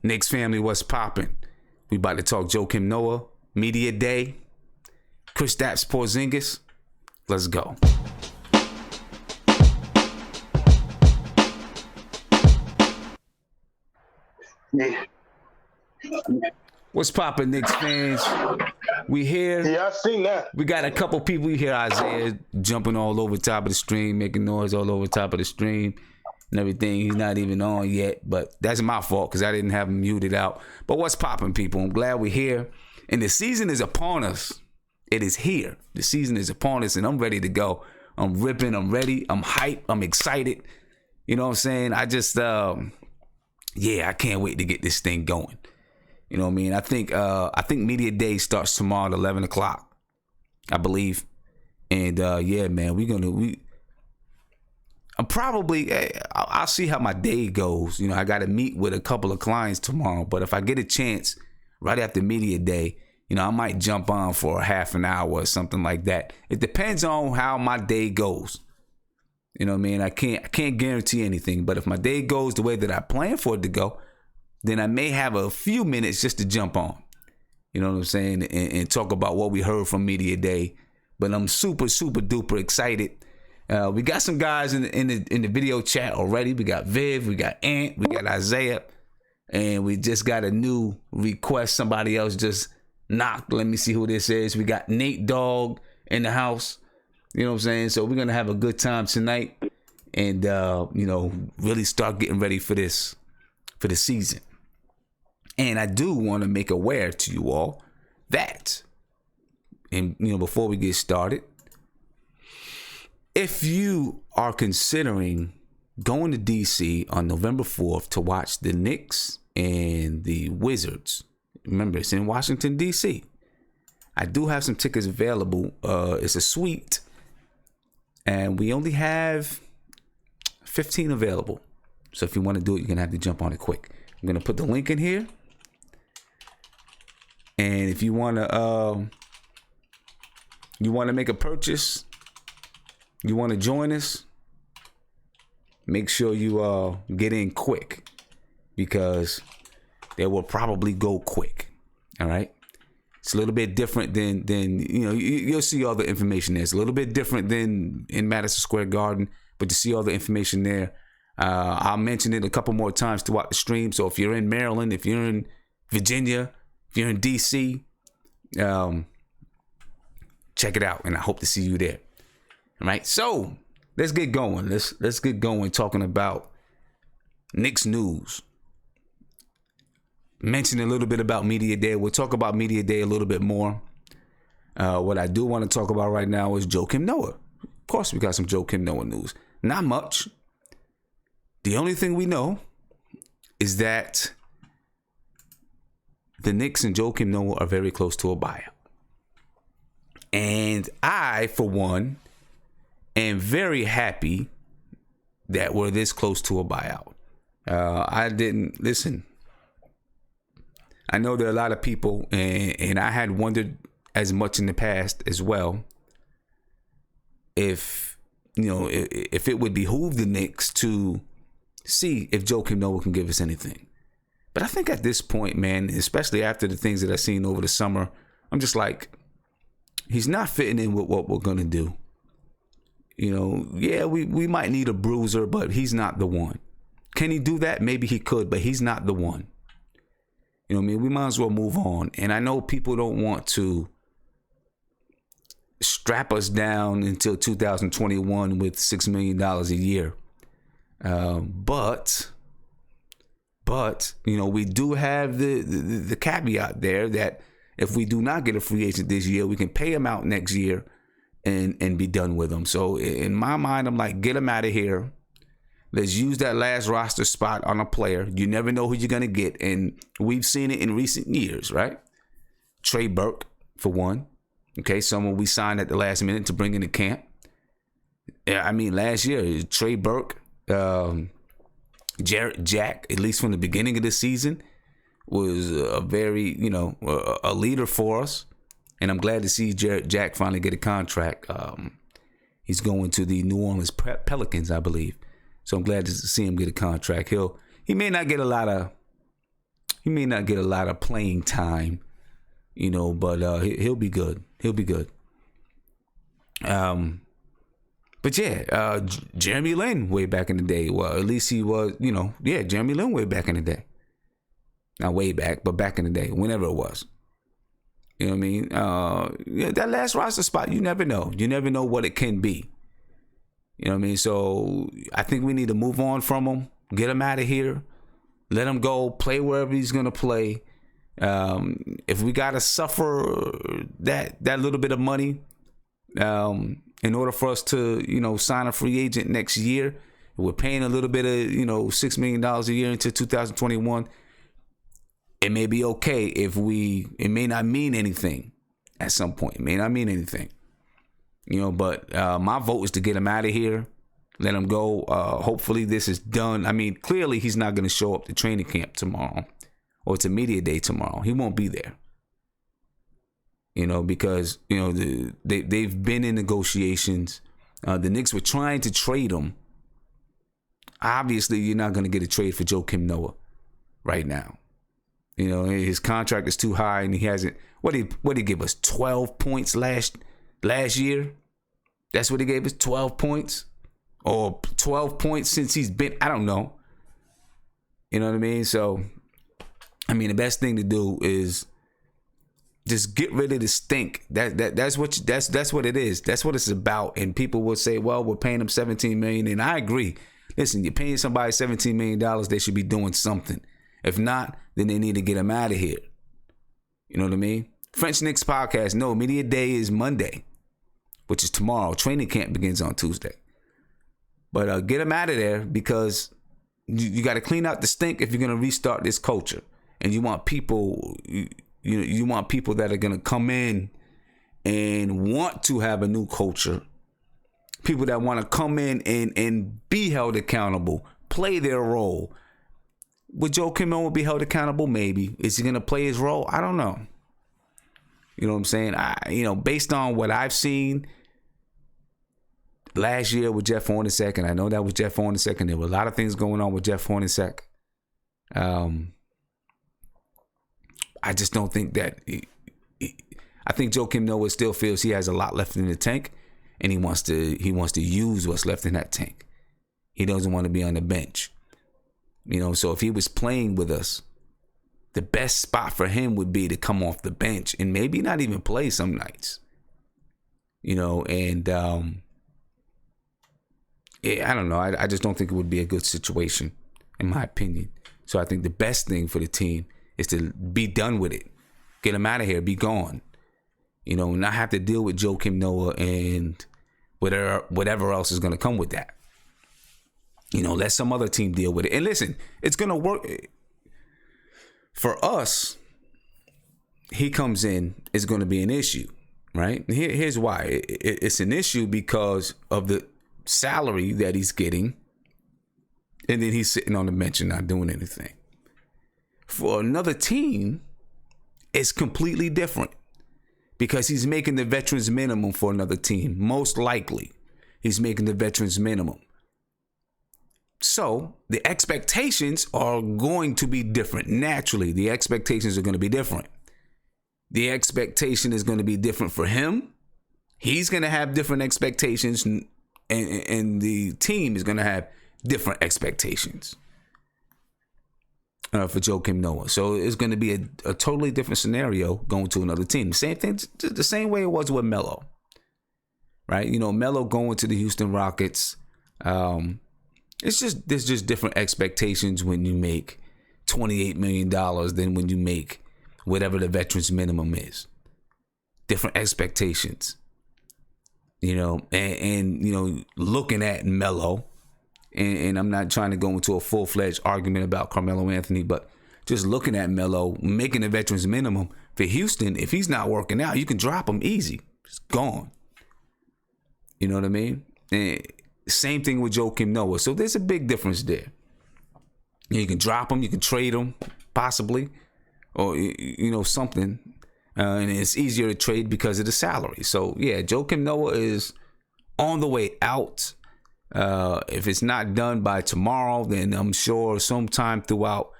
Knicks family, what's poppin'? We about to talk Joakim Noah, Media Day, Kristaps Porzingis. Let's go. What's poppin', Knicks fans? We here. Yeah, I seen that. We got a couple people here. Isaiah jumping all over the top of the stream, making noise all over the top of the stream and everything. He's not even on yet, but that's my fault because I didn't have him muted out. But what's poppin', people? I'm glad we're here. And the season is upon us. It is here. The season is upon us, and I'm ready to go. I'm ripping. I'm ready. I'm hyped. I'm excited. You know what I'm saying? I just, I can't wait to get this thing going. You know what I mean? I think Media Day starts tomorrow at 11 o'clock, I believe. And man, I'll see how my day goes. You know, I got to meet with a couple of clients tomorrow. But if I get a chance right after Media Day, you know, I might jump on for a half an hour or something like that. It depends on how my day goes. You know what I mean? I can't guarantee anything. But if my day goes the way that I plan for it to go, then I may have a few minutes just to jump on, you know what I'm saying, and talk about what we heard from Media Day. But I'm super, super duper excited. We got some guys in the video chat already. We got Viv, we got Ant, we got Isaiah, and we just got a new request. Somebody else just knocked. Let me see who this is. We got Nate Dogg in the house. You know what I'm saying? So we're gonna have a good time tonight, and really start getting ready for the season. And I do want to make aware to you all that, and before we get started, if you are considering going to DC on November 4th to watch the Knicks and the Wizards, remember it's in Washington, DC. I do have some tickets available. It's a suite, and we only have 15 available. So if you want to do it, you're going to have to jump on it quick. I'm going to put the link in here. And if you want to make a purchase, you want to join us, make sure you get in quick, because they will probably go quick. All right. It's a little bit different than you'll see all the information there. It's a little bit different than in Madison Square Garden, but you see all the information there. I'll mention it a couple more times throughout the stream. So if you're in Maryland, if you're in Virginia, if you're in DC, check it out, and I hope to see you there. All right, so let's get going. Let's get going talking about Knicks news. Mention a little bit about Media Day. We'll talk about Media Day a little bit more. What I do want to talk about right now is Joakim Noah. Of course, we got some Joakim Noah news. Not much. The only thing we know is that the Knicks and Joakim Noah are very close to a buyout. And I, for one, am very happy that we're this close to a buyout. I know there are a lot of people, and I had wondered as much in the past as well, if it would behoove the Knicks to see if Joakim Noah can give us anything. But I think at this point, man, especially after the things that I've seen over the summer, I'm just like, he's not fitting in with what we're going to do. We might need a bruiser, but he's not the one. Can he do that? Maybe he could, but he's not the one. You know what I mean? We might as well move on. And I know people don't want to strap us down until 2021 with $6 million a year. But we do have the caveat there that if we do not get a free agent this year, we can pay him out next year and be done with him. So in my mind, I'm like, get him out of here. Let's use that last roster spot on a player. You never know who you're going to get. And we've seen it in recent years, right? Trey Burke, for one. Okay, someone we signed at the last minute to bring into camp. Yeah, I mean, last year, Trey Burke, Jarrett Jack, at least from the beginning of the season, was a very, a leader for us. And I'm glad to see Jarrett Jack finally get a contract. He's going to the New Orleans Pelicans, I believe. So I'm glad to see him get a contract. He may not get a lot of He may not get a lot of playing time, but he'll be good. He'll be good. But yeah, Jeremy Lin way back in the day. Well, at least he was, Jeremy Lin way back in the day. Not way back, but back in the day, whenever it was. You know what I mean? That last roster spot, you never know. You never know what it can be. You know what I mean? So I think we need to move on from him, get him out of here, let him go, play wherever he's going to play. If we got to suffer that little bit of money in order for us to, sign a free agent next year, we're paying a little bit of, $6 million a year into 2021. It may be okay it may not mean anything at some point. It may not mean anything. But my vote is to get him out of here, let him go. Hopefully this is done. I mean, clearly he's not going to show up to training camp tomorrow or to media day tomorrow. He won't be there. Because, they've been in negotiations. The Knicks were trying to trade him. Obviously, you're not going to get a trade for Joakim Noah right now. His contract is too high and he hasn't. What did he give us? 12 points last year? That's what he gave us, 12 points? Or 12 points since he's been, I don't know. You know what I mean? So, the best thing to do is just get rid of the stink. That's what it is. That's what it's about. And people will say, well, we're paying him $17 million. And I agree. Listen, you're paying somebody $17 million, they should be doing something. If not, then they need to get him out of here. You know what I mean? French Knicks podcast. No, media day is Monday, which is tomorrow. Training camp begins on Tuesday. But get him out of there because you got to clean out the stink if you're going to restart this culture. And you want people, you want people that are going to come in and want to have a new culture. People that want to come in and be held accountable, play their role. Would Joakim Noah be held accountable? Maybe. Is he going to play his role? I don't know. You know what I'm saying? Based on what I've seen last year with Jeff Hornacek, and I know that was Jeff Hornacek, and there were a lot of things going on with Jeff Hornacek. I just don't think that. I think Joakim Noah still feels he has a lot left in the tank, and he wants to use what's left in that tank. He doesn't want to be on the bench. So if he was playing with us, the best spot for him would be to come off the bench and maybe not even play some nights. And I don't know. I just don't think it would be a good situation, in my opinion. So I think the best thing for the team is to be done with it. Get him out of here. Be gone. Not have to deal with Joakim Noah and whatever else is going to come with that. Let some other team deal with it. And listen, it's going to work. For us, he comes in, it's going to be an issue, right? Here's why. It's an issue because of the salary that he's getting. And then he's sitting on the bench and not doing anything. For another team, it's completely different. Because he's making the veterans minimum for another team. Most likely, he's making the veterans minimum. So the expectations are going to be different. Naturally, the expectations are going to be different. The expectation is going to be different for him. He's going to have different expectations, and the team is going to have different expectations for Joakim Noah. So it's going to be a totally different scenario going to another team. Same thing, the same way it was with Melo, right? Melo going to the Houston Rockets. There's just different expectations when you make $28 million than when you make whatever the veterans minimum is. Different expectations, and looking at Melo, and I'm not trying to go into a full-fledged argument about Carmelo Anthony, but just looking at Melo making the veterans minimum for Houston, if he's not working out, you can drop him easy. It's gone. You know what I mean? And same thing with Joakim Noah. So there's a big difference there. You can drop him, you can trade him, possibly, or something, and it's easier to trade because of the salary. So yeah, Joakim Noah is on the way out. If it's not done by tomorrow, then I'm sure sometime throughout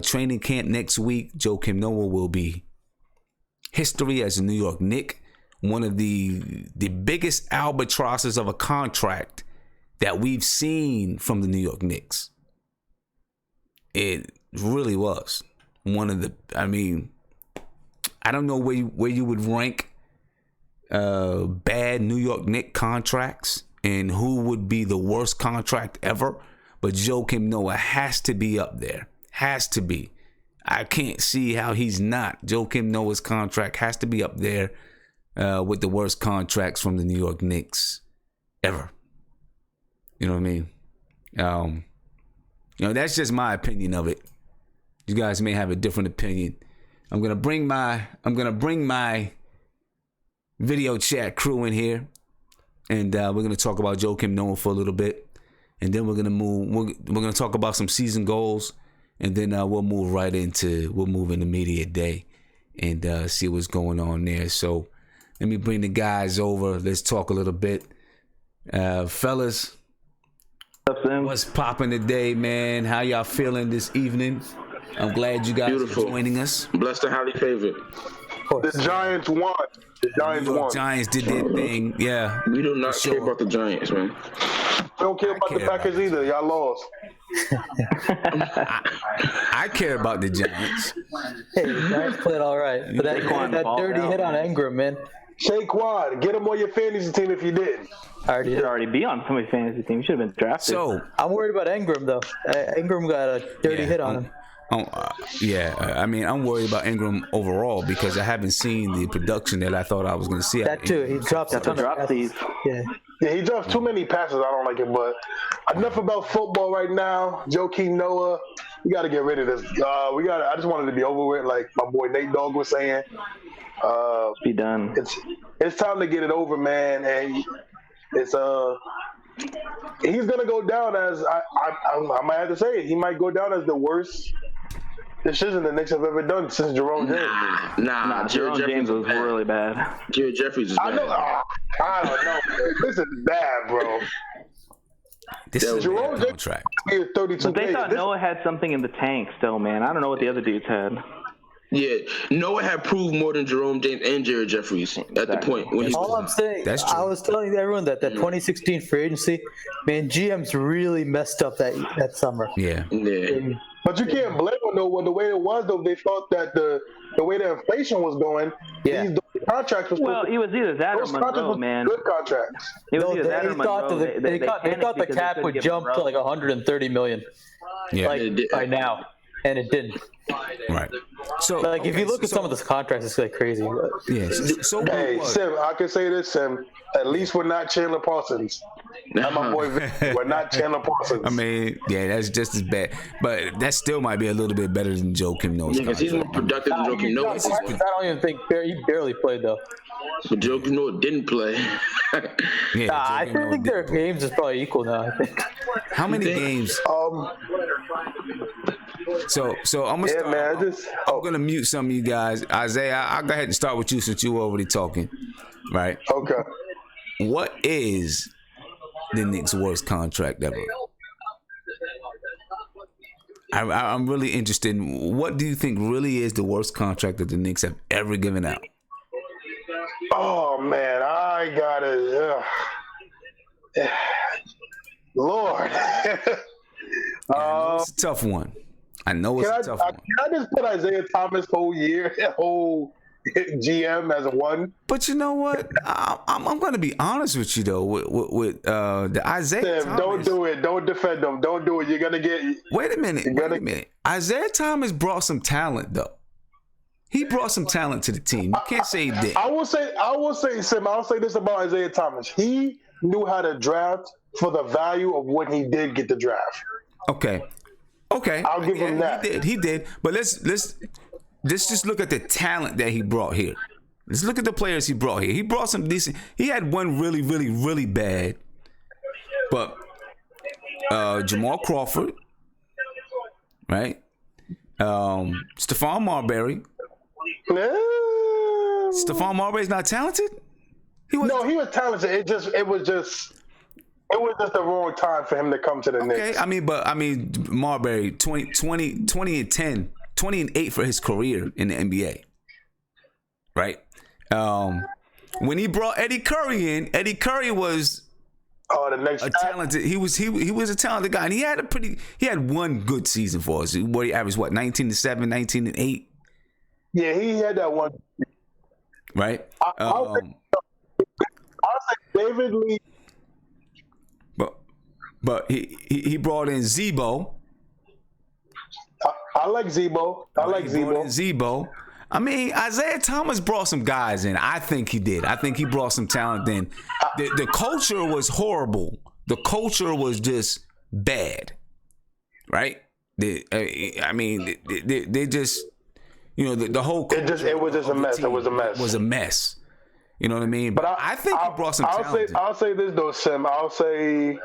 Training camp next week. Joakim Noah will be history as a New York Knick. One of the biggest albatrosses of a contract that we've seen from the New York Knicks. It really was one of the. I mean, I don't know where you would rank bad New York Knicks contracts and who would be the worst contract ever, but Joakim Noah has to be up there. Has to be. I can't see how he's not. Joakim Noah's contract has to be up there with the worst contracts from the New York Knicks ever. You know what I mean? That's just my opinion of it. You guys may have a different opinion. I'm gonna bring my video chat crew in here, and we're gonna talk about Joakim Noah for a little bit, and then we're gonna move. We're gonna talk about some season goals, and then we'll move into media day, and see what's going on there. So let me bring the guys over. Let's talk a little bit, fellas. What's popping today, man? How y'all feeling this evening? I'm glad you guys are joining us. Blessed and highly favored. The Giants won. The Giants won. Giants did their thing. Yeah. We do not care about the Giants, man. We don't care about the Packers either. Y'all lost. I care about the Giants. Hey, the Giants played all right. But that dirty hit on Ingram, man. Saquon, get him on your fantasy team if you did. He should already be on somebody's fantasy team. He should have been drafted. So I'm worried about Ingram, though. Ingram got a dirty hit on him. I mean, I'm worried about Ingram overall because I haven't seen the production that I thought I was going to see. That too. He drops a ton of passes. Yeah, he drops too many passes. I don't like it, but enough about football right now. Joakim Noah, we got to get rid of this. I just wanted to be over with, like my boy Nate Dogg was saying. Be done. It's time to get it over, man. And it's he's gonna go down as I might have to say it. He might go down as the worst decision the Knicks have ever done since Jerome James. Nah, Jerome James was really bad. Jared Jeffries is bad. I don't know. This is bad, bro. This is a bad contract. 32 But they days. thought Noah had something in the tank still, man. I don't know what the other dudes had. Yeah, Noah had proved more than Jerome James and Jared Jeffries at the point when All I'm saying, I was telling everyone that 2016 free agency, man, GMs really messed up that summer. Yeah. But you can't blame them though. The way it was though, they thought that the way the inflation was going, these contracts was it was either that or Monroe, man. Good contracts. It was either that or Monroe. They thought the cap would jump to like 130 million. Yeah. By now, and it didn't. Right. So, like, if you look at some of the contracts, it's like crazy. Yes. So hey, Sim, I can say this, Sim. At least we're not Chandler Parsons. Not my boy Vic. We're not Chandler Parsons. I mean, yeah, that's just as bad. But that still might be a little bit better than Joakim Noah's because he's more productive than Joakim Noah. I don't even think he barely played, though. But Joakim Noah didn't play. I think their games is probably equal now, I think. How many games? So I'm gonna start. I'm gonna mute some of you guys. Isaiah, I'll go ahead and start with you since you were already talking, right? Okay. What is the Knicks' worst contract ever? I'm really interested in what do you think really is the worst contract that the Knicks have ever given out? Oh man, I gotta. Lord. It's a tough one. I know it's a tough one. Can I just put Isaiah Thomas whole GM as a one? But you know what? I'm going to be honest with you though. With the Isaiah Thomas. Don't do it. Don't defend them. Don't do it. You're gonna get. Wait a minute. Isaiah Thomas brought some talent though. He brought some talent to the team. You can't say he did. I will say, Sim. I'll say this about Isaiah Thomas. He knew how to draft for the value of when he did get the draft. Okay. I'll give him that. He did. But let's just look at the talent that he brought here. Let's look at the players he brought here. He brought some decent. He had one really, really, really bad. But Jamal Crawford, right? Stephon Marbury. Stephon Marbury's not talented? He was talented. It was just It was just the wrong time for him to come to the Knicks. Okay, Marbury 20 and 10, 20 and 8 for his career in the NBA. Right? When he brought Eddie Curry in, Eddie Curry was the next a talented. He was a talented guy, and he had one good season for us. Where he averaged 19 and 7, 19 and 8. Yeah, he had that one. Right. I'll say David Lee. But he brought in Zebo. I like Zebo. Zebo. I mean, Isaiah Thomas brought some guys in. I think he did. I think he brought some talent in. The culture was horrible. The culture was just bad, right? They just, the whole culture. It was just a mess. It was a mess. It was a mess. You know what I mean? But I think he brought some talent in. I'll say this though, Sim. I'll say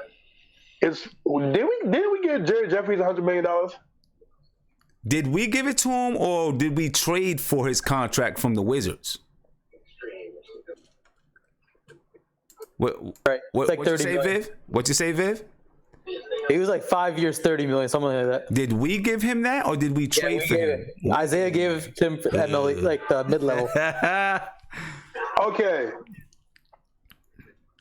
did we get Jared Jeffries $100 million? Did we give it to him, or did we trade for his contract from the Wizards? What like you say, Viv? What you say, Viv? He was like 5 years, $30 million, something like that. Did we give him that, or did we trade for him? Isaiah gave him MLE, like the mid-level. Okay.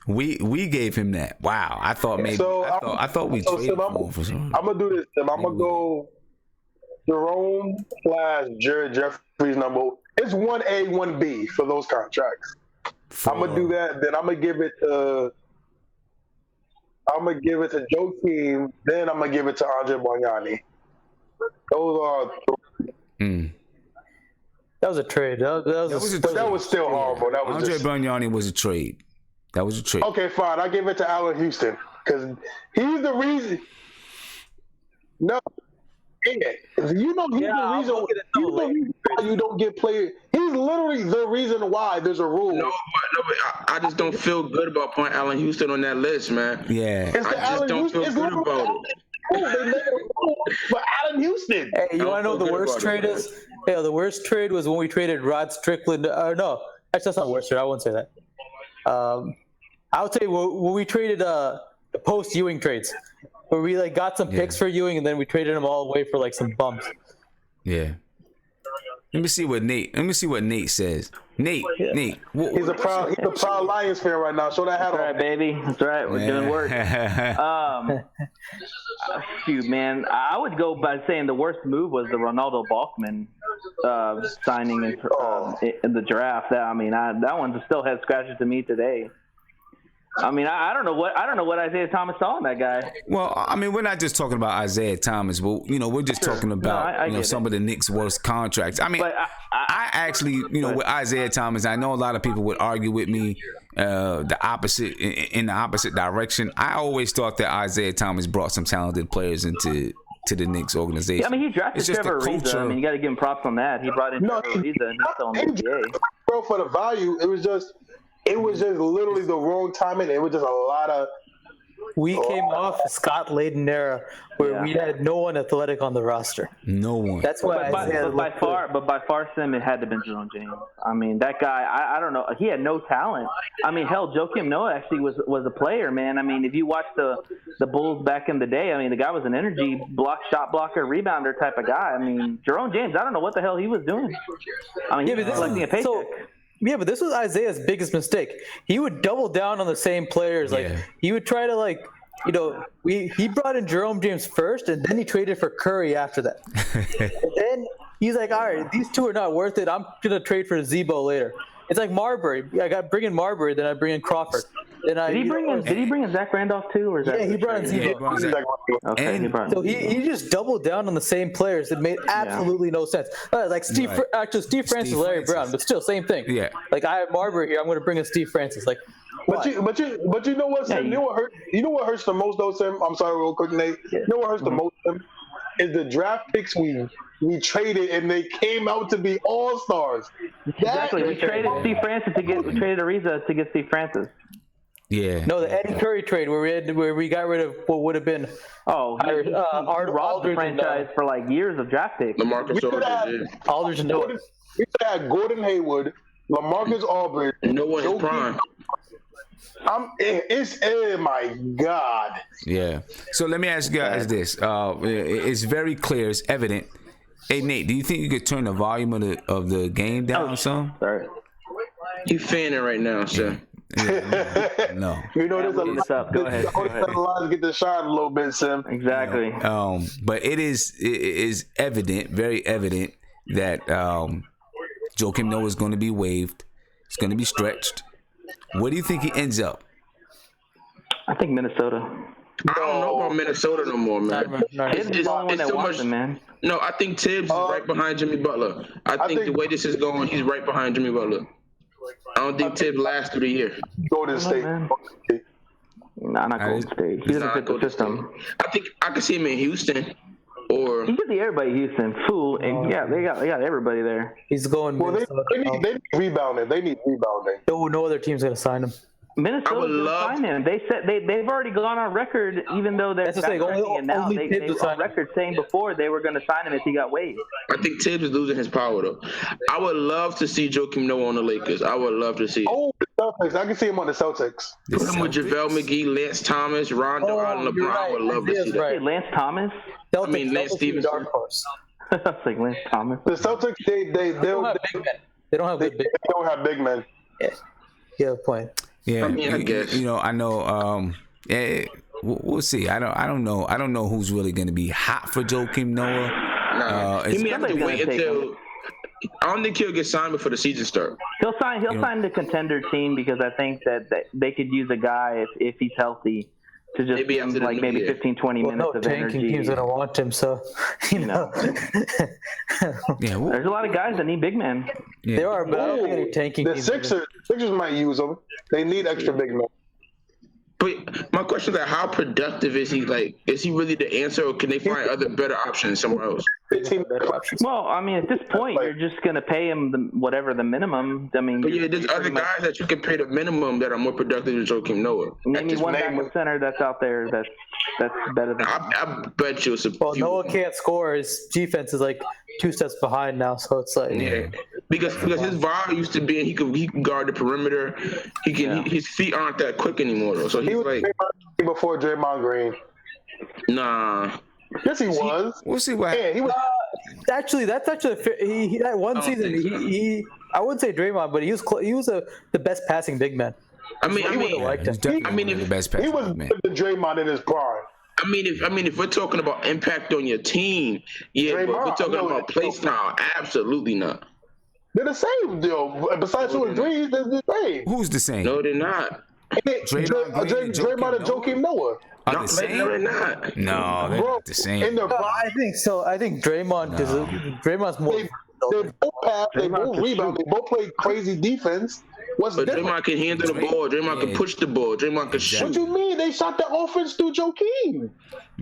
We gave him that. Wow. I thought maybe. So I thought we traded for him for something. I'm gonna do this. I'm gonna go Jerome / Jared Jeffries number. It's 1A, 1B for those contracts. I'm gonna do that. Then I'm gonna give it to Joakim. Then I'm gonna give it to Andre Bargnani. Those are. That was a trade. That was still horrible. That was Andre Bargnani was a trade. That was a trade. Okay, fine. I give it to Allen Houston because he's the reason. No, he's the reason why you don't get played. He's literally the reason why there's a rule. No, but I just don't feel good about putting Allen Houston on that list, man. Yeah, I just don't feel good about it. They made a rule for Allen Houston. Hey, you want to know what the worst trade is? Yeah, the worst trade was when we traded Rod Strickland. No, actually, that's not the worst trade. I wouldn't say that. I would say when we traded the post Ewing trades, where we got some picks for Ewing and then we traded them all away for some bumps. Yeah. Let me see what Nate says. Nate. He's a proud Lions fan right now. Show that hat on. That's right, baby. That's right. We're doing work. Shoot, man. I would go by saying the worst move was the Ronaldo Balkman signing in the draft. That one still has scratches to me today. I don't know what Isaiah Thomas saw in that guy. Well, we're not just talking about Isaiah Thomas. Well, we're just talking about some of the Knicks' worst contracts. I actually, with Isaiah Thomas, I know a lot of people would argue with me in the opposite direction. I always thought that Isaiah Thomas brought some talented players into the Knicks organization. Yeah, he drafted Trevor Ariza. You got to give him props on that. He brought in Trevor Ariza and he's still in the NBA. Bro, for the value, it was just literally the wrong timing. It was just a lot of. We came off a Scott Layden era where we had no one athletic on the roster. No one. That's why. But by far, Sim, it had to have been Jerome James. That guy. I don't know. He had no talent. Hell, Joakim Noah actually was a player, man. If you watch the Bulls back in the day, the guy was an energy shot blocker, rebounder type of guy. Jerome James. I don't know what the hell he was doing. He was collecting a paycheck. Yeah, but this was Isaiah's biggest mistake. He would double down on the same players. He would try to he brought in Jerome James first, and then he traded for Curry after that. And then he's like, all right, these two are not worth it. I'm gonna trade for Zebo later. It's like Marbury. I got bring in Marbury, then I bring in Crawford. Did he bring in Zach Randolph too, or is that? Yeah, he brought in Zebo. So he just doubled down on the same players. It made absolutely no sense. Steve Francis, Larry Brown, but still same thing. Yeah. I have Marbury here. I'm going to bring in Steve Francis. But you know what, Sam? You know what hurts the most though, Sam? I'm sorry, real quick, Nate. You know what hurts the most, Sam? Is the draft picks we traded and they came out to be all-stars. Exactly. We traded Steve Francis we traded Ariza to get Steve Francis. Yeah. No, the Eddie Curry trade where we got rid of what would have been robbed the franchise for years of draft picks. LaMarcus Aldridge and Noah. We could have had Gordon Hayward, LaMarcus Aldridge, Noah in prime. Oh my God. Yeah. So let me ask you guys this. It's very clear. It's evident. Hey, Nate, do you think you could turn the volume of the game down some? Sorry. You fanning right now, sir. Yeah, no. You know, there's What's up? Go ahead. a lot to get the shine a little bit, Sim. Exactly. But it is evident, very evident, that Joakim Noah is going to be waived. It's going to be stretched. Where do you think he ends up? I think Minnesota. I don't know about Minnesota no more, man. Tibbs is the only one that wants him, man. No, I think Tibbs is right behind Jimmy Butler. I think the way this is going, he's right behind Jimmy Butler. I don't think Tibbs lasts through the year. Golden State. Nah, not Golden State. He doesn't fit the system. I think I could see him in Houston, or He could be everybody in Houston. Fool, and they got everybody there. He's going. Well, they need rebounding. They need rebounding. No other team's gonna sign him. Minnesota's going to sign him. They said they've already gone on record, even though they're backtracking, and now they were on record saying before they were going to sign him if he got waived. I think Tibbs is losing his power though. I would love to see Joakim Noah on the Lakers. I would love to see it. Oh, the Celtics. I can see him on the Celtics. Put him with JaVale McGee, Lance Thomas, Rondo, and LeBron. Right. I would love to see that. Right. Hey, Lance Thomas? I mean, Lance Stevenson. Dark horse. I was like, Lance Thomas. The Celtics, they don't have big men. They don't have good big men. don't have big men. Yeah, you have a point. Yeah, I mean, I guess. I know. We'll see. I don't know. I don't know who's really going to be hot for Joakim Noah. Nah, he may have to wait until. I don't think he'll get signed before the season starts. He'll sign the contender team because I think that they could use a guy if he's healthy to just Maybe give him after the like new maybe year. 15, 20 minutes No of tanking energy. team's gonna want him, so you know. Yeah, There's a lot of guys that need big men. There are, but I don't think any tanking The teams. Sixers might use him. They need extra big men. But my question is like, how productive is he? Like, is he really the answer, or can they find other better options somewhere else? Well, I mean, at this point, you're just going to pay him whatever the minimum. I mean, But yeah, there's other guys that you can pay the minimum that are more productive than Joakim Noah. name me Just one name backup center that's out there that's better than. I bet you it's a Well, few. Noah can't score. His defense is like 2 steps behind now, so it's like Yeah, because his vibe used to be he can guard the perimeter. His feet aren't that quick anymore though. So He he's was like, before Draymond Green. nah. Yes, he was. we'll see what. Yeah, he was. actually that's actually that one season he I wouldn't say Draymond, but he was the best passing big man. I mean, liked him. He's definitely one of the best He was passers, man. better than Draymond in his prime. I mean, if we're talking about impact on your team, yeah, but if we're Draymond, talking no, about play style, absolutely not. They're the same, though. Besides 2 and 3, they're the same. Who's the same? No, they're not. Draymond Green and Draymond and Joakim Noah. Are No, the same? they're not. No, they're Bro, not the same. in their prime, I think so. I think Draymond because Draymond's more. they both pass, they both rebound, they both play crazy defense. What's But different? Draymond can handle the ball. Draymond can push the ball. Draymond can shoot What you mean? They shot the offense through Joakim.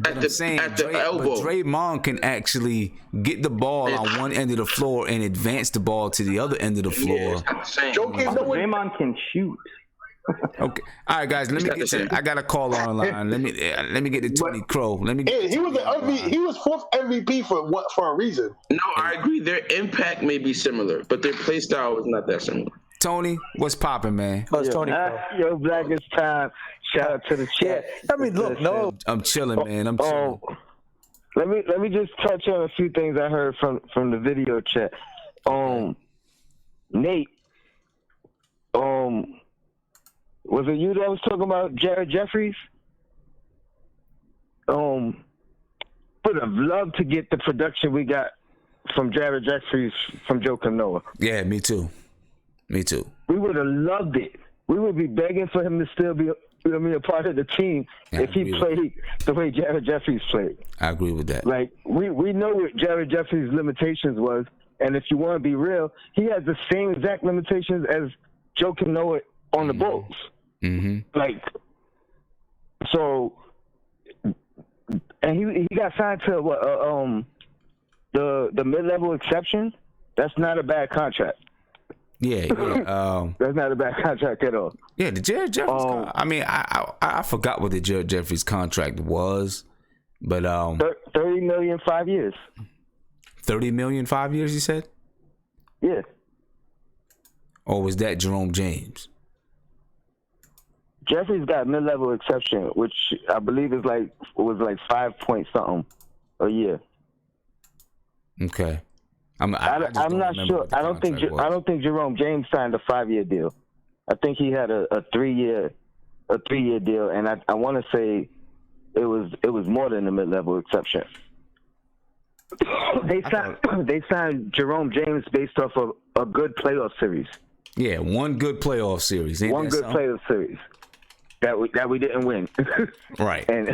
at the elbow. But Draymond can actually get the ball on one end of the floor and advance the ball to the other end of the floor. Yeah, it's not the same. Joakim Noah. Draymond can shoot. Okay. All right, guys. Let me get to. I got a call online. Let me get to Tony Crow. Let me. Yeah, he was the MVP. He was 4th MVP for a reason. No, I agree. Their impact may be similar, but their play style is not that similar. Tony, what's popping, man? Oh, it's Tony. Yo, Black, it's time. Shout out to the chat. I mean, look, no. I'm chilling, man. I'm chilling. Let me just touch on a few things I heard from the video chat. Nate, was it you that was talking about Jared Jeffries? Would have loved to get the production we got from Jared Jeffries from Joakim Noah. Yeah, me too. Me too. We would have loved it. We would be begging for him to still be a part of the team if he played the way Jared Jeffries played. I agree with that. Like, we know what Jared Jeffries' limitations was, and if you want to be real, he has the same exact limitations as Joakim Noah on the Bulls. Mm-hmm. Like, so, and he got signed to the mid-level exception. That's not a bad contract. Yeah. That's not a bad contract at all. Yeah, the Jared Jeffries. I mean, I forgot what the Jared Jeffries contract was, but $30 million 5 years. $30 million 5 years. You said? Yeah. Or was that Jerome James? Jeffrey's got mid-level exception, which I believe was like 5 point something a year. Okay. I'm not sure. I don't think Jerome James signed a 5-year deal. I think he had a 3-year deal, and I want to say it was more than the mid-level exception. They signed Jerome James based off of a good playoff series. Yeah, one good playoff series. One good playoff series that we didn't win. Right. and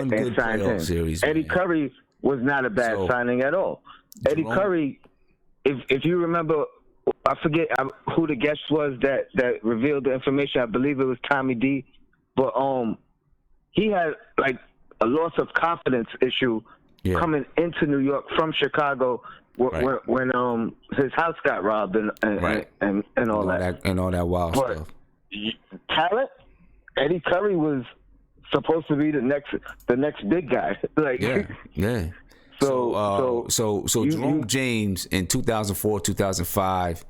good signed him. Series, Eddie Curry was not a bad signing at all. Eddie Curry, if you remember, I forget who the guest was that revealed the information. I believe it was Tommy D. But he had like a loss of confidence issue coming into New York from Chicago when his house got robbed and all that and all that wild stuff. Talent, Eddie Curry was supposed to be the next big guy. Yeah. So Jerome James in 2004, 2005,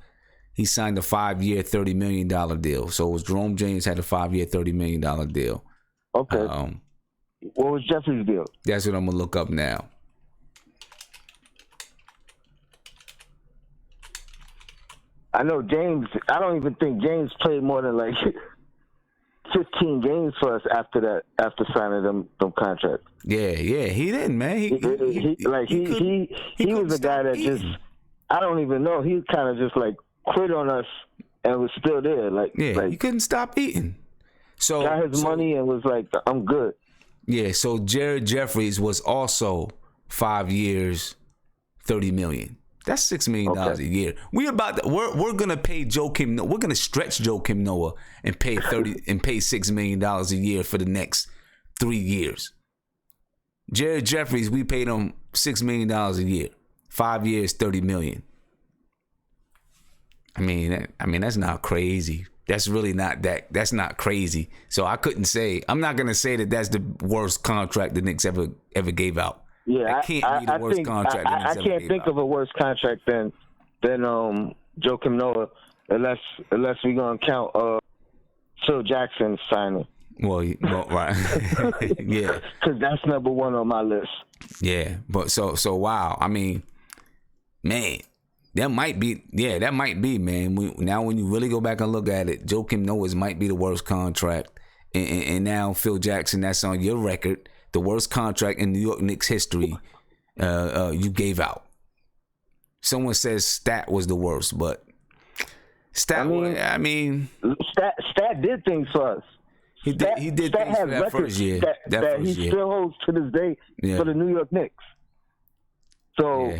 he signed a 5-year, $30 million deal. So it was Jerome James had a 5-year, $30 million deal. Okay. What was Jeffrey's deal? That's what I'm gonna look up now. I know James. I don't even think James played more than like 15 games for us after signing them contracts. Yeah, he didn't, man. He was a guy that just, I don't even know. He kind of just like quit on us and was still there. He couldn't stop eating. So got his money and was like, I'm good. Yeah. So Jared Jeffries was also 5 years, $30 million. That's $6 million a year. We're gonna pay Joakim Noah. We're gonna stretch Joakim Noah and pay $6 million a year for the next 3 years. Jared Jeffries, we paid him $6 million a year, 5 years, $30 million. I mean that's not crazy. That's really not that. That's not crazy. So I'm not gonna say that that's the worst contract the Knicks ever gave out. Yeah, that can't be the worst contract. I can't think of a worse contract than Joakim Noah, unless we're gonna count Phil Jackson signing. Well, right, yeah, because that's number one on my list. Yeah, but so wow. I mean, man, that might be, man. Now when you really go back and look at it, Joakim Noah's might be the worst contract, and now Phil Jackson, that's on your record. The worst contract in New York Knicks history, you gave out. Someone says Stat was the worst, but Stat did things for us. He did things for that first year. That he still holds to this day for the New York Knicks. So,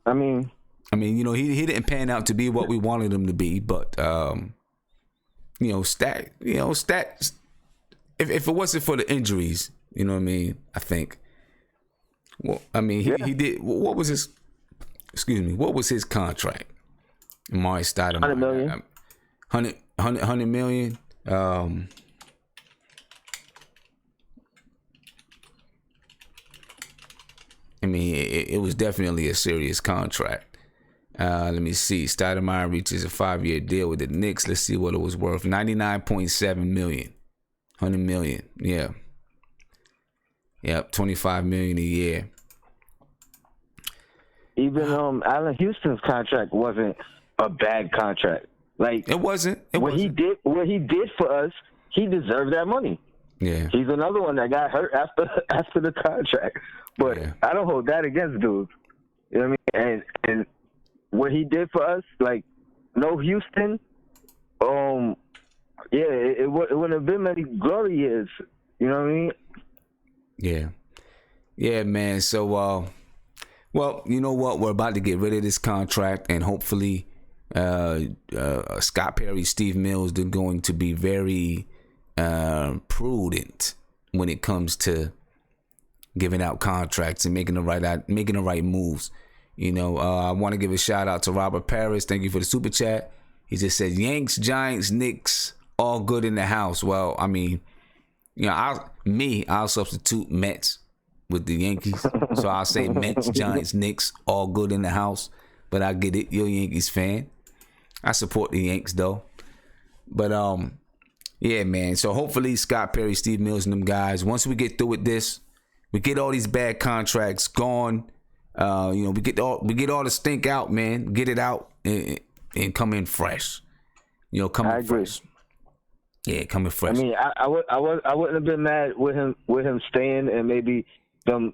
I mean, he didn't pan out to be what we wanted him to be, but Stat. If it wasn't for the injuries, you know what I mean? I think. Well, I mean, he did. What was his? Excuse me. What was his contract? Amari Stoudemire. $100 million. $100 million. I mean, it was definitely a serious contract. Let me see. Stoudemire reaches a 5-year deal with the Knicks. Let's see what it was worth. $99.7 million. $100 million, yeah. Yep, $25 million a year. Even Allen Houston's contract wasn't a bad contract. Like it wasn't. What he did for us, he deserved that money. Yeah. He's another one that got hurt after the contract. But I don't hold that against dudes. You know what I mean? And what he did for us, like no Houston, it wouldn't have been many glory years. You know what I mean? Yeah. Yeah, man. So, well, you know what? We're about to get rid of this contract, and hopefully Scott Perry, Steve Mills, they're going to be very prudent when it comes to giving out contracts and making the right moves. I want to give a shout out to Robert Paris. Thank you for the super chat. He just said, Yanks, Giants, Knicks, all good in the house. Well, I mean, I'll substitute Mets with the Yankees. So I'll say Mets, Giants, Knicks, all good in the house. But I get it. You're a Yankees fan. I support the Yanks though. But Yeah, man. So hopefully Scott Perry, Steve Mills, and them guys, once we get through with this, we get all these bad contracts gone. We get all the stink out, man. Get it out and come in fresh. Come in fresh. Yeah, coming fresh. I mean, I wouldn't have been mad with him staying and maybe them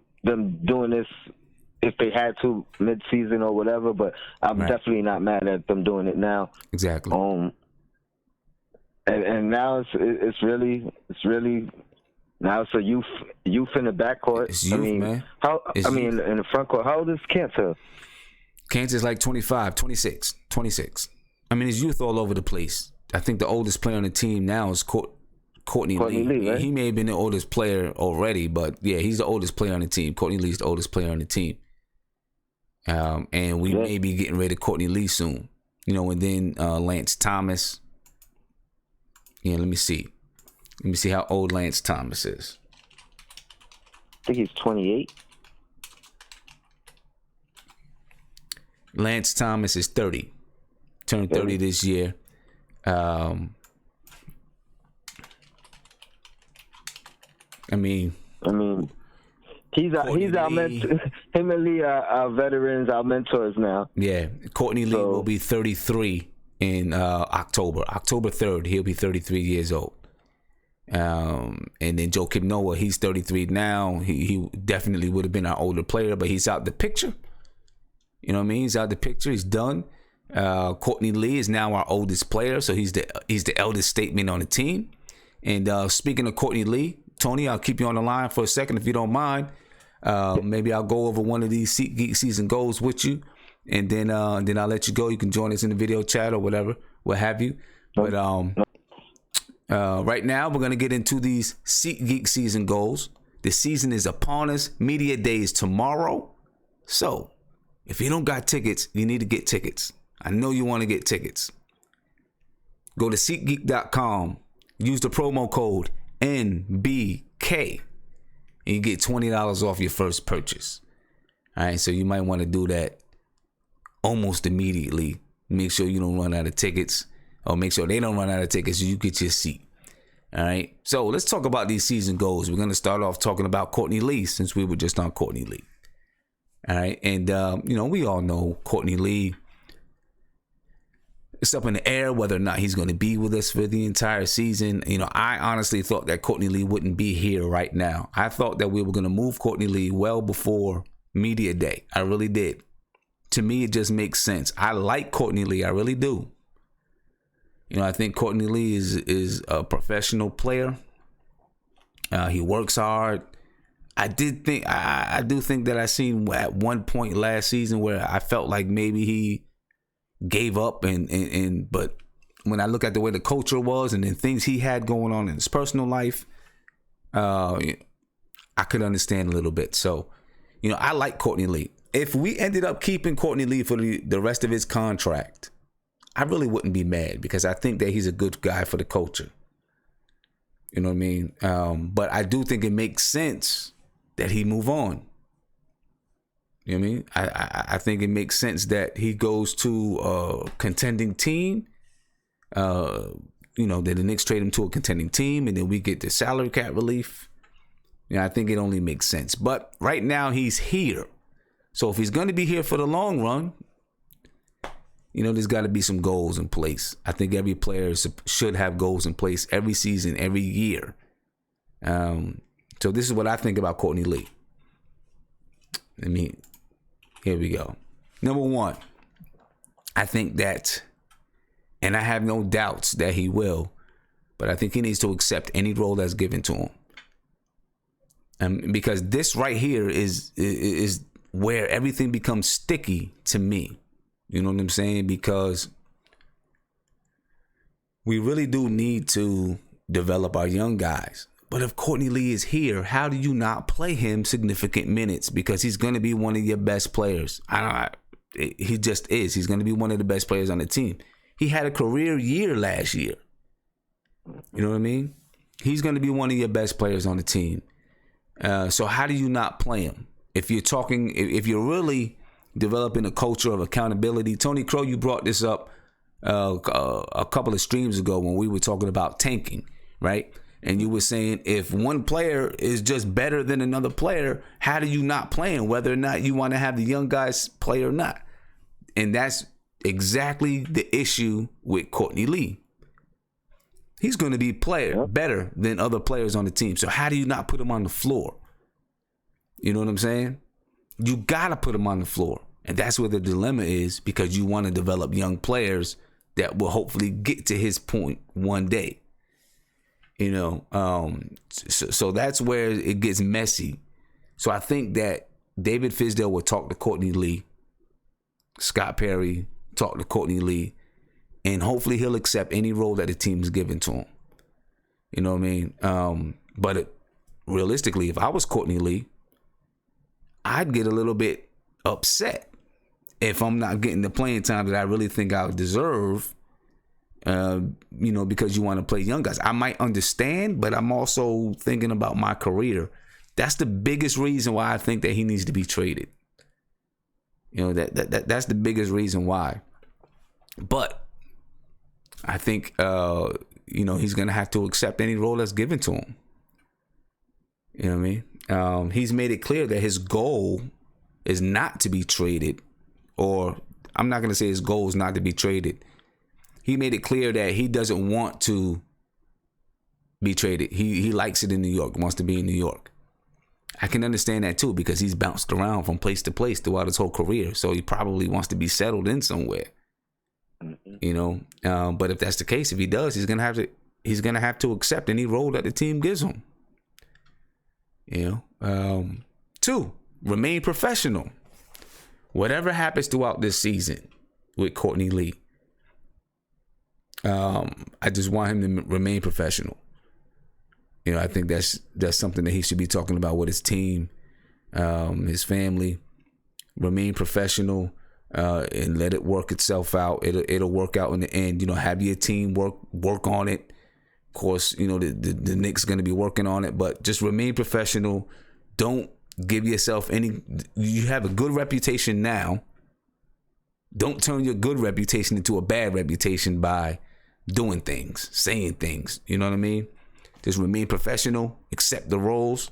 doing this if they had to mid-season or whatever. But I'm definitely not mad at them doing it now. Exactly. And now it's really now it's a youth in the backcourt. It's youth, man. In the front court. How old is Cantor? Cantor's like 25, 26. I mean, it's youth all over the place. I think the oldest player on the team now is Courtney Lee. Right? He may have been the oldest player already, but yeah, he's the oldest player on the team. Courtney Lee's the oldest player on the team. And we may be getting rid of Courtney Lee soon. And then Lance Thomas. Yeah, let me see. Let me see how old Lance Thomas is. I think he's 28. Lance Thomas is 30. Turned 30 this year. I mean, he's our mentor. Him and Lee are veterans, our mentors now. Yeah, Courtney Lee will be 33 in October 3rd. He'll be 33 years old. And then Joakim Noah, he's 33 now. He definitely would have been our older player, but he's out the picture. You know what I mean? He's out the picture. He's done. Courtney Lee is now our oldest player, so he's the eldest statement on the team. And speaking of Courtney Lee, Tony, I'll keep you on the line for a second if you don't mind. Maybe I'll go over one of these SeatGeek season goals with you, and then I'll let you go. You can join us in the video chat or whatever, what have you. But right now we're gonna get into these SeatGeek season goals. The season is upon us. Media day is tomorrow, so if you don't got tickets, you need to get tickets. I know you want to get tickets. Go to SeatGeek.com. Use the promo code NBK. And you get $20 off your first purchase. All right, so you might want to do that almost immediately. Make sure you don't run out of tickets. Or make sure they don't run out of tickets so you get your seat. All right, so let's talk about these season goals. We're going to start off talking about Courtney Lee since we were just on Courtney Lee. All right, and we all know Courtney Lee. It's up in the air whether or not he's going to be with us for the entire season. I honestly thought that Courtney Lee wouldn't be here right now. I thought that we were going to move Courtney Lee well before media day. I really did. To me, it just makes sense. I like Courtney Lee. I really do. I think Courtney Lee is a professional player. He works hard. I do think that I seen at one point last season where I felt like maybe he gave up but when I look at the way the culture was and then things he had going on in his personal life, I could understand a little bit. So, I like Courtney Lee. If we ended up keeping Courtney Lee for the rest of his contract, I really wouldn't be mad because I think that he's a good guy for the culture. You know what I mean? But I do think it makes sense that he move on. You know what I mean? I think it makes sense that he goes to a contending team. That the Knicks trade him to a contending team, and then we get the salary cap relief. I think it only makes sense. But right now he's here. So if he's going to be here for the long run, there's got to be some goals in place. I think every player should have goals in place every season, every year. So this is what I think about Courtney Lee. Here we go. Number one, I think that, and I have no doubts that he will, but I think he needs to accept any role that's given to him. Because this right here is where everything becomes sticky to me. You know what I'm saying? Because we really do need to develop our young guys. But if Courtney Lee is here, how do you not play him significant minutes? Because he's going to be one of your best players. He just is. He's going to be one of the best players on the team. He had a career year last year. You know what I mean? He's going to be one of your best players on the team. So how do you not play him? If you're really developing a culture of accountability, Tony Crow, you brought this up a couple of streams ago when we were talking about tanking, right? And you were saying if one player is just better than another player, how do you not play him, whether or not you want to have the young guys play or not? And that's exactly the issue with Courtney Lee. He's going to be better than other players on the team. So how do you not put him on the floor? You know what I'm saying? You got to put him on the floor. And that's where the dilemma is, because you want to develop young players that will hopefully get to his point one day. You know, so that's where it gets messy. So I think that David Fizdale will talk to Courtney Lee. Scott Perry talk to Courtney Lee. And hopefully he'll accept any role that the team is given to him. You know what I mean? But realistically, if I was Courtney Lee, I'd get a little bit upset if I'm not getting the playing time that I really think I deserve. You know, because you want to play young guys. I might understand, but I'm also thinking about my career. That's the biggest reason why I think that he needs to be traded. You know, that's the biggest reason why. But I think, you know, he's going to have to accept any role that's given to him. You know what I mean? He's made it clear that his goal is not to be traded, or I'm not going to say his goal is not to be traded. He made it clear that he doesn't want to be traded. He likes it in New York, wants to be in New York. I can understand that too, because he's bounced around from place to place throughout his whole career. So he probably wants to be settled in somewhere. You know, but if that's the case, if he does, he's gonna have to accept any role that the team gives him. You know, 2, remain professional. Whatever happens throughout this season with Courtney Lee, I just want him to remain professional. You know, I think that's something that he should be talking about with his team, his family. Remain professional, and let it work itself out. It'll work out in the end. You know, have your team work on it. Of course, you know, the Knicks going to be working on it, but just remain professional. Don't give yourself you have a good reputation now. Don't turn your good reputation into a bad reputation by doing things, saying things. You know what I mean? Just remain professional, accept the roles,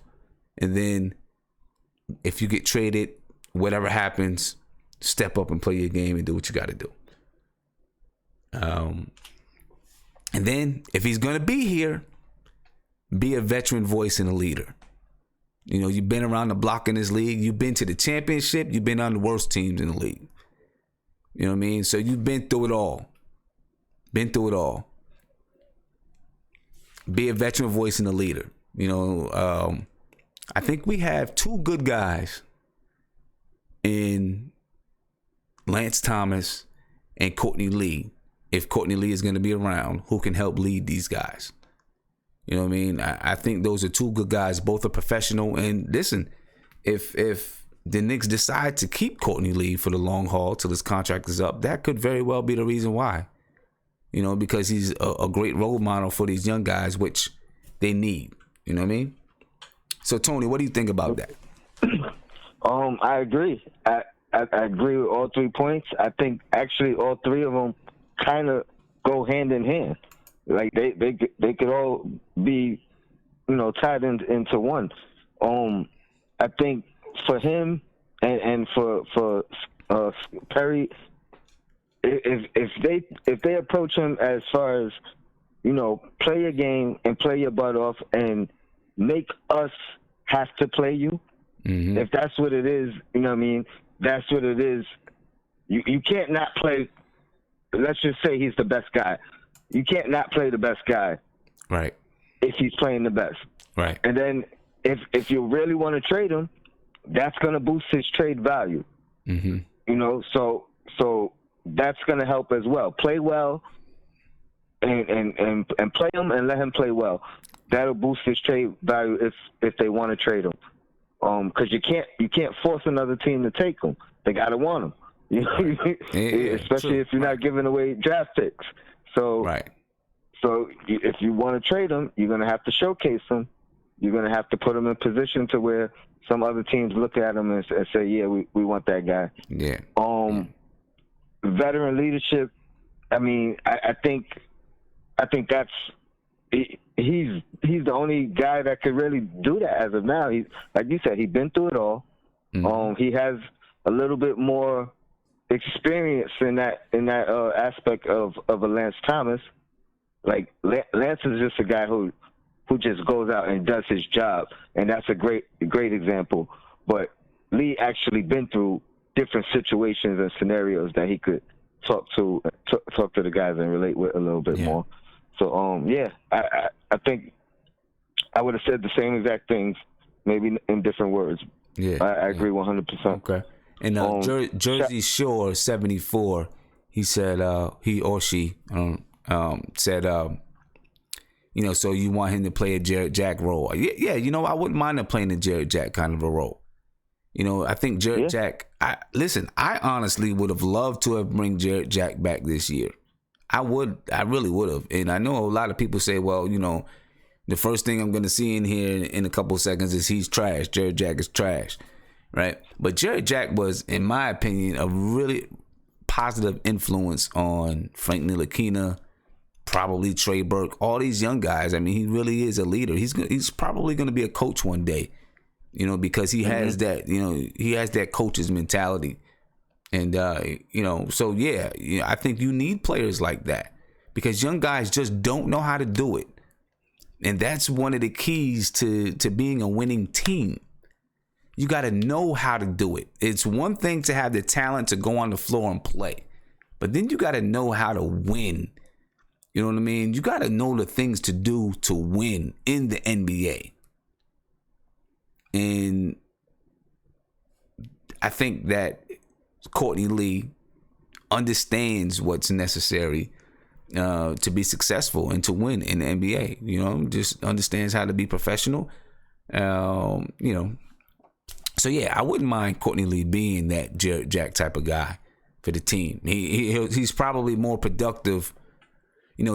and then if you get traded, whatever happens, step up and play your game and do what you got to do. And then if he's going to be here, be a veteran voice and a leader. You know, you've been around the block in this league. You've been to the championship. You've been on the worst teams in the league. You know what I mean? So you've been through it all. Be a veteran voice and a leader. You know, I think we have 2 good guys in Lance Thomas and Courtney Lee. If Courtney Lee is going to be around, who can help lead these guys? You know what I mean? I think those are 2 good guys. Both are professional. And listen, if the Knicks decide to keep Courtney Lee for the long haul till his contract is up, that could very well be the reason why. You know, because he's a great role model for these young guys, which they need. You know what I mean? So, Tony, what do you think about that? I agree. I agree with all 3 points. I think actually all 3 of them kind of go hand in hand. Like they could all be, you know, tied into one. I think for him and for Perry, if they approach him as far as, you know, play your game and play your butt off and make us have to play you, if that's what it is, you know what I mean? That's what it is. You can't not play. Let's just say he's the best guy. You can't not play the best guy, right? If he's playing the best, right? And then if you really want to trade him, that's going to boost his trade value. You know, so that's going to help as well. Play well, and play him and let him play well. That'll boost his trade value if they want to trade him. Because you can't force another team to take him. They got to want him. You know? Especially if you're not giving away draft picks. So, so if you want to trade him, you're going to have to showcase him. You're going to have to put him in position to where some other teams look at him and say, yeah, we want that guy. Yeah. Veteran leadership, I mean, I think that's he's the only guy that could really do that as of now. He's, like you said, he's been through it all. He has a little bit more experience in that aspect of a Lance Thomas. Like Lance is just a guy who just goes out and does his job, and that's a great example. But Lee actually been through different situations and scenarios that he could talk to the guys and relate with a little bit more. So I think I would have said the same exact things, maybe in different words. Yeah, I agree 100%. Okay. And Jersey Shore 74, he said he or she said so you want him to play a Jarrett Jack role? Yeah, I wouldn't mind him playing a Jarrett Jack kind of a role. I think Jarrett Jack. I honestly would have loved to have bring Jarrett Jack back this year. I really would have. And I know a lot of people say, well, the first thing I'm going to see in here in a couple of seconds is he's trash. Jarrett Jack is trash, right? But Jarrett Jack was, in my opinion, a really positive influence on Frank Ntilikina, probably Trey Burke, all these young guys. I mean, he really is a leader. He's probably going to be a coach one day, because he has that, he has that coach's mentality. And, so yeah, I think you need players like that because young guys just don't know how to do it. And that's one of the keys to being a winning team. You got to know how to do it. It's one thing to have the talent to go on the floor and play, but then you got to know how to win. You know what I mean? You got to know the things to do to win in the NBA. And I think that Courtney Lee understands what's necessary to be successful and to win in the NBA. Just understands how to be professional. So yeah, I wouldn't mind Courtney Lee being that Jarrett Jack type of guy for the team. He's probably more productive.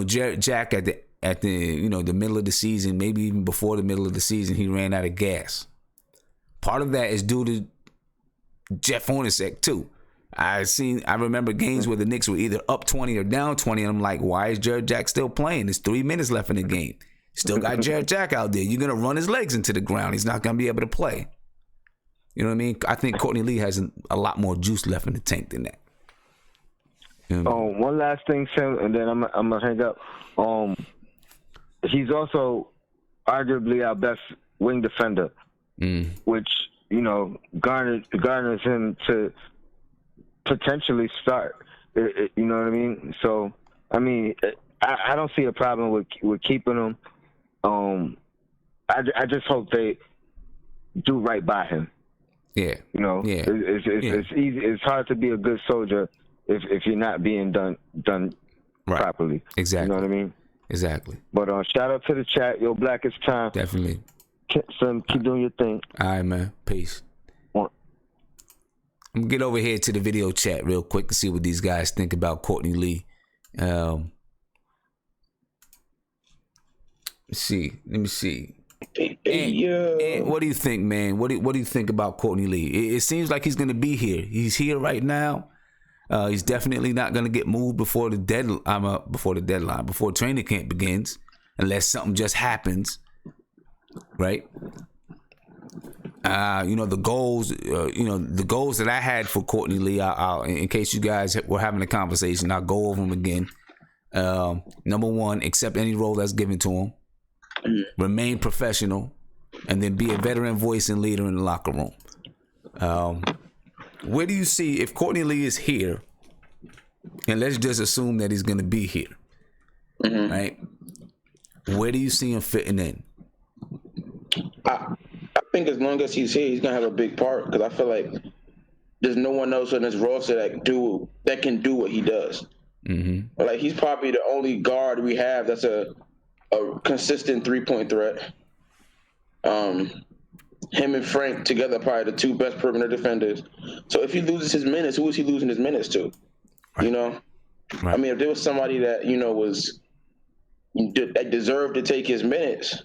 Jarrett Jack at the the middle of the season, maybe even before the middle of the season, he ran out of gas. Part of that is due to Jeff Hornacek too. I remember games where the Knicks were either up 20 or down 20, and I'm like, why is Jarrett Jack still playing? There's 3 minutes left in the game. Still got Jarrett Jack out there. You're gonna run his legs into the ground. He's not gonna be able to play. You know what I mean? I think Courtney Lee has a lot more juice left in the tank than that. One last thing, Sam, and then I'm gonna hang up. He's also arguably our best wing defender, which garners him to potentially start. You know what I mean? So I mean, I don't see a problem with keeping him. I just hope they do right by him. Yeah. It's easy. It's hard to be a good soldier if you're not being done right. Properly. Exactly. You know what I mean? Exactly. But shout out to the chat. Yo, Black, it's time. Definitely. Keep doing your thing. All right, man. Peace. I'm gonna get over here to the video chat real quick to see what these guys think about Courtney Lee. Let me see. And what do you think, man? What do you think about Courtney Lee? It seems like he's gonna be here. He's here right now. He's definitely not gonna get moved before the deadline, before training camp begins, unless something just happens, right? The goals that I had for Courtney Lee, I'll in case you guys were having a conversation, I'll go over them again. Number one, accept any role that's given to him. Remain professional, and then be a veteran voice and leader in the locker room. Where do you see, if Courtney Lee is here, and let's just assume that he's going to be here, right? Where do you see him fitting in? I think as long as he's here, he's going to have a big part, because I feel like there's no one else on this roster that can do what he does. Like, he's probably the only guard we have that's a consistent three-point threat. Him and Frank together probably the two best perimeter defenders. So if he loses his minutes, who is he losing his minutes to? Right. Right. I mean, if there was somebody that that deserved to take his minutes,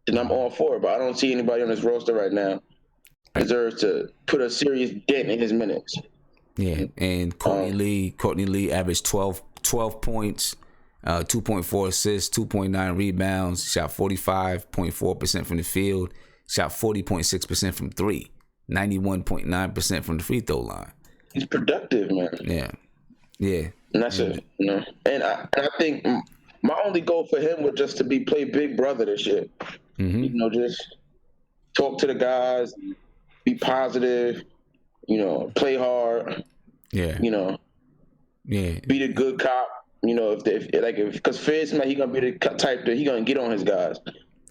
then I'm all for it. But I don't see anybody on this roster right now deserves to put a serious dent in his minutes. Yeah, and Courtney Lee averaged 12 12 points, 2.4 assists, 2.9 rebounds, shot 45.4% from the field, shot 40.6% from three, 91.9% from the free throw line. He's productive, man. Yeah. And that's it, you know. And I think my only goal for him was just to play big brother this year. You know, just talk to the guys, be positive, you know, play hard. Yeah. You know. Yeah. Be the good cop. You know, because Fizz, man, he gonna be the type that he gonna get on his guys.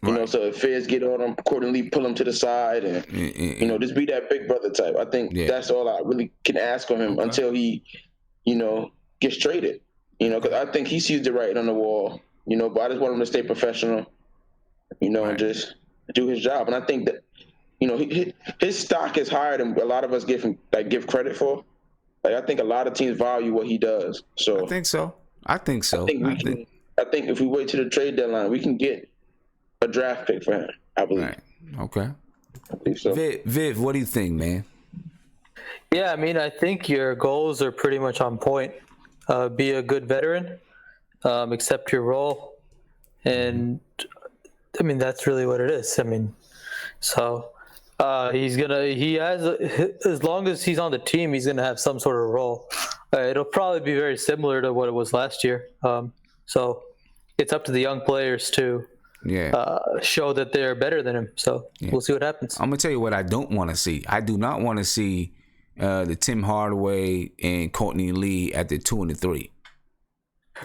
You know, so if Fizz get on him, Courtney Lee pull him to the side, and you know, just be that big brother type. I think that's all I really can ask of him until he, you know, gets traded. You know, because I think he sees the writing on the wall. You know, but I just want him to stay professional. You know, and just do his job. And I think that, you know, his stock is higher than a lot of us give credit for. Like, I think a lot of teams value what he does. So I think so. I think if we wait to the trade deadline, we can get a draft pick for him, I believe. Right. Okay. I think so. Viv, what do you think, man? Yeah, I mean, I think your goals are pretty much on point. Be a good veteran, accept your role, and I mean, that's really what it is. I mean, so he has, as long as he's on the team, he's gonna have some sort of role. It'll probably be very similar to what it was last year. So it's up to the young players to show that they're better than him. So we'll see what happens. I'm gonna tell you what I don't want to see. I do not want to see the Tim Hardaway and Courtney Lee at the 2 and the 3.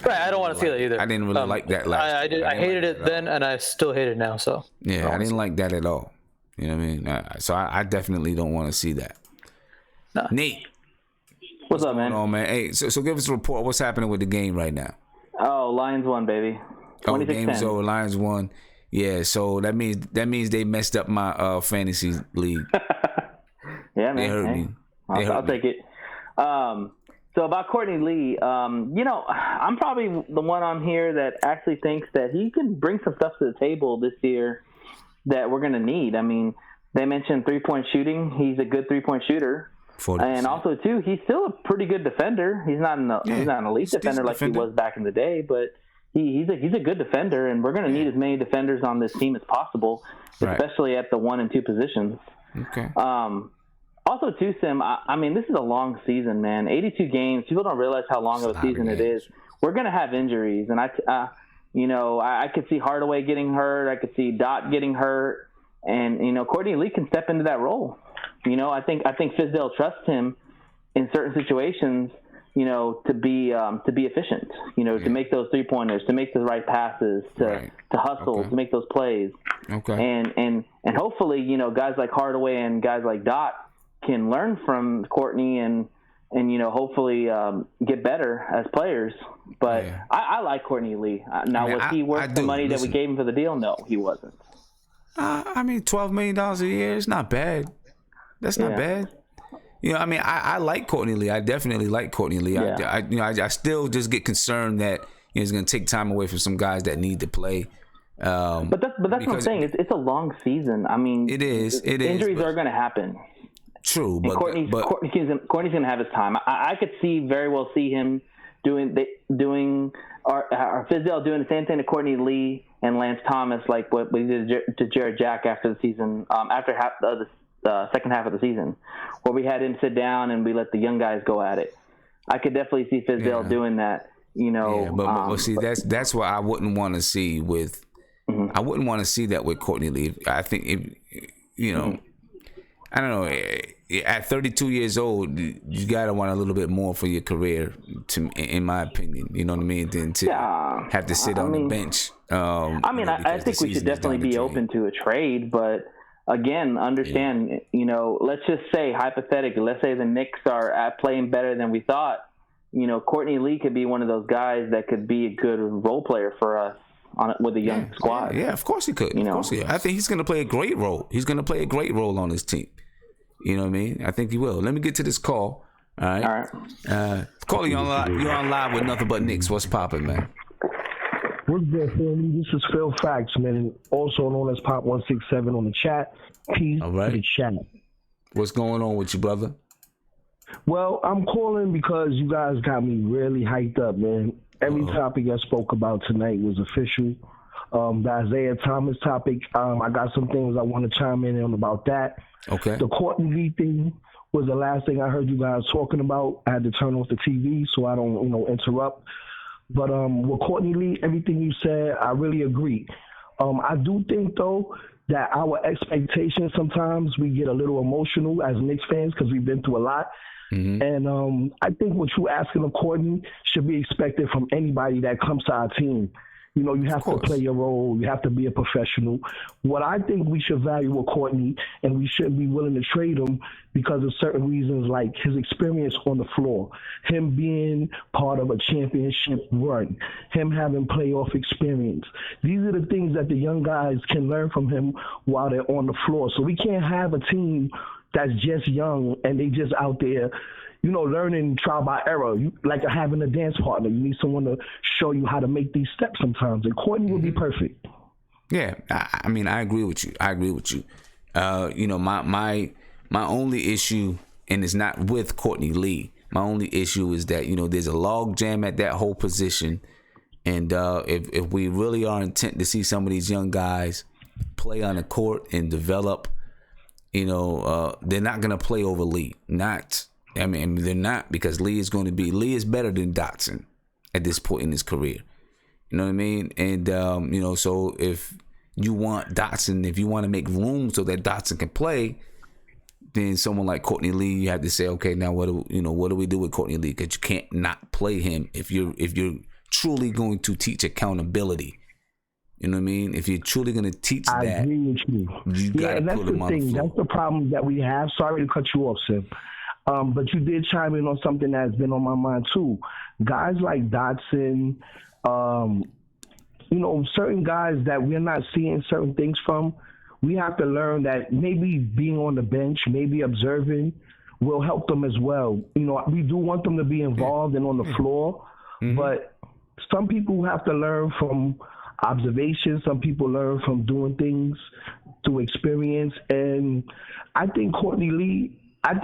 Right, I don't want to see that either. I didn't really like that last year. I hated it then, and I still hate it now. So I didn't like that at all. You know what I mean? So I definitely don't want to see that. Nah. Nate, what's up, man? Oh man, hey, so give us a report. What's happening with the game right now? Oh, Lions won, baby. Game's over. Lions won. Yeah, so that means they messed up my fantasy league. Yeah, man. They hurt me. I'll take it. So about Courtney Lee, you know, I'm probably the one on here that actually thinks that he can bring some stuff to the table this year that we're going to need. I mean, they mentioned 3-point shooting. He's a good 3-point shooter. 40%. And also, too, he's still a pretty good defender. He's not an elite defender like he was back in the day, but he's a good defender, and we're going to need as many defenders on this team as possible, especially at the 1 and 2 positions. Okay. Also, too, Sim, I mean, this is a long season, man. 82 games. People don't realize how long of a season it is. We're going to have injuries, and I could see Hardaway getting hurt. I could see Dot getting hurt, and you know, Courtney Lee can step into that role. You know, I think Fizdale trusts him in certain situations. You know, to be efficient. You know, to make those 3-pointers, to make the right passes, to hustle, to make those plays. Okay. And hopefully, you know, guys like Hardaway and guys like Dot can learn from Courtney and you know, hopefully get better as players. But I like Courtney Lee. Now, was he worth the money that we gave him for the deal? No, he wasn't. I mean, $12 million a year is not bad. That's not bad. You know, I mean, I like Courtney Lee. I definitely like Courtney Lee. Yeah. I still just get concerned that it's going to take time away from some guys that need to play. But that's what I'm saying. It's a long season. I mean, it is. Injuries are going to happen. True, but Courtney's going to have his time. I could very well see him doing or Fizdale doing the same thing to Courtney Lee and Lance Thomas, like what we did to Jared Jack after the season, after the second half of the season, where we had him sit down and we let the young guys go at it. I could definitely see Fizdale doing that. You know, but see, that's what I wouldn't want to see with. Mm-hmm. I wouldn't want to see that with Courtney Lee. I think you know. Mm-hmm. I don't know. At 32 years old, you gotta want a little bit more for your career, in my opinion. You know what I mean? Than to have to sit on the bench. I think we should definitely be open to a trade, but again, understand. You know, let's just say hypothetically, let's say the Knicks are playing better than we thought. You know, Courtney Lee could be one of those guys that could be a good role player for us with a young squad. Yeah, of course he could. You know? Of course he could. I think he's going to play a great role. He's going to play a great role on this team. You know what I mean? I think he will. Let me get to this call. All right. Caller, you're on live with Nothing But Knicks. What's popping, man? What's good, family? This is Phil Facts, man. Also known as Pop 167 on the chat. Peace to the chat. What's going on with you, brother? Well, I'm calling because you guys got me really hyped up, man. Every topic I spoke about tonight was official. The Isaiah Thomas topic, I got some things I want to chime in on about that. Okay. The Courtney Lee thing was the last thing I heard you guys talking about. I had to turn off the TV so I don't, interrupt. But with Courtney Lee, everything you said, I really agree. I do think, though, that our expectations sometimes we get a little emotional as Knicks fans because we've been through a lot. Mm-hmm. And I think what you're asking of Courtney should be expected from anybody that comes to our team. You have to play your role. You have to be a professional. What I think we should value with Courtney, and we shouldn't be willing to trade him because of certain reasons like his experience on the floor, him being part of a championship run, him having playoff experience. These are the things that the young guys can learn from him while they're on the floor. So we can't have a team that's just young and they just out there learning trial by error. You like having a dance partner. You need someone to show you how to make these steps sometimes. And Courtney would be perfect. Yeah, I mean, I agree with you. My only issue, and it's not with Courtney Lee. My only issue is that there's a log jam at that whole position, and if we really are intent to see some of these young guys play on the court and develop, they're not gonna play over Lee. They're not, because Lee is better than Dotson at this point in his career. You know what I mean? And, so if you want Dotson, if you want to make room so that Dotson can play, then someone like Courtney Lee, you have to say, okay, now what do we do with Courtney Lee? Because you can't not play him if you're truly going to teach accountability. You know what I mean? If you're truly going to teach I agree with you. Gotta that's put the him on the thing. floor. That's the problem that we have. Sorry to cut you off, Sim. But you did chime in on something that's been on my mind too. Guys like Dotson, certain guys that we're not seeing certain things from, we have to learn that maybe being on the bench, maybe observing will help them as well. We do want them to be involved and on the floor, but some people have to learn from observation. Some people learn from doing things through experience. And I think Courtney Lee,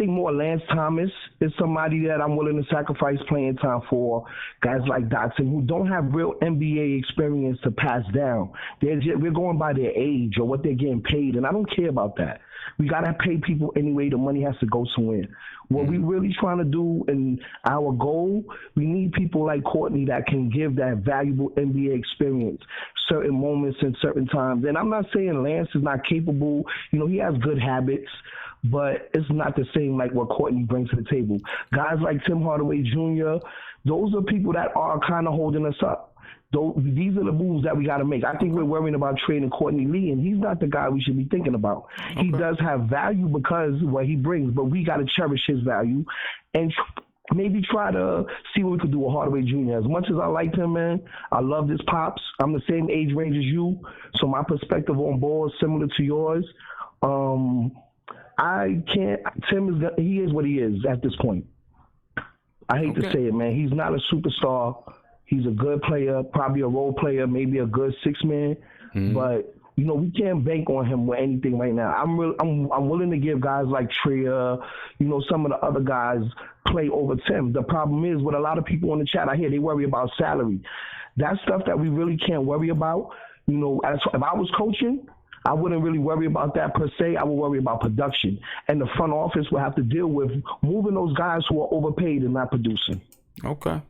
more Lance Thomas is somebody that I'm willing to sacrifice playing time for. Guys like Dotson who don't have real NBA experience to pass down. We're going by their age or what they're getting paid, and I don't care about that. We got to pay people anyway. The money has to go somewhere. What we really trying to do and our goal, we need people like Courtney that can give that valuable NBA experience, certain moments and certain times. And I'm not saying Lance is not capable. He has good habits, but it's not the same like what Courtney brings to the table. Guys like Tim Hardaway Jr., those are people that are kind of holding us up. These are the moves that we got to make. I think we're worrying about trading Courtney Lee, and he's not the guy we should be thinking about. Okay. He does have value because of what he brings, but we got to cherish his value and maybe try to see what we could do with Hardaway Jr. As much as I liked him, man, I love his pops. I'm the same age range as you, so my perspective on ball is similar to yours. He is what he is at this point. I hate to say it, man. He's not a superstar. He's a good player, probably a role player, maybe a good six-man. But, we can't bank on him with anything right now. I'm willing to give guys like Tria, some of the other guys play over Tim. The problem is with a lot of people in the chat, I hear they worry about salary. That's stuff that we really can't worry about. If I was coaching, I wouldn't really worry about that per se. I would worry about production. And the front office will have to deal with moving those guys who are overpaid and not producing. Okay.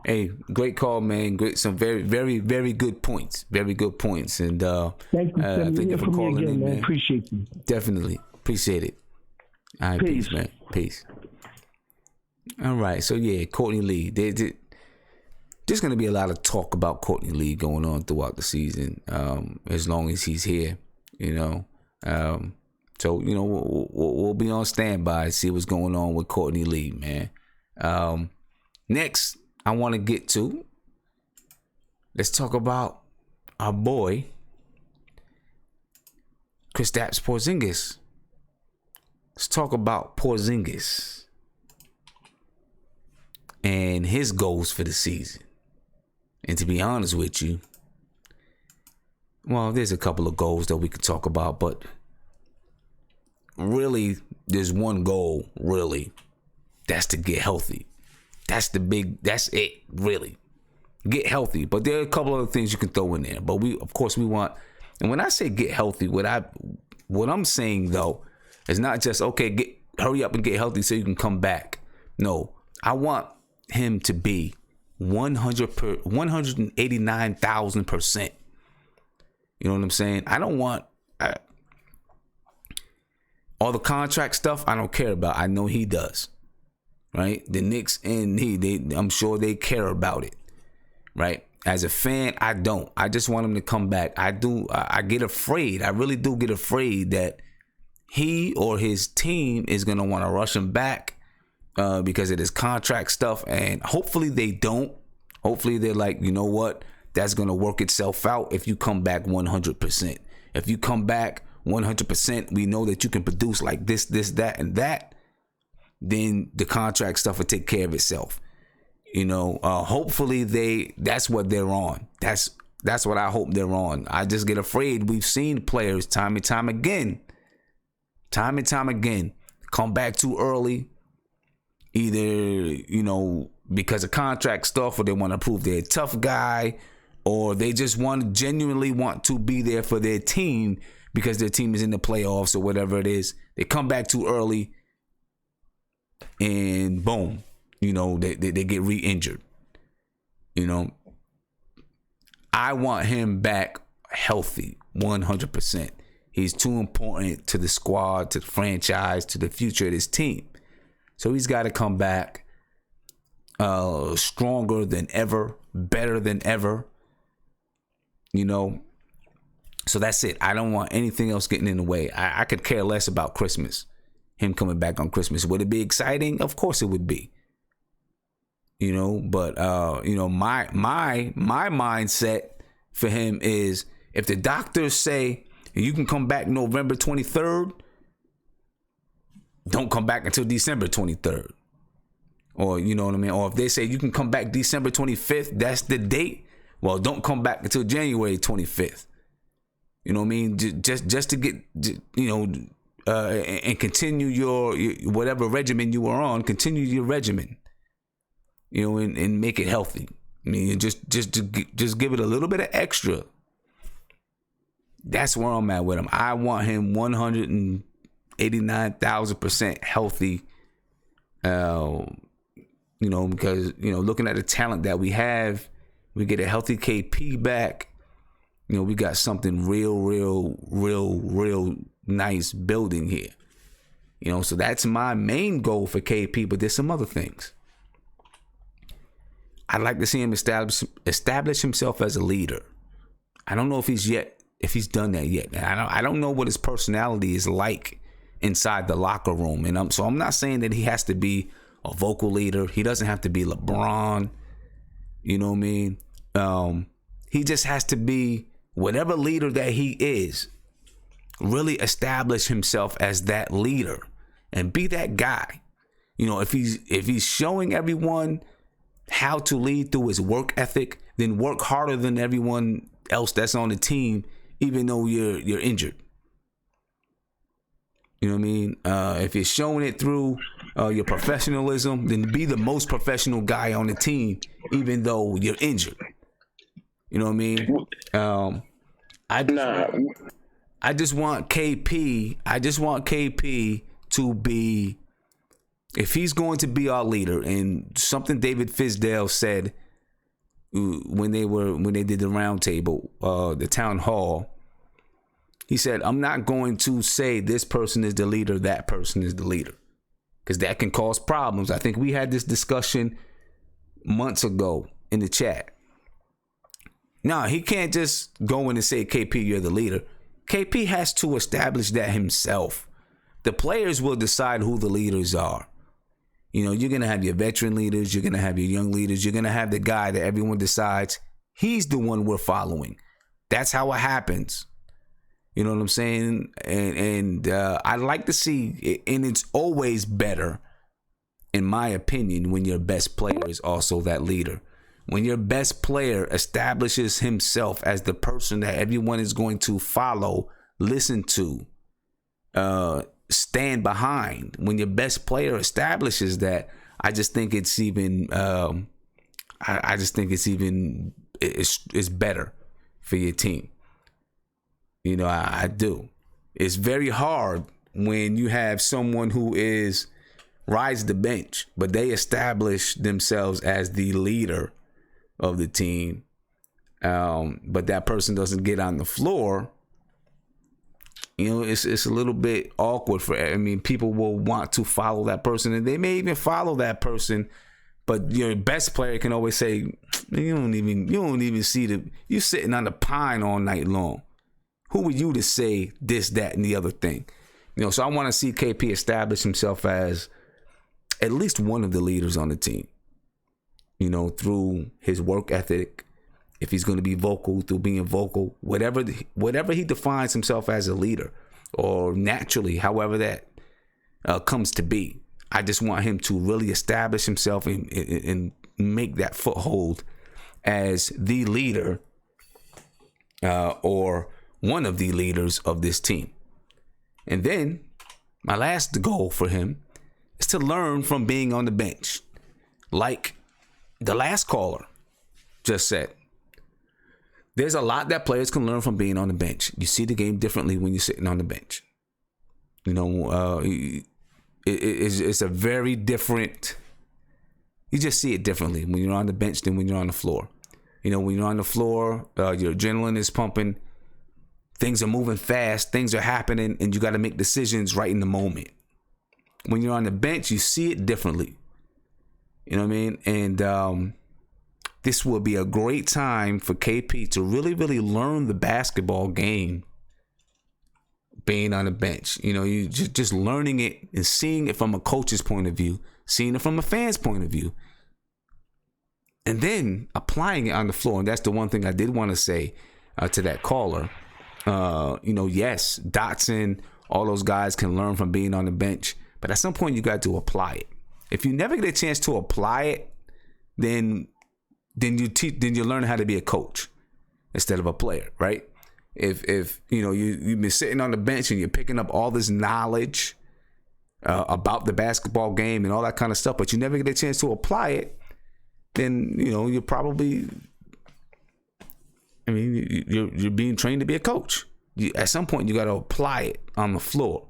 Hey, great call, man. Great, some very, very, very good points. Very good points. And thank you for calling in, man. Appreciate you. Definitely. Appreciate it. All right, peace, man. Peace. All right. So, yeah, Courtney Lee. There's going to be a lot of talk about Courtney Lee going on throughout the season, as long as he's here, So, we'll be on standby to see what's going on with Courtney Lee, man. Next, I want to get to, let's talk about our boy, Kristaps Porzingis. Let's talk about Porzingis and his goals for the season. And to be honest with you, well, there's a couple of goals that we could talk about, but really, there's one goal, really, That's to get healthy. That's it, really. Get healthy. But there are a couple other things you can throw in there. But we want, and when I say get healthy, what I'm saying though is not just, okay, hurry up and get healthy so you can come back. No, I want him to be 189,000%. You know what I'm saying? I don't want all the contract stuff. I don't care about. I know he does. Right? The Knicks and I'm sure they care about it. Right? As a fan, I don't. I just want him to come back. I do. I get afraid. I really do get afraid that he or his team is going to want to rush him back because of this contract stuff. And hopefully they don't. Hopefully they're like, you know what? That's going to work itself out if you come back 100%. If you come back 100%, we know that you can produce like this, that, and that. Then the contract stuff will take care of itself. You know, hopefully that's what they're on. That's what I hope they're on. I just get afraid. We've seen players time and time again, come back too early, either, you know, because of contract stuff, or they want to prove they're a tough guy, or they just genuinely want to be there for their team because their team is in the playoffs or whatever it is. They come back too early and boom, you know, they get re-injured. You know, I want him back healthy 100%. He's too important to the squad, to the franchise, to the future of this team. So he's got to come back stronger than ever, better than ever. You know, so that's it. I don't want anything else getting in the way. I could care less about Christmas. Him coming back on Christmas. Would it be exciting? Of course it would be. You know, but you know, my mindset for him is, if the doctors say you can come back November 23rd, don't come back until December 23rd. Or, you know what I mean? Or if they say you can come back December 25th, that's the date. Well, don't come back until January 25th. You know what I mean? Just to get, you know, and continue your whatever regimen you were on, continue your regimen, you know, and make it healthy. I mean, just give it a little bit of extra. That's where I'm at with him. I want him 189,000% healthy. You know, because, you know, looking at the talent that we have, we get a healthy KP back. You know, we got something real nice building here. You know, so that's my main goal for KP, but there's some other things. I'd like to see him establish himself as a leader. I don't know if he's done that yet. I don't know what his personality is like inside the locker room. And I'm not saying that he has to be a vocal leader. He doesn't have to be LeBron. You know what I mean? He just has to be whatever leader that he is. Really establish himself as that leader and be that guy. You know, if he's showing everyone how to lead through his work ethic, then work harder than everyone else that's on the team, even though you're injured. You know what I mean? If you're showing it through your professionalism, then be the most professional guy on the team, even though you're injured. You know what I mean? I just want KP to be, if he's going to be our leader, and something David Fizdale said when they did the roundtable, the town hall, he said, I'm not going to say this person is the leader, that person is the leader, because that can cause problems. I think we had this discussion months ago in the chat. No, he can't just go in and say, KP, you're the leader. KP has to establish that himself. The players will decide who the leaders are. You know, you're going to have your veteran leaders. You're going to have your young leaders. You're going to have the guy that everyone decides he's the one we're following. That's how it happens. You know what I'm saying? And I'd like to see, and it's always better, in my opinion, when your best player is also that leader. When your best player establishes himself as the person that everyone is going to follow, listen to, stand behind. When your best player establishes that, I just think it's even. I just think it's better for your team. You know, I do. It's very hard when you have someone who rides the bench, but they establish themselves as the leader of the team. But that person doesn't get on the floor. You know, it's a little bit awkward people will want to follow that person, and they may even follow that person. But your best player can always say, you don't even see you sitting on the pine all night long. Who are you to say this, that, and the other thing? You know, so I want to see KP establish himself as at least one of the leaders on the team. You know, through his work ethic, if he's going to be vocal, through being vocal, whatever he defines himself as a leader, or naturally, however that comes to be. I just want him to really establish himself and make that foothold as the leader or one of the leaders of this team. And then my last goal for him is to learn from being on the bench. Like the last caller just said, there's a lot that players can learn from being on the bench. You see the game differently when you're sitting on the bench. You know, it's a very different. You just see it differently when you're on the bench than when you're on the floor. You know, when you're on the floor, your adrenaline is pumping. Things are moving fast. Things are happening, and you got to make decisions right in the moment. When you're on the bench, you see it differently. You know what I mean? And this will be a great time for KP to really, really learn the basketball game being on the bench. You know, you just learning it and seeing it from a coach's point of view, seeing it from a fan's point of view, and then applying it on the floor. And that's the one thing I did want to say to that caller. You know, yes, Dotson, all those guys can learn from being on the bench, but at some point you got to apply it. If you never get a chance to apply it, then you learn how to be a coach instead of a player, right? If you know you've been sitting on the bench and you're picking up all this knowledge about the basketball game and all that kind of stuff, but you never get a chance to apply it, then you know you're probably. I mean, you're being trained to be a coach. At some point, you got to apply it on the floor.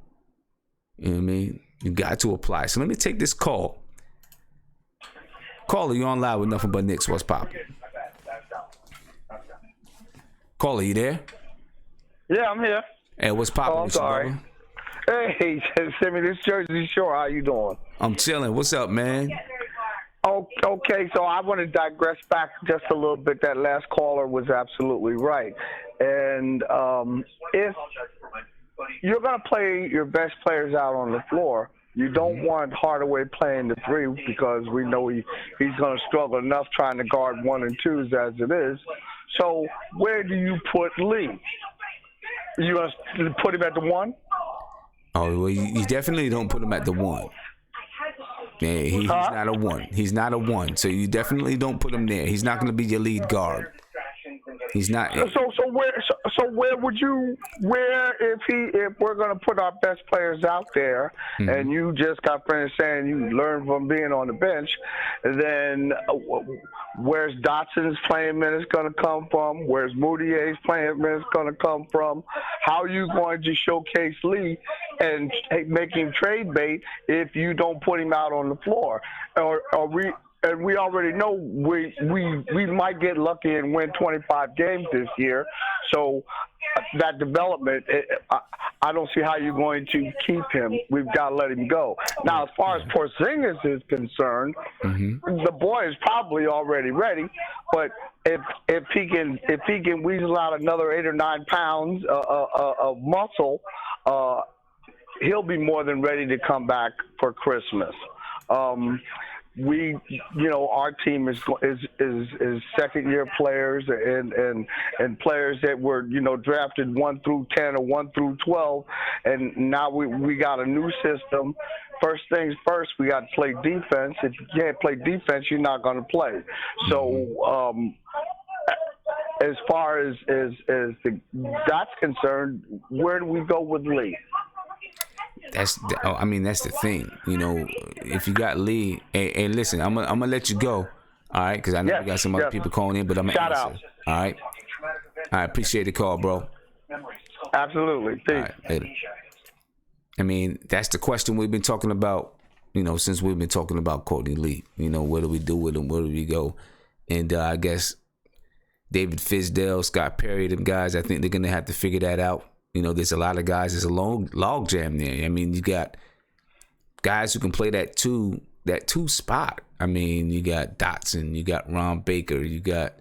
You know what I mean? You got to apply. So let me take this call. Caller, you on live with Nothing But Knicks. What's poppin'? Caller, you there? Yeah, I'm here. Hey, what's poppin'? Oh, I'm sorry. Hey, send me this Jersey Shore. How you doing? I'm chilling. What's up, man? Okay, so I want to digress back just a little bit. That last caller was absolutely right. And if you're going to play your best players out on the floor, you don't want Hardaway playing the three because we know he's going to struggle enough trying to guard 1 and 2s as it is. So where do you put Lee? You going to put him at the 1? Oh, well, you definitely don't put him at the 1. Yeah, he's not a 1. He's not a 1. So you definitely don't put him there. He's not going to be your lead guard. He's not. So where would you if we're going to put our best players out there, and you just got finished saying you learned from being on the bench, then where's Dotson's playing minutes going to come from? Where's Moutier's playing minutes going to come from? How are you going to showcase Lee and make him trade bait if you don't put him out on the floor? And we already know we might get lucky and win 25 games this year. So that development, I don't see how you're going to keep him. We've got to let him go. Now, as far as Porzingis is concerned, the boy is probably already ready. But if he can weasel out another 8 or 9 pounds of muscle, he'll be more than ready to come back for Christmas. Our team is second-year players and players that were, drafted 1 through 10 or 1 through 12, and now we got a new system. First things first, we got to play defense. If you can't play defense, you're not going to play. So, as far as that's concerned, where do we go with Lee? that's the thing. You know, if you got Lee, and listen, I'm gonna let you go. All right, because I know you got some other people calling in, but I'm gonna answer. Out. All right. I appreciate the call, bro. Absolutely. Peace. All right, later. I mean, that's the question we've been talking about, you know, since we've been talking about Courtney Lee. You know, what do we do with him? Where do we go? And I guess David Fizdale, Scott Perry, them guys, I think they're going to have to figure that out. You know, there's a lot of guys. There's a long log jam there. I mean, you got guys who can play that two spot. I mean, you got Dotson, you got Ron Baker, you got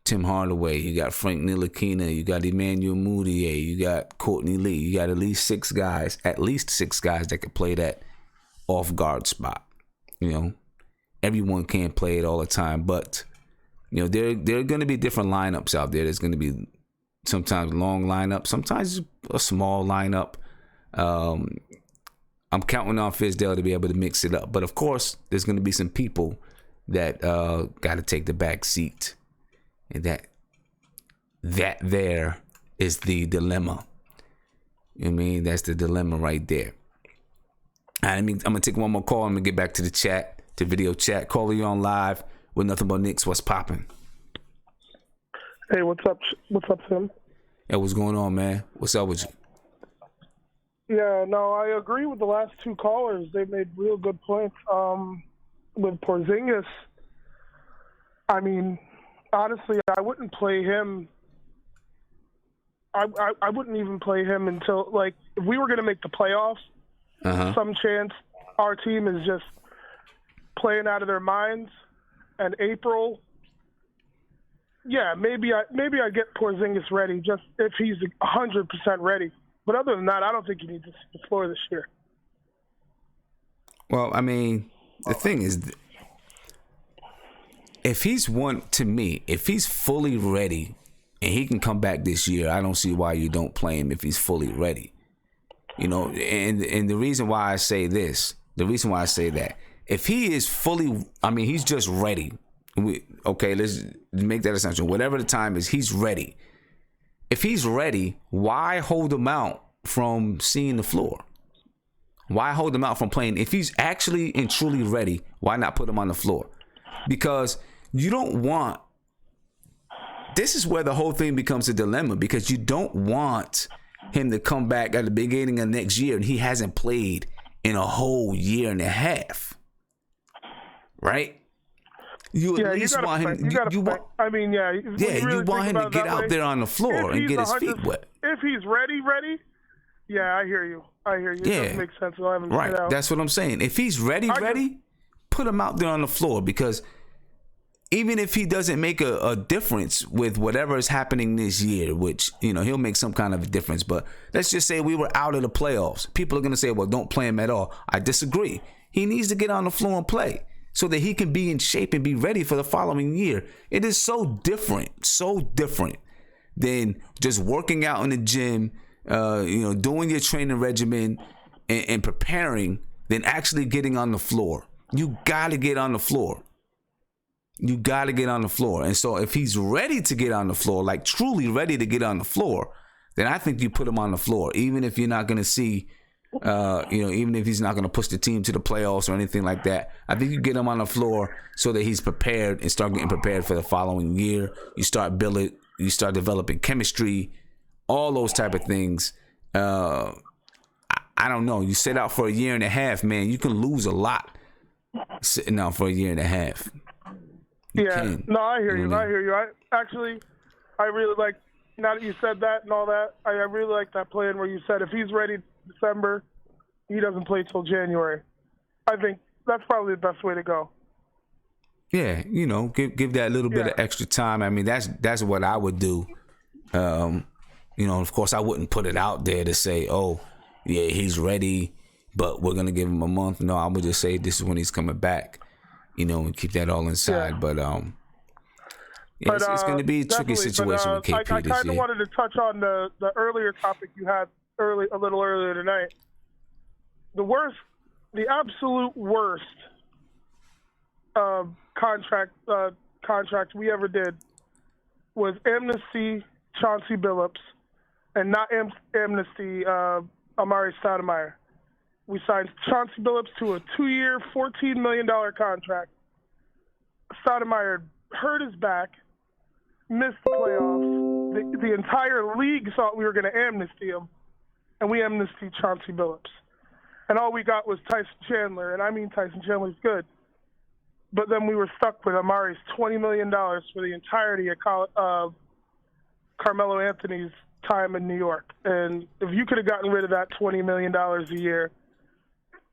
Tim Hardaway, you got Frank Ntilikina, you got Emmanuel Mudiay, you got Courtney Lee. You got at least six guys that could play that off guard spot. You know, everyone can't play it all the time, but you know, there are going to be different lineups out there. There's going to be sometimes long lineup, sometimes a small lineup. I'm counting on Fizdale to be able to mix it up, but of course, there's going to be some people that got to take the back seat. And that there is the dilemma. I mean, that's the dilemma right there. I mean, I'm gonna take one more call. I'm gonna get back to the chat, to video chat. Caller, you on live with Nothing But Knicks. What's popping? Hey, what's up? What's up, Tim? Hey, what's going on, man? What's up with you? Yeah, no, I agree with the last two callers. They made real good points. With Porzingis, I mean, honestly, I wouldn't play him. I wouldn't even play him until, like, if we were going to make the playoffs, some chance our team is just playing out of their minds. And April, yeah, maybe I get Porzingis ready, just if he's 100% ready. But other than that, I don't think he needs to see the floor this year. Well, I mean, the thing is, if he's fully ready and he can come back this year, I don't see why you don't play him if he's fully ready. You know, and the reason why I say that, if he is fully, I mean, he's just ready. Let's make that assumption. Whatever the time is, he's ready. If he's ready, why hold him out from seeing the floor? Why hold him out from playing? If he's actually and truly ready, why not put him on the floor? Because you don't want, this is where the whole thing becomes a dilemma, because you don't want him to come back at the beginning of next year and he hasn't played in a whole year and a half. Right? You at least want him. You want him to get out there on the floor and get his feet wet. If he's ready, yeah, I hear you. Yeah. It doesn't make sense. Right. That's what I'm saying. If he's ready, put him out there on the floor, because even if he doesn't make a difference with whatever is happening this year, which, you know, he'll make some kind of a difference. But let's just say we were out of the playoffs. People are going to say, well, don't play him at all. I disagree. He needs to get on the floor and play so that he can be in shape and be ready for the following year. It is so different than just working out in the gym, doing your training regimen and preparing, than actually getting on the floor. You got to get on the floor. And so if he's ready to get on the floor, like truly ready to get on the floor, then I think you put him on the floor, even if you're not going to see, even if he's not going to push the team to the playoffs or anything like that. I think you get him on the floor so that he's prepared and start getting prepared for the following year. You start developing chemistry, all those type of things. I don't know. You sit out for a year and a half, man, you can lose a lot sitting out for a year and a half. No, I hear you. I really like, now that you said that and all that, I really like that plan where you said if he's ready December, he doesn't play till January. I think that's probably the best way to go. Yeah, give that little bit of extra time. I mean, that's what I would do. Of course, I wouldn't put it out there to say, oh, yeah, he's ready, but we're gonna give him a month. No, I would just say this is when he's coming back. And keep that all inside. Yeah. But it's going to be a tricky situation with KP this year. I kind of wanted to touch on the earlier topic you had a little earlier tonight. The absolute worst contract we ever did was amnesty Chauncey Billups and not amnesty Amari Stoudemire. We signed Chauncey Billups to a 2-year, $14 million contract. Stoudemire hurt his back, missed the playoffs. The entire league thought we were going to amnesty him, and we amnestied Chauncey Billups. And all we got was Tyson Chandler, and I mean Tyson Chandler's good. But then we were stuck with Amari's $20 million for the entirety of Carmelo Anthony's time in New York. And if you could have gotten rid of that $20 million a year,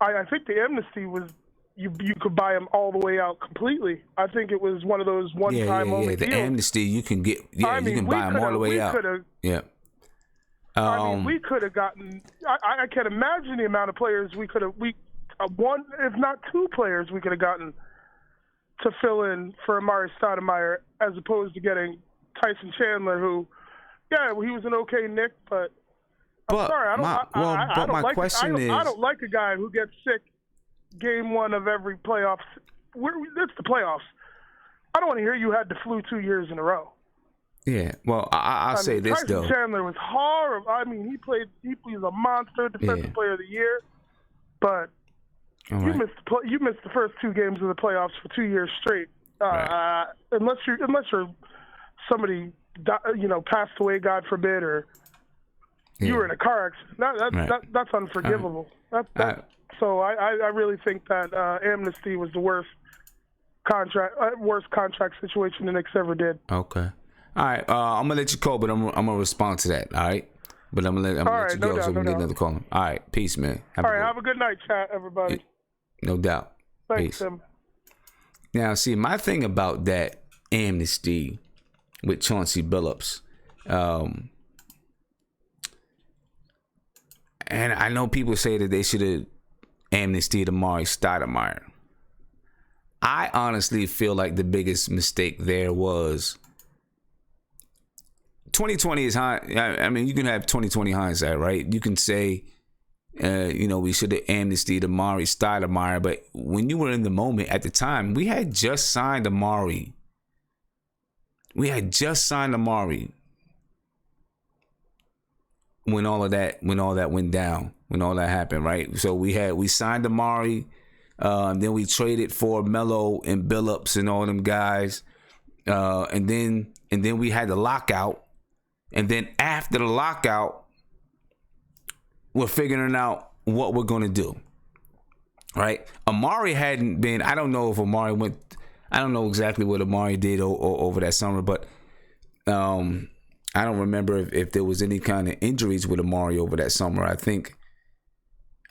I think the amnesty was you could buy him all the way out completely. I think it was one of those one-time only The deals. amnesty, you can get, you can buy him all the way out. Yeah. I mean, we could have gotten. I can't imagine the amount of players we could have. One, if not two players, we could have gotten to fill in for Amari Stoudemire, as opposed to getting Tyson Chandler, who, he was an okay Knick, but I'm sorry, I don't like a guy who gets sick game one of every playoffs. It's the playoffs. I don't want to hear you had the flu 2 years in a row. Yeah, well, I'll say this Tyson though. Chandler was horrible. I mean, he was a monster, defensive player of the year. But you missed the first 2 games of the playoffs for 2 years straight. Unless you're somebody passed away, God forbid, or you were in a car accident. That's unforgivable. So I really think that amnesty was the worst contract situation the Knicks ever did. Okay. All right, I'm gonna let you call, but I'm gonna respond to that. All right, but I'm gonna let you go so we can get another call. All right, peace, man. Have a good night, chat, everybody. No doubt. Thanks, peace. Tim. Now, see, my thing about that amnesty with Chauncey Billups, and I know people say that they should have amnestied Amari Stoudemire. I honestly feel like the biggest mistake there was 2020 is high. I mean, you can have 2020 hindsight, right? You can say, we should have amnestied Amari Stoudemire, but when you were in the moment at the time, we had just signed Amari. When all that went down, when all that happened, right? So we signed Amari, then we traded for Melo and Billups and all them guys, and then we had the lockout. And then after the lockout, we're figuring out what we're going to do, right? Amari hadn't been, I don't know if Amari went, I don't know exactly what Amari did over that summer, but I don't remember if there was any kind of injuries with Amari over that summer. I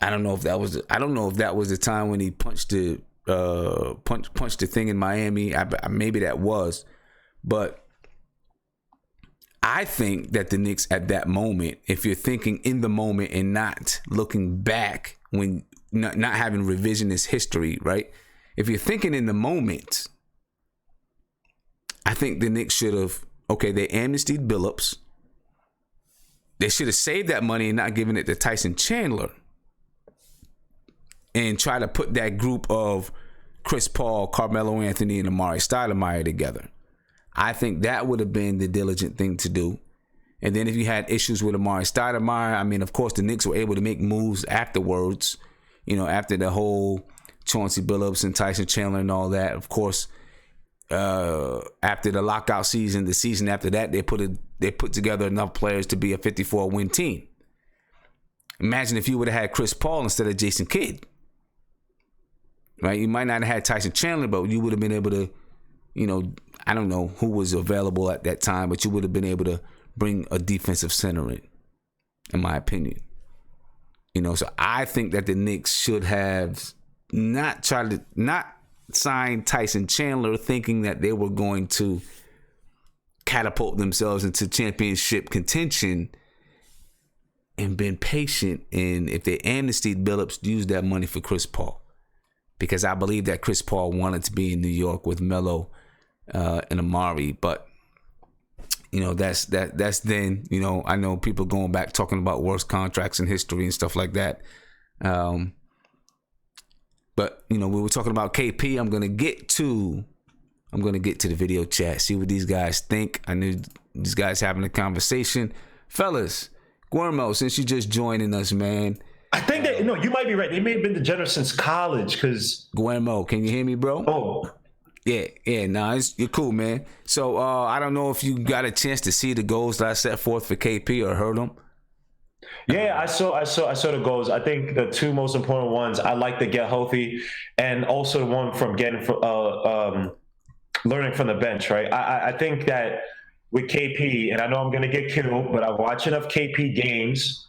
don't know if that was the time when he punched the thing in Miami. Maybe that was, but I think that the Knicks at that moment, if you're thinking in the moment and not looking back, when not having revisionist history, right? If you're thinking in the moment, I think the Knicks should have, they amnestied Billups. They should have saved that money and not given it to Tyson Chandler and try to put that group of Chris Paul, Carmelo Anthony, and Amari Stoudemire together. I think that would have been the diligent thing to do. And then if you had issues with Amari Stoudemire, I mean, of course, the Knicks were able to make moves afterwards, after the whole Chauncey Billups and Tyson Chandler and all that. Of course, after the lockout season, the season after that, they put together enough players to be a 54-win team. Imagine if you would have had Chris Paul instead of Jason Kidd. Right? You might not have had Tyson Chandler, but you would have been able to, I don't know who was available at that time, but you would have been able to bring a defensive center in my opinion. So I think that the Knicks should have not sign Tyson Chandler thinking that they were going to catapult themselves into championship contention, and been patient. And if they amnestied Billups, use that money for Chris Paul. Because I believe that Chris Paul wanted to be in New York with Melo and Amari, but that's then. I know people going back talking about worst contracts in history and stuff like that. But we were talking about KP. I'm gonna get to the video chat, see what these guys think. I knew these guys having a conversation, fellas. Guillermo, since you just joining us, man, I think that you might be right. They may have been degenerate since college. Because Guillermo, can you hear me, bro? Oh, yeah. Nah, you're cool, man. So I don't know if you got a chance to see the goals that I set forth for KP or heard them. Yeah, I saw the goals. I think the two most important ones. I like to get healthy, and also the one from getting learning from the bench. Right. I think that with KP, and I know I'm gonna get killed, but I watch enough KP games.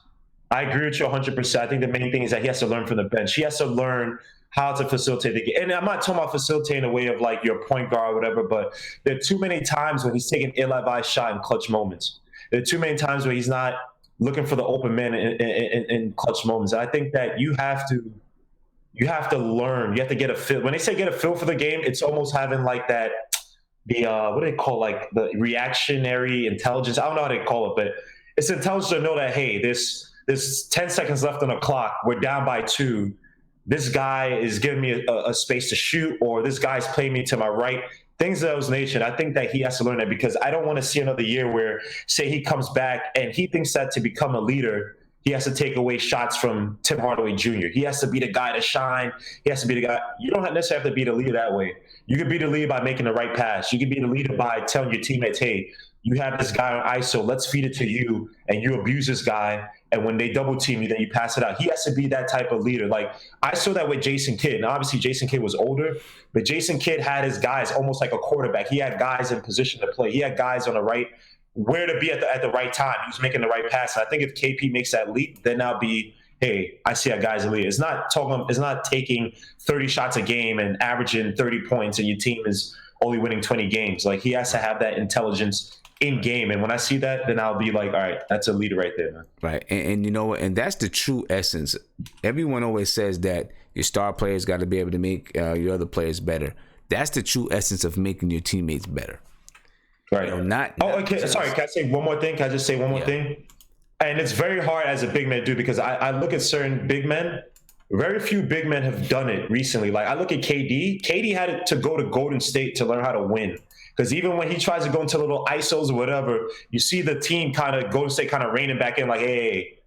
I agree with you 100%. I think the main thing is that he has to learn from the bench. He has to learn how to facilitate the game. And I'm not talking about facilitating in a way of like your point guard or whatever, but there are too many times when he's taking ill-advised shot in clutch moments. There are too many times where he's not looking for the open man in clutch moments. And I think that you have to learn. You have to get a feel. When they say get a feel for the game, it's almost having like that, what do they call, like the reactionary intelligence? I don't know how they call it, but it's intelligence to know that, hey, there's 10 seconds left on the clock. We're down by 2. This guy is giving me a space to shoot, or this guy's playing me to my right. Things of those nature. I think that he has to learn that, because I don't want to see another year where, say, he comes back and he thinks that to become a leader, he has to take away shots from Tim Hardaway Jr. He has to be the guy to shine. He has to be the guy. You don't necessarily have to be the leader that way. You can be the leader by making the right pass. You can be the leader by telling your teammates, hey, you have this guy on ISO, let's feed it to you, and you abuse this guy, and when they double team you, then you pass it out. He has to be that type of leader. Like, I saw that with Jason Kidd. Now, obviously, Jason Kidd was older, but Jason Kidd had his guys almost like a quarterback. He had guys in position to play. He had guys on the right, where to be at the right time. He was making the right pass. And I think if KP makes that leap, then I'll be, hey, I see a guy's a leader. It's not taking 30 shots a game and averaging 30 points, and your team is only winning 20 games. Like, he has to have that intelligence in game, and when I see that, then I'll be like, all right, that's a leader right there, man. Right. And you know what, and that's the true essence. Everyone always says that your star players got to be able to make your other players better. That's the true essence of making your teammates better. Right. You know, okay, sorry, can I say one more thing? Can I just say one more thing? And it's very hard as a big man to do, because I look at certain big men. Very few big men have done it recently. Like, I look at KD. KD had to go to Golden State to learn how to win. Because even when he tries to go into little ISOs or whatever, you see the team Golden State kind of reining back in, like, hey,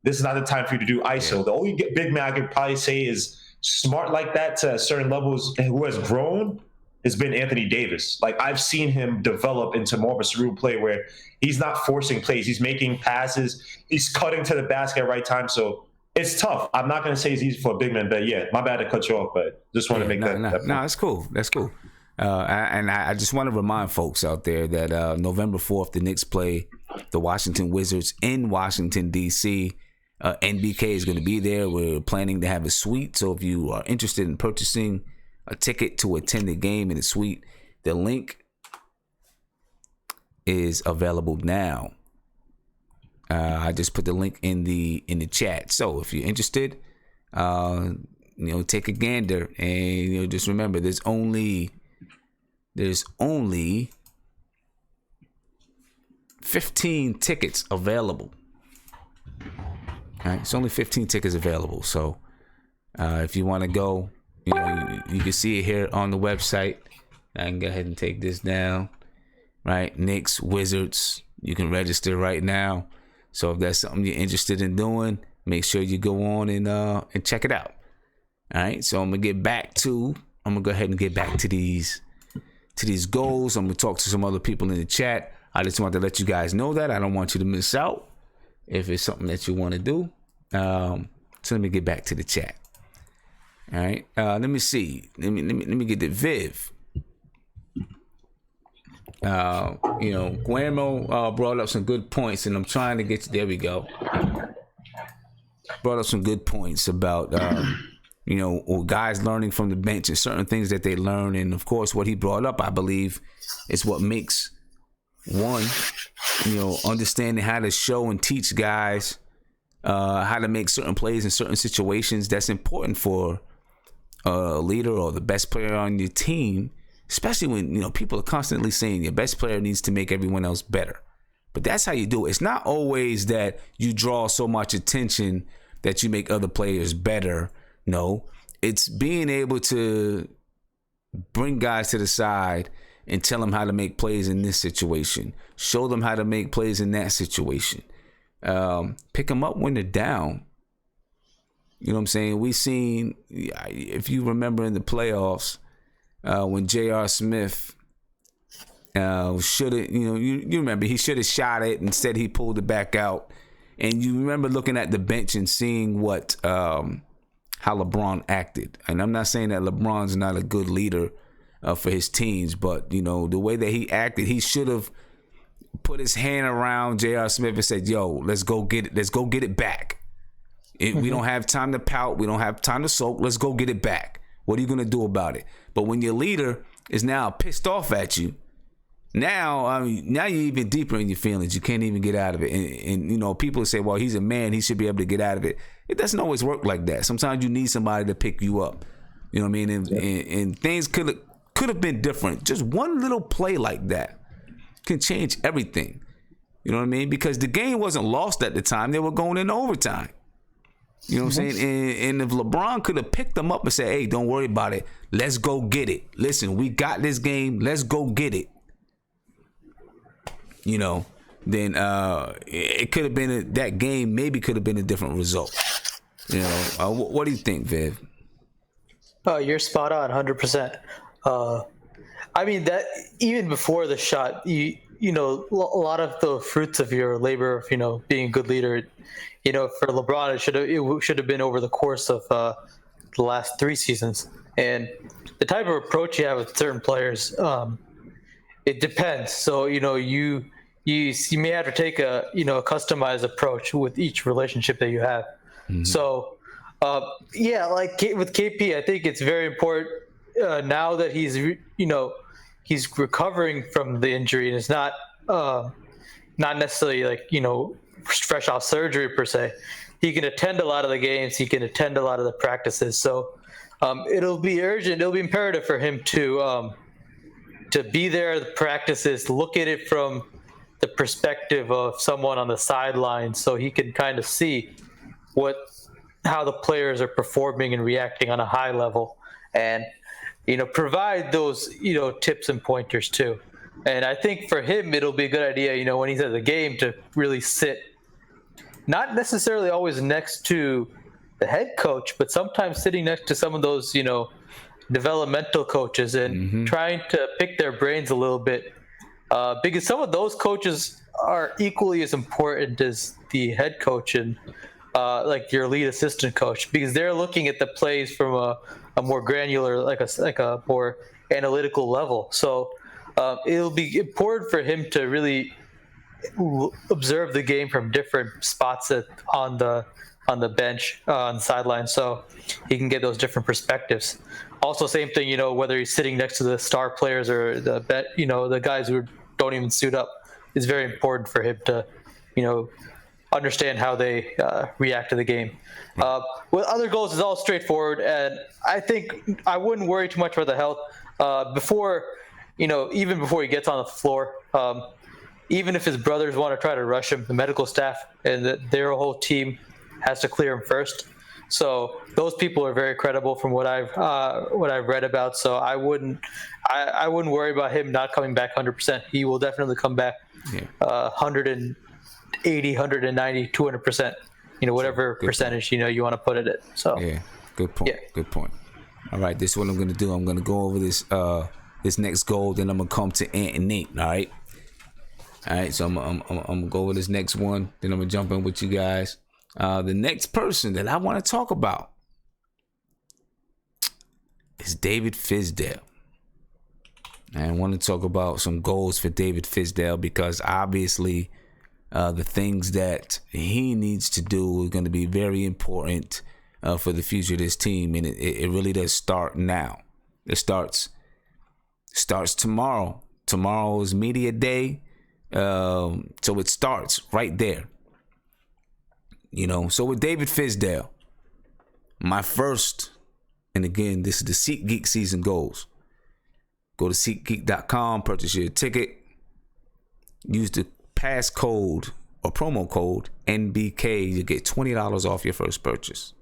this is not the time for you to do ISO. Yeah. The only big man I could probably say is smart like that to certain levels, who has grown, has been Anthony Davis. Like, I've seen him develop into more of a cerebral player where he's not forcing plays. He's making passes. He's cutting to the basket at the right time. So it's tough. I'm not going to say it's easy for a big man, but yeah, my bad to cut you off, but just want to make that point. No, that's cool. That's cool. I just want to remind folks out there that November 4th, the Knicks play the Washington Wizards in Washington, D.C. NBK is going to be there. We're planning to have a suite. So if you are interested in purchasing a ticket to attend the game in the suite, the link is available now. I just put the link in the chat. So if you're interested, take a gander, and just remember, there's only 15 tickets available. All right, it's only 15 tickets available. So if you want to go, you can see it here on the website. I can go ahead and take this down. Right, Knicks, Wizards. You can register right now. So if that's something you're interested in doing, make sure you go on and check it out. All right, so I'm gonna go ahead and get back to these goals. I'm gonna talk to some other people in the chat. I just want to let you guys know that I don't want you to miss out if it's something that you want to do. So let me get back to the chat. All right, let me see. Let me get to Viv. Guillermo brought up some good points, and I'm trying to get to, there we go. Brought up some good points about or guys learning from the bench and certain things that they learn. And of course, what he brought up, I believe, is what makes one, understanding how to show and teach guys how to make certain plays in certain situations. That's important for a leader or the best player on your team, especially when people are constantly saying your best player needs to make everyone else better. But that's how you do it. It's not always that you draw so much attention that you make other players better. No, it's being able to bring guys to the side and tell them how to make plays in this situation. Show them how to make plays in that situation. Pick them up when they're down. You know what I'm saying? We seen, if you remember in the playoffs, when J.R. Smith should have, you remember he should have shot it. Instead, he pulled it back out. And you remember looking at the bench and seeing what how LeBron acted. And I'm not saying that LeBron's not a good leader for his teams, but the way that he acted, he should have put his hand around J.R. Smith and said, "Yo, let's go get it. Let's go get it back. We don't have time to pout. We don't have time to sulk. Let's go get it back. What are you gonna do about it?" But when your leader is now pissed off at you, now you're even deeper in your feelings. You can't even get out of it. And people say, "Well, he's a man. He should be able to get out of it." It doesn't always work like that. Sometimes you need somebody to pick you up. You know what I mean? And things could have been different. Just one little play like that can change everything. You know what I mean? Because the game wasn't lost at the time. They were going into overtime. You know what I'm saying? And if LeBron could have picked them up and said, "Hey, don't worry about it. Let's go get it. Listen, we got this game. Let's go get it." Then it could have been that game maybe could have been a different result. What do you think, Viv? Oh, you're spot on, 100%. I mean, that even before the shot, a lot of the fruits of your labor of being a good leader, for LeBron, it should have been over the course of the last 3 seasons. And the type of approach you have with certain players, it depends. So you may have to take a customized approach with each relationship that you have. Mm-hmm. So like with KP, I think it's very important now that he's recovering from the injury and it's not necessarily fresh off surgery per se. He can attend a lot of the games. He can attend a lot of the practices. So it'll be urgent. It'll be imperative for him to be there at the practices, look at it from the perspective of someone on the sideline, so he can kind of see how the players are performing and reacting on a high level, and provide those tips and pointers too. And I think for him it'll be a good idea when he's at the game to really sit, not necessarily always next to the head coach, but sometimes sitting next to some of those developmental coaches and trying to pick their brains a little bit, because some of those coaches are equally as important as the head coach and like your lead assistant coach, because they're looking at the plays from a more granular, like a more analytical level. So it'll be important for him to really observe the game from different spots on the bench, on the sideline, so he can get those different perspectives. Also, same thing, whether he's sitting next to the star players or the guys who don't even suit up, is very important for him to, understand how they react to the game. With other goals, it's all straightforward, and I think I wouldn't worry too much about the health before, even before he gets on the floor. Even if his brothers want to try to rush him, the medical staff and their whole team has to clear him first. So those people are very credible from what I've read about. So I wouldn't worry about him not coming back 100%. He will definitely come back 180, 190, 200%. Whatever percentage you want to put it at. So yeah, good point. Yeah. Good point. All right, this is what I'm gonna do. I'm gonna go over this next goal, then I'm gonna come to Ant and Nate. All right. So I'm gonna go over this next one, then I'm gonna jump in with you guys. The next person that I want to talk about is David Fizdale. I want to talk about some goals for David Fizdale, because obviously the things that he needs to do are going to be very important for the future of this team, and it really does start now. It starts tomorrow. Tomorrow is media day, so it starts right there. So with David Fizdale, my first, and again, this is the SeatGeek season goals. Go to SeatGeek.com, purchase your ticket, use the passcode or promo code NBK, you get $20 off your first purchase.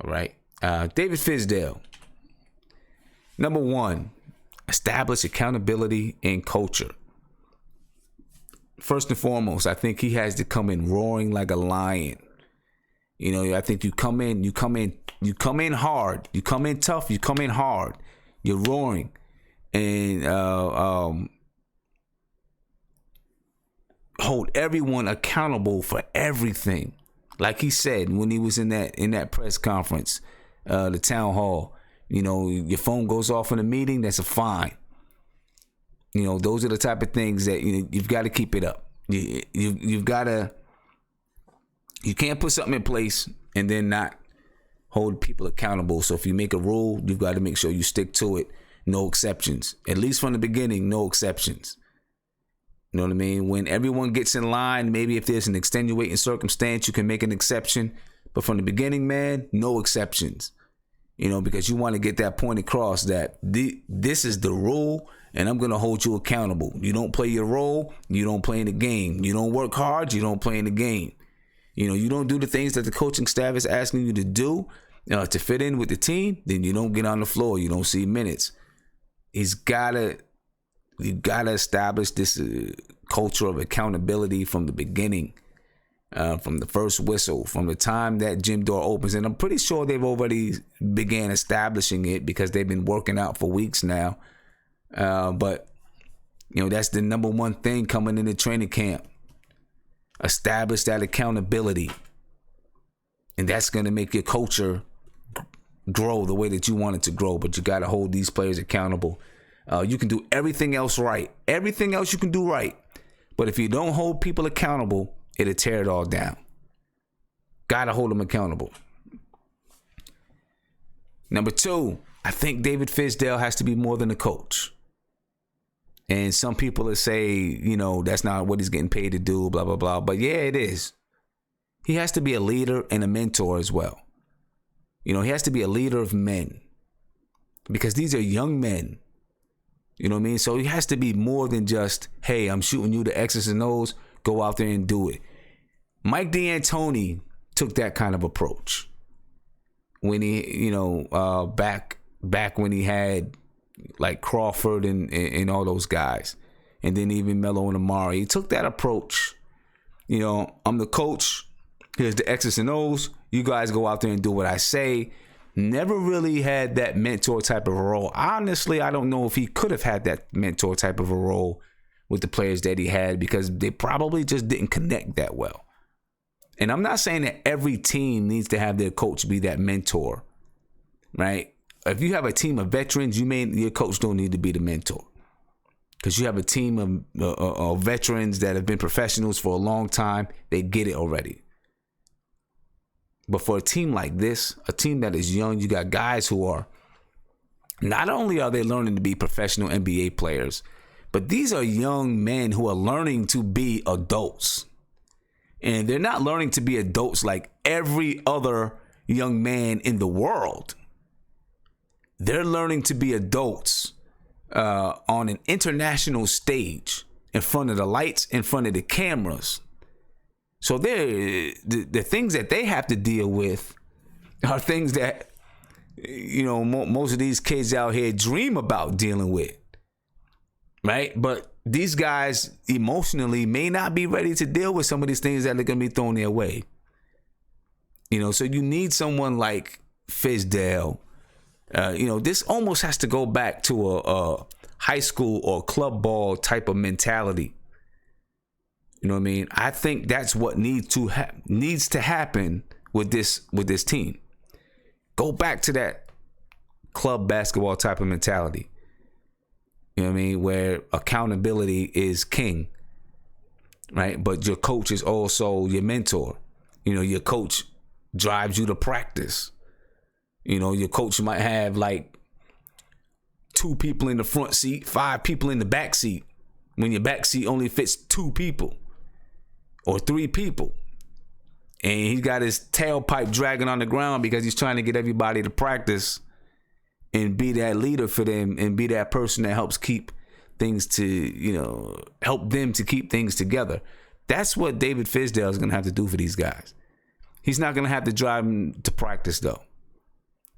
All right. David Fizdale. Number 1, establish accountability and culture. First and foremost, I think he has to come in roaring like a lion You know, I think you come in hard, you come in tough, you come in hard, you're roaring, and hold everyone accountable for everything. Like he said when he was in that press conference, the town hall. You know, your phone goes off in a meeting, that's a fine. You know, those are the type of things that you've got to keep it up. You've got to. You can't put something in place and then not hold people accountable. So if you make a rule, you've got to make sure you stick to it. No exceptions. At least from the beginning, no exceptions. You know what I mean? When everyone gets in line, maybe if there's an extenuating circumstance, you can make an exception. But from the beginning, man, no exceptions. You know, because you want to get that point across that this is the rule and I'm going to hold you accountable. You don't play your role, you don't play in the game. You don't work hard, you don't play in the game. You know, you don't do the things that the coaching staff is asking you to do to fit in with the team, then you don't get on the floor. You don't see minutes. You gotta establish this culture of accountability from the beginning. From the first whistle, from the time that gym door opens. And I'm pretty sure they've already began establishing it because they've been working out for weeks now. But, you know, that's the number one thing coming into training camp. Establish that accountability. And that's going to make your culture grow the way that you want it to grow. But you got to hold these players accountable. You can do everything else right. Everything else you can do right. But if you don't hold people accountable, it'll tear it all down. Gotta hold them accountable. Number 2, I think David Fizdale has to be more than a coach. And some people will say, you know, that's not what he's getting paid to do, blah, blah, blah. But yeah, it is. He has to be a leader and a mentor as well. You know, he has to be a leader of men. Because these are young men. You know what I mean? So he has to be more than just, hey, I'm shooting you the X's and O's. Go out there and do it. Mike D'Antoni took that kind of approach when he, you know, back when he had like Crawford and all those guys, and then even Melo and Amari. He took that approach. You know, I'm the coach. Here's the X's and O's. You guys go out there and do what I say. Never really had that mentor type of a role. Honestly, I don't know if he could have had that mentor type of a role with the players that he had because they probably just didn't connect that well. And I'm not saying that every team needs to have their coach be that mentor, right? If you have a team of veterans, your coach don't need to be the mentor because you have a team of veterans that have been professionals for a long time. They get it already. But for a team like this, a team that is young, you got guys who are, not only are they learning to be professional NBA players, but these are young men who are learning to be adults. And they're not learning to be adults like every other young man in the world. They're learning to be adults on an international stage, in front of the lights, in front of the cameras. So the things that they have to deal with are things that, you know, most of these kids out here dream about dealing with. Right? But these guys emotionally may not be ready to deal with some of these things that are going to be thrown their way. You know, so you need someone like Fizdale. You know, this almost has to go back to a high school or club ball type of mentality. You know what I mean? I think that's what needs to happen with this team. Go back to that club basketball type of mentality. You know what I mean? Where accountability is king, right? But your coach is also your mentor. You know, your coach drives you to practice. You know, your coach might have like 2 people in the front seat, 5 people in the back seat, when your back seat only fits 2 people or 3 people. And he's got his tailpipe dragging on the ground because he's trying to get everybody to practice and be that leader for them and be that person that helps keep things to, you know, help them to keep things together. That's what David Fizdale is going to have to do for these guys. He's not going to have to drive them to practice, though.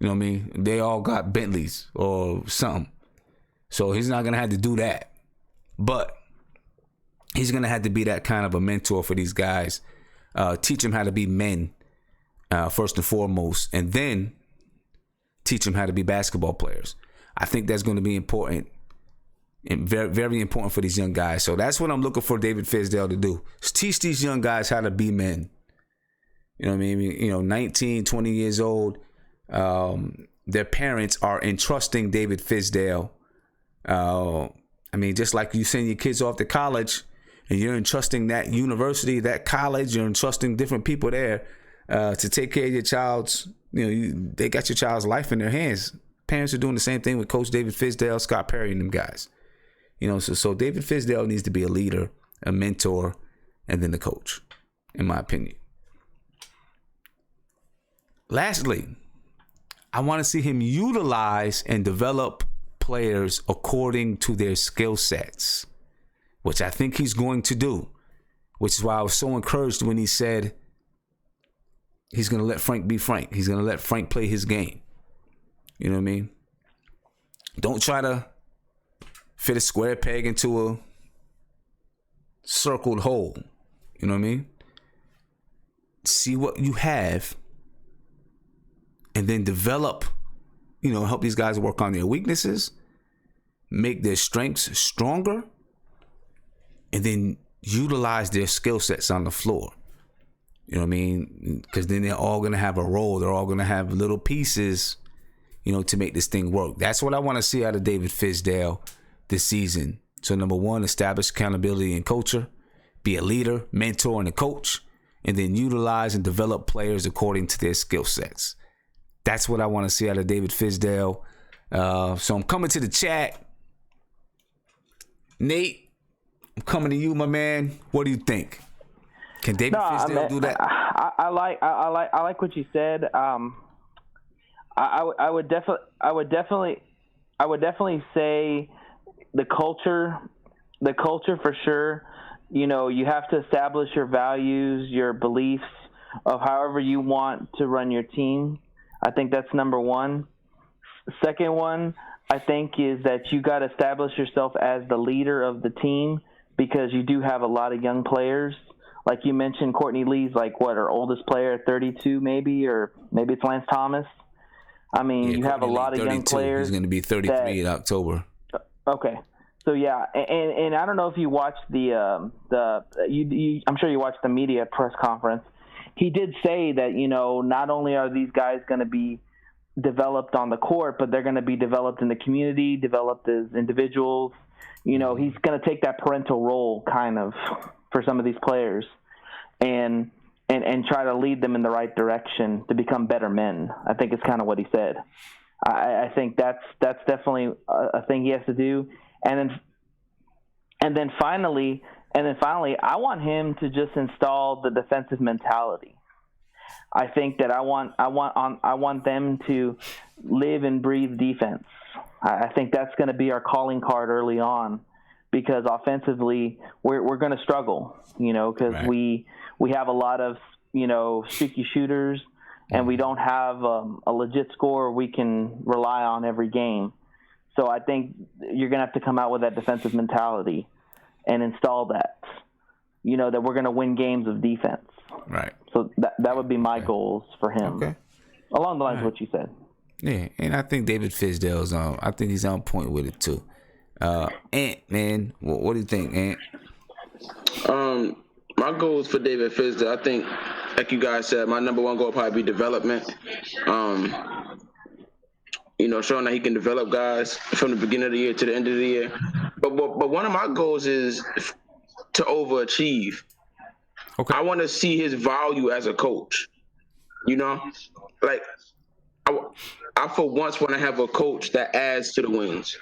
You know what I mean? They all got Bentleys or something. So he's not going to have to do that. But he's going to have to be that kind of a mentor for these guys. Teach them how to be men. first and foremost, and then teach them how to be basketball players. I think that's going to be important and very, very important for these young guys. So that's what I'm looking for David Fizdale to do. Is teach these young guys how to be men. You know what I mean? 19, 20 years old. Their parents are entrusting David Fizdale. Just like you send your kids off to college and you're entrusting that university, that college, you're entrusting different people there to take care of your child's, they got your child's life in their hands. Parents are doing the same thing with Coach David Fizdale, Scott Perry, and them guys. So David Fizdale needs to be a leader, a mentor, and then the coach, in my opinion. Lastly, I want to see him utilize and develop players according to their skill sets, which I think he's going to do, which is why I was so encouraged when he said he's going to let Frank be Frank. He's going to let Frank play his game. You know what I mean? Don't try to fit a square peg into a circled hole. You know what I mean? See what you have and then develop, help these guys work on their weaknesses, make their strengths stronger, and then utilize their skill sets on the floor. You know what I mean? Because then they're all going to have a role. They're all going to have little pieces, to make this thing work. That's what I want to see out of David Fizdale this season. So number one, establish accountability and culture, be a leader, mentor, and a coach, and then utilize and develop players according to their skill sets. That's what I want to see out of David Fizdale. So I'm coming to the chat. Nate, I'm coming to you, my man. What do you think? Can David Fizdale do that? I like what you said. I would definitely say the culture for sure. You have to establish your values, your beliefs of however you want to run your team. I think that's number one. Second one, I think, is that you got to establish yourself as the leader of the team, because you do have a lot of young players. Like you mentioned, Courtney Lee's our oldest player, 32 maybe, or maybe it's Lance Thomas. You have a lot of young players. He's going to be 33 in October. Okay. So yeah, and I don't know if you watched I'm sure you watched the media press conference. He did say that, not only are these guys going to be developed on the court, but they're going to be developed in the community, developed as individuals. He's going to take that parental role kind of for some of these players and try to lead them in the right direction to become better men. I think it's kind of what he said. I think that's definitely a thing he has to do. And then finally, I want him to just install the defensive mentality. I think that I want them to live and breathe defense. I think that's going to be our calling card early on, because offensively we're going to struggle, because right. we have a lot of streaky shooters, and we don't have a legit scorer we can rely on every game. So I think you're going to have to come out with that defensive mentality and install that, that we're going to win games of defense. Right. So that would be my goals for him. Okay. Along the lines of what you said. Yeah, and I think David Fizdale's I think he's on point with it too. Ant, man, what do you think, Ant? My goals for David Fizdale, I think, like you guys said, my number one goal will probably be development. Showing that he can develop guys from the beginning of the year to the end of the year. But one of my goals is to overachieve. Okay. I want to see his value as a coach. I for once want to have a coach that adds to the wins.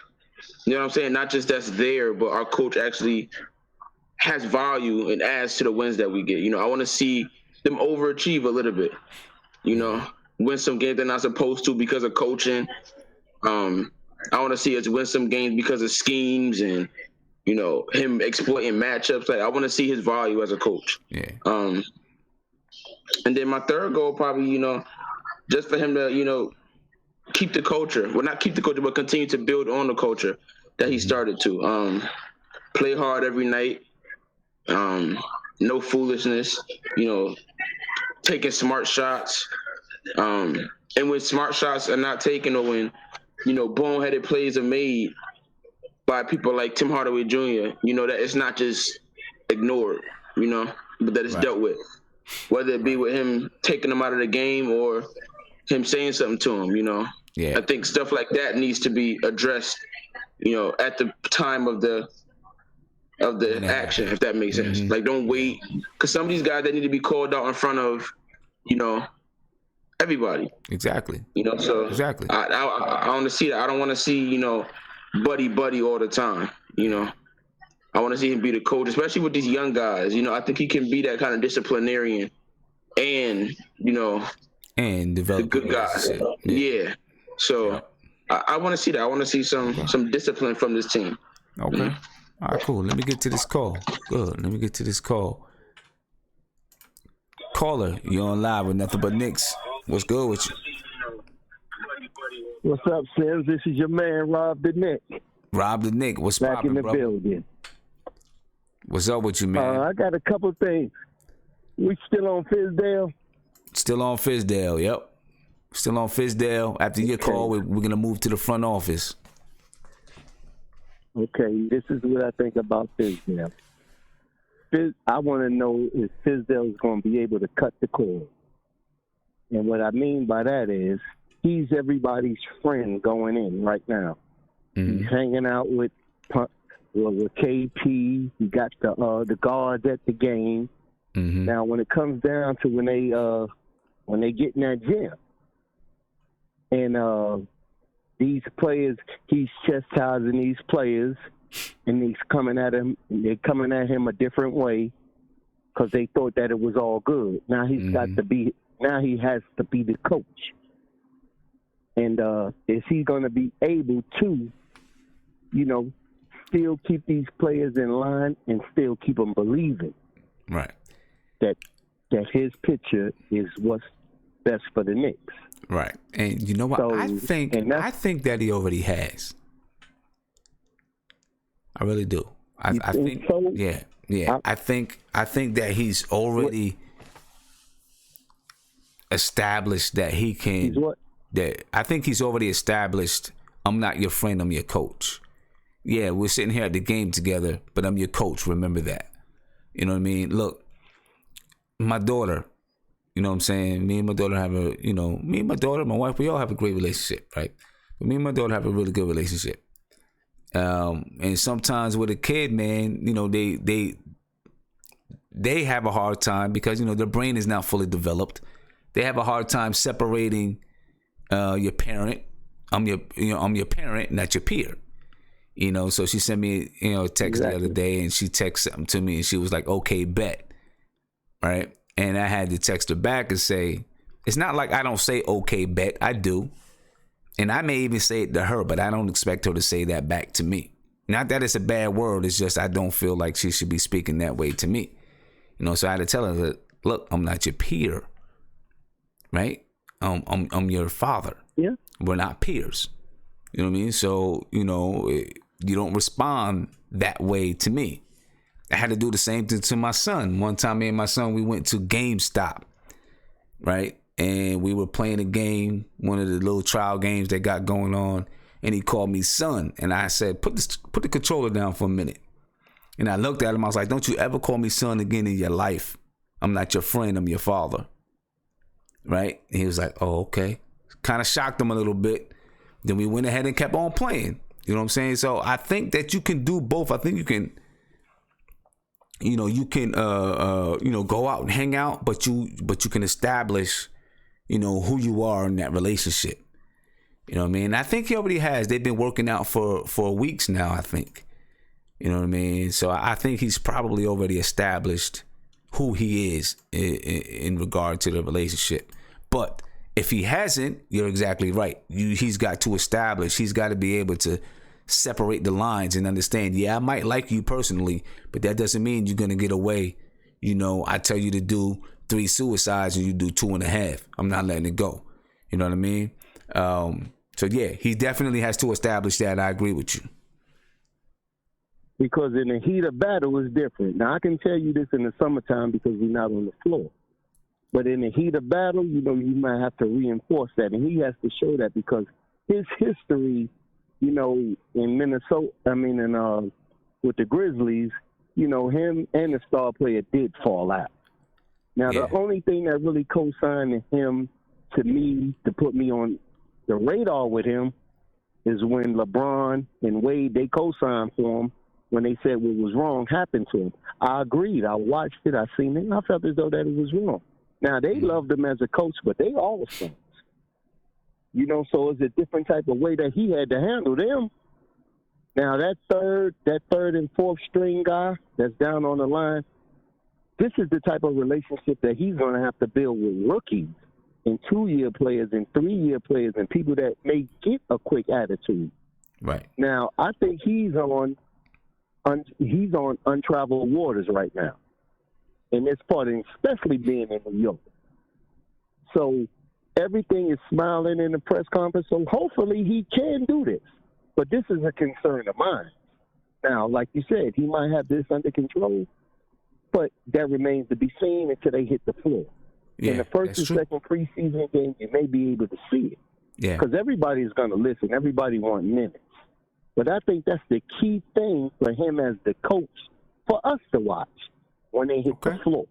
You know what I'm saying? Not just that's there, but our coach actually has value and adds to the wins that we get. I want to see them overachieve a little bit. Win some games they're not supposed to because of coaching. I want to see us win some games because of schemes and, him exploiting matchups. I want to see his value as a coach. Yeah. And then my third goal probably, just for him to, keep the culture. Well, not keep the culture, but continue to build on the culture that he started to. Play hard every night. No foolishness. Taking smart shots. And when smart shots are not taken, or when boneheaded plays are made by people like Tim Hardaway Jr., that it's not just ignored, but that it's dealt with, whether it be with him taking them out of the game or him saying something to him. Yeah. I think stuff like that needs to be addressed, at the time of the action, if that makes sense. Like, don't wait, because some of these guys, they need to be called out in front of, everybody. Exactly. So exactly. I want to see that. I don't want to see, buddy all the time. I want to see him be the coach, especially with these young guys. I think he can be that kind of disciplinarian and, and develop the good guys. Yeah. So I want to see that. I want to see some discipline from this team. Okay. All right, cool. Let me get to this call. Good. Let me get to this call. Caller, you're on live with Nothing But Knicks. What's good with you? What's up, Sims? This is your man, Rob the Nick. Rob the Nick. What's back poppin', in the brother? building? What's up with you, man? I got a couple things. We still on Fizdale? Still on Fizdale, yep. Still on Fizdale. After your call, we're going to move to the front office. Okay, this is what I think about Fizdale. I want to know if Fizdale is going to be able to cut the cord. And what I mean by that is he's everybody's friend going in right now. Mm-hmm. He's hanging out with KP. He got the guards at the game. Mm-hmm. Now, when it comes down to when they get in that gym, and these players, he's chastising these players, and he's coming at him. They're coming at him a different way because they thought that it was all good. Now he's got to be. Now he has to be the coach. And is he going to be able to, still keep these players in line and still keep them believing, right? That his picture is what's best for the Knicks. Right. And you know what? So, I think that he already has. I really do. I think so? Yeah. I think that he's already established that he can. That I think he's already established. I'm not your friend. I'm your coach. Yeah, we're sitting here at the game together, but I'm your coach. Remember that. You know what I mean? Look, my daughter. You know what I'm saying? Me and my daughter have my wife, we all have a great relationship, right? But me and my daughter have a really good relationship. And sometimes with a kid, man, they have a hard time because, their brain is not fully developed. They have a hard time separating your parent. I'm your parent, not your peer. So she sent me, a text the other day, and she texted something to me, and she was like, okay, bet. Right? And I had to text her back and say, it's not like I don't say, okay, bet. I do. And I may even say it to her, but I don't expect her to say that back to me. Not that it's a bad word. It's just I don't feel like she should be speaking that way to me. So I had to tell her that, look, I'm not your peer. Right? I'm your father. Yeah. We're not peers. You know what I mean? So, you don't respond that way to me. I had to do the same thing to my son. One time, me and my son, we went to GameStop, right? And we were playing a game, one of the little trial games they got going on, and he called me son. And I said, put the controller down for a minute. And I looked at him, I was like, don't you ever call me son again in your life. I'm not your friend, I'm your father. Right? And he was like, oh, okay. Kind of shocked him a little bit. Then we went ahead and kept on playing. You know what I'm saying? So I think that you can do both. I think you can go out and hang out, but you can establish, who you are in that relationship. You know what I mean? I think he already has. They've been working out for weeks now, I think. You know what I mean? So I think he's probably already established who he is in regard to the relationship. But if he hasn't, you're exactly right. He's got to establish. He's got to be able to separate the lines and understand, I might like you personally, but that doesn't mean you're going to get away. I tell you to do 3 suicides and you do 2.5. I'm not letting it go. You know what I mean? So yeah, he definitely has to establish that. I agree with you. Because in the heat of battle is different. Now I can tell you this in the summertime because we're not on the floor. But in the heat of battle, you might have to reinforce that. And he has to show that because his history, in Minnesota, with the Grizzlies, him and the star player did fall out. Now, the only thing that really co-signed him to me, to put me on the radar with him, is when LeBron and Wade, they co-signed for him when they said what was wrong happened to him. I agreed. I watched it. I seen it. And I felt as though that it was wrong. Now, they loved him as a coach, but they all sons. So it's a different type of way that he had to handle them. Now, that third and fourth string guy that's down on the line, this is the type of relationship that he's going to have to build with rookies and 2-year players and 3-year players and people that may get a quick attitude. Right. Now, I think he's on untraveled waters right now. In this part, and especially being in New York. So everything is smiling in the press conference. So hopefully he can do this. But this is a concern of mine. Now, like you said, he might have this under control, but that remains to be seen until they hit the floor. Yeah, in the first and second preseason game, you may be able to see it. Yeah. Because everybody's going to listen. Everybody wants minutes. But I think that's the key thing for him as the coach for us to watch when they hit the floor.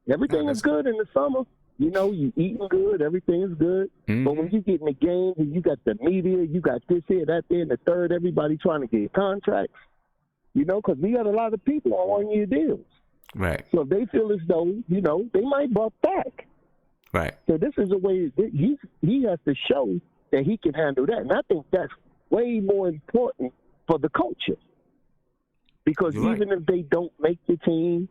Everything is good in the summer. You eating good. Everything is good. Mm-hmm. But when you get in the games and you got the media, you got this here, that there, and the third, everybody trying to get contracts, because we got a lot of people on 1-year deals. Right. So if they feel as though, they might buck back. Right. So this is a way he has to show that he can handle that. And I think that's way more important for the culture. Because even if they don't make the team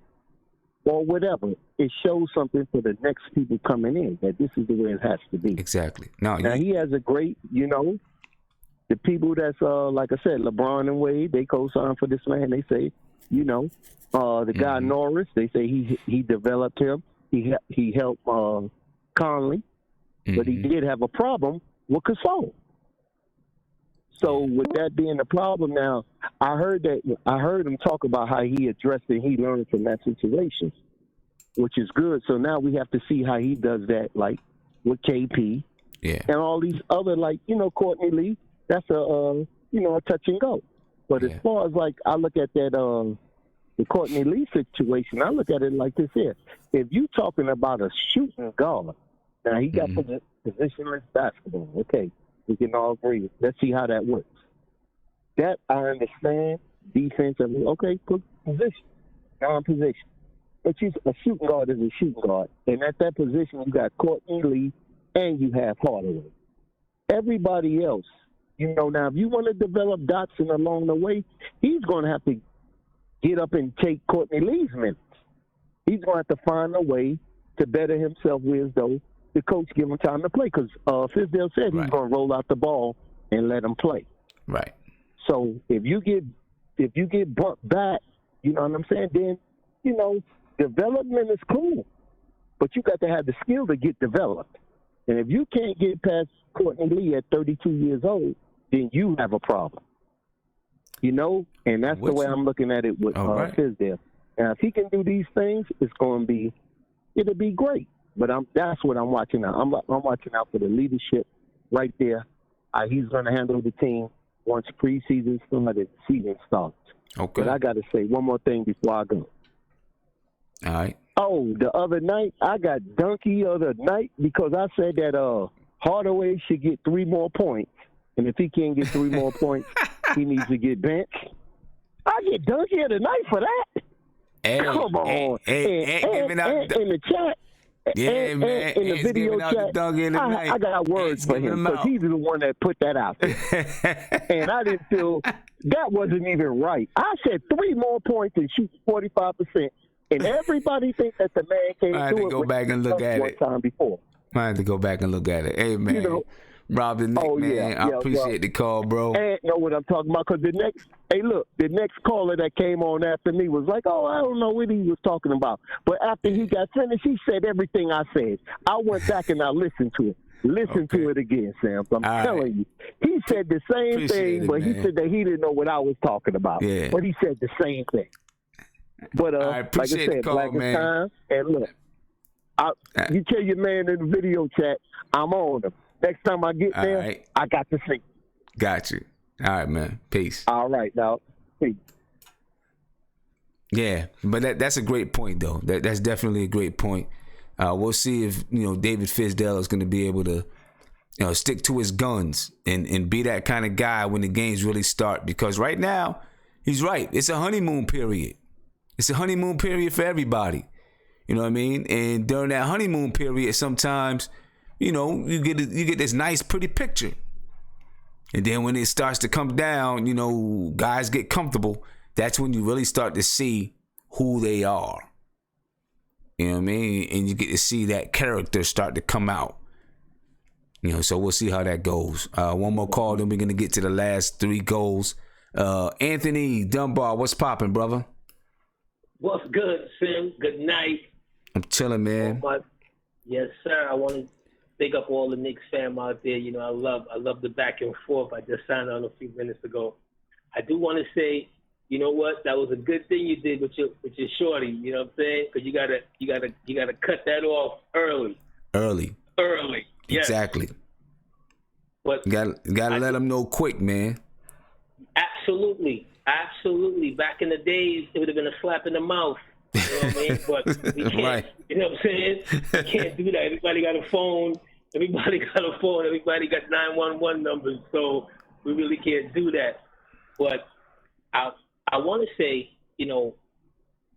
or whatever, it shows something for the next people coming in, that this is the way it has to be. Exactly. Now, he has a great, the people that's, like I said, LeBron and Wade, they co-signed for this man. They say, the guy Norris, they say he developed him. He helped Conley, but he did have a problem with Gasol. So with that being the problem now, I heard him talk about how he addressed it. He learned from that situation, which is good. So now we have to see how he does that, like with KP and all these other, like, Courtney Lee. That's a touch and go. But as far as like I look at that the Courtney Lee situation, I look at it like this here. If you talking about a shooting guard, now he got positionless basketball. Okay, we can all agree. Let's see how that works. That I understand. Defensively, okay, put position, non-position. But a shooting guard is a shooting guard. And at that position, you got Courtney Lee and you have Hardaway. Everybody else, now if you want to develop Dotson along the way, he's going to have to get up and take Courtney Lee's minutes. He's going to have to find a way to better himself with though the coach give him time to play, because Fizdale said he's going to roll out the ball and let him play. Right. So if you get bumped back, you know what I'm saying, then, development is cool. But you got to have the skill to get developed. And if you can't get past Courtney Lee at 32 years old, then you have a problem. And that's the way I'm looking at it with Fizdale. Now, if he can do these things, it'll be great. But that's what I'm watching out. I'm watching out for the leadership right there. He's going to handle the team once preseason started, season starts. Okay. But I got to say one more thing before I go. All right. Oh, the other night, I got donkey other night because I said that Hardaway should get 3 more points. And if he can't get 3 more points, he needs to get benched. I get donkey of the night for that. Hey, come on. And in the chat. Yeah, man. In the video chat, I got words for him because he's the one that put that out there. And I didn't feel that wasn't even right. I said 3 more points and shoot 45%. And everybody thinks that the man can't do it. I had to go back and look at it. Time before. I had to go back and look at it. Hey, man. Rob the Nick, man. I appreciate the call, bro. And know what I'm talking about, because the next caller that came on after me was like, I don't know what he was talking about. But after he got finished, he said everything I said. I went back and I listened to it. Listen to it again, Sam. I'm telling you. He said the same thing, but he said that he didn't know what I was talking about. Yeah. But he said the same thing. But I like I said, call, black is time. And look, You tell your man in the video chat, I'm on him. Next time I get there, right. I got to see. Got you. All right, man. Peace. All right, dog. Peace. Yeah, but that's a great point, though. That's definitely a great point. We'll see if David Fizdale is going to be able to stick to his guns and be that kind of guy when the games really start. Because right now, he's right. It's a honeymoon period. It's a honeymoon period for everybody. You know what I mean? And during that honeymoon period, sometimes, you get this nice, pretty picture. And then when it starts to come down, guys get comfortable. That's when you really start to see who they are. You know what I mean? And you get to see that character start to come out. So we'll see how that goes. One more call, then we're going to get to the last 3 goals. Anthony Dunbar, what's popping, brother? What's good, Sim? Good night. I'm chilling, man. Yes, sir. I want to big up all the Knicks fam out there. I love the back and forth. I just signed on a few minutes ago. I do want to say, you know what? That was a good thing you did with your shorty. You know what I'm saying? Because you gotta cut that off early. Early. Yes. Exactly. But gotta let them know quick, man. Absolutely. Back in the days, it would have been a slap in the mouth. You know what I mean? But we can't. Right. You know what I'm saying? We can't do that. Everybody got a phone. Everybody got 911 numbers. So we really can't do that. But I want to say,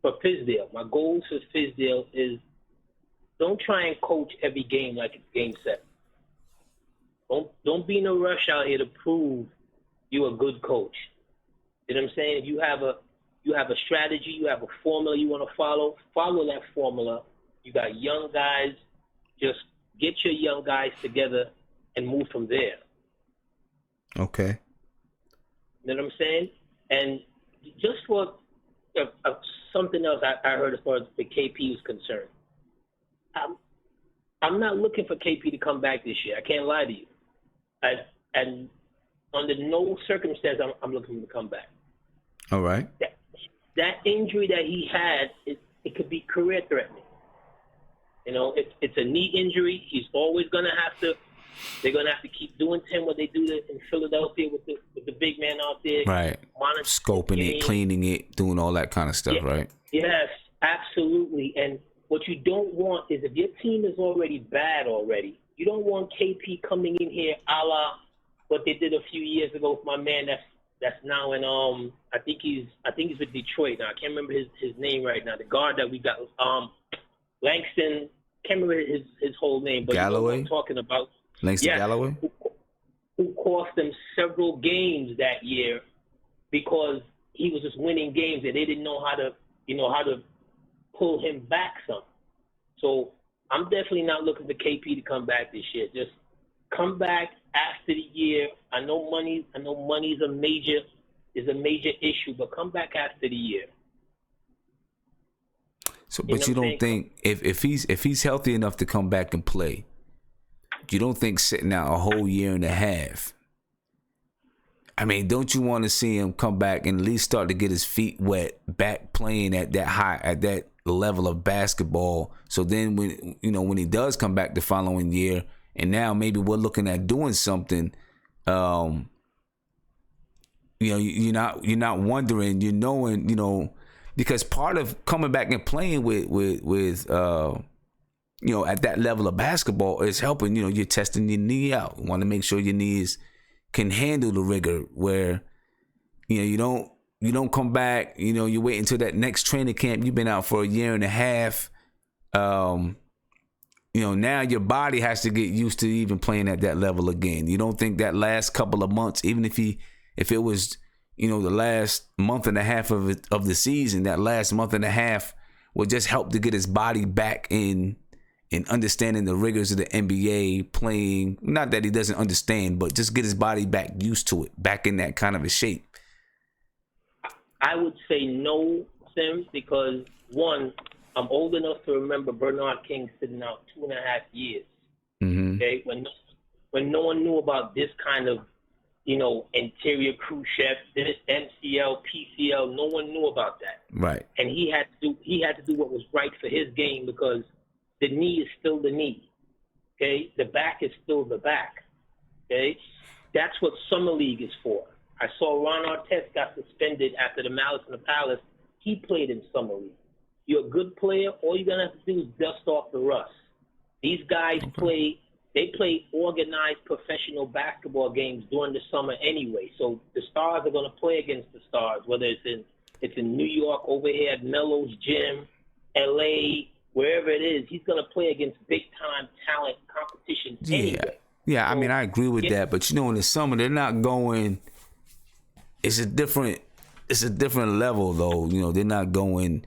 for Fizdale, my goals for Fizdale is don't try and coach every game like it's game 7. Don't be in a rush out here to prove you're a good coach. You know what I'm saying? If you have a strategy, you have a formula you want to follow that formula. You got young guys, just get your young guys together and move from there. Okay. You know what I'm saying? And just for something else I heard as far as the KP was concerned, I'm not looking for KP to come back this year. I can't lie to you. And under no circumstance I'm looking for him to come back. All right. That injury that he had, it could be career threatening. It's a knee injury. He's always gonna have to. They're gonna have to keep doing to him what they do in Philadelphia with the big man out there. Right. Scoping it, cleaning it, doing all that kind of stuff, right? Yes, absolutely. And what you don't want is if your team is already bad already, you don't want KP coming in here a la what they did a few years ago with my man that's now in I think he's with Detroit now. I can't remember his name right now. The guard that we got Langston. Can't remember his whole name, but Galloway? You know what I'm talking about. Langston Galloway? Who cost them several games that year because he was just winning games and they didn't know how to pull him back some. So I'm definitely not looking for KP to come back this year. Just come back after the year. I know money is a major issue, but come back after the year. So, but you don't think if he's healthy enough to come back and play, you don't think sitting out a whole year and a half? I mean, don't you want to see him come back and at least start to get his feet wet, back playing at that level of basketball? So then when he does come back the following year, and now maybe we're looking at doing something, you're not wondering, knowing, because part of coming back and playing with at that level of basketball is helping, you're testing your knee out. You want to make sure your knees can handle the rigor where, you don't come back, you wait until that next training camp. You've been out for a year and a half. Now your body has to get used to even playing at that level again. You don't think that last couple of months, even if it was, the last month and a half of the season, that last month and a half will just help to get his body back in understanding the rigors of the NBA, playing, not that he doesn't understand, but just get his body back used to it, back in that kind of a shape? I would say no, Sim, because one, I'm old enough to remember Bernard King sitting out 2.5 years. Mm-hmm. Okay, when no one knew about this kind of, interior cruciate, this MCL, PCL, no one knew about that. Right. And he had to do what was right for his game because the knee is still the knee. Okay, the back is still the back. Okay, that's what summer league is for. I saw Ron Artest got suspended after the Malice in the Palace. He played in summer league. You're a good player. All you're gonna have to do is dust off the rust. These guys play organized professional basketball games during the summer anyway. So the stars are gonna play against the stars, whether it's in New York over here at Melo's gym, LA, wherever it is. He's gonna play against big time talent competition anyway. Yeah, I mean, I agree with that, but in the summer they're not going. It's a different level though. They're not going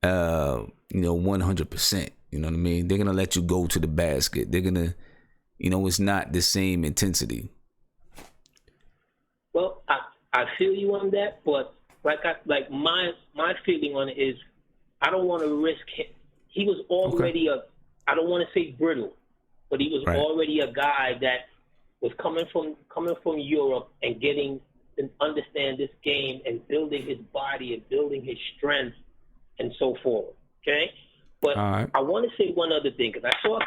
100%. You know what I mean? They're gonna let you go to the basket. They're gonna, it's not the same intensity. Well, I feel you on that, but my feeling on it is, I don't want to risk him. He was already I don't want to say brittle, but he was already a guy that was coming from Europe and getting to understand this game and building his body and building his strength and so forth. Okay? But I want to say one other thing, because I saw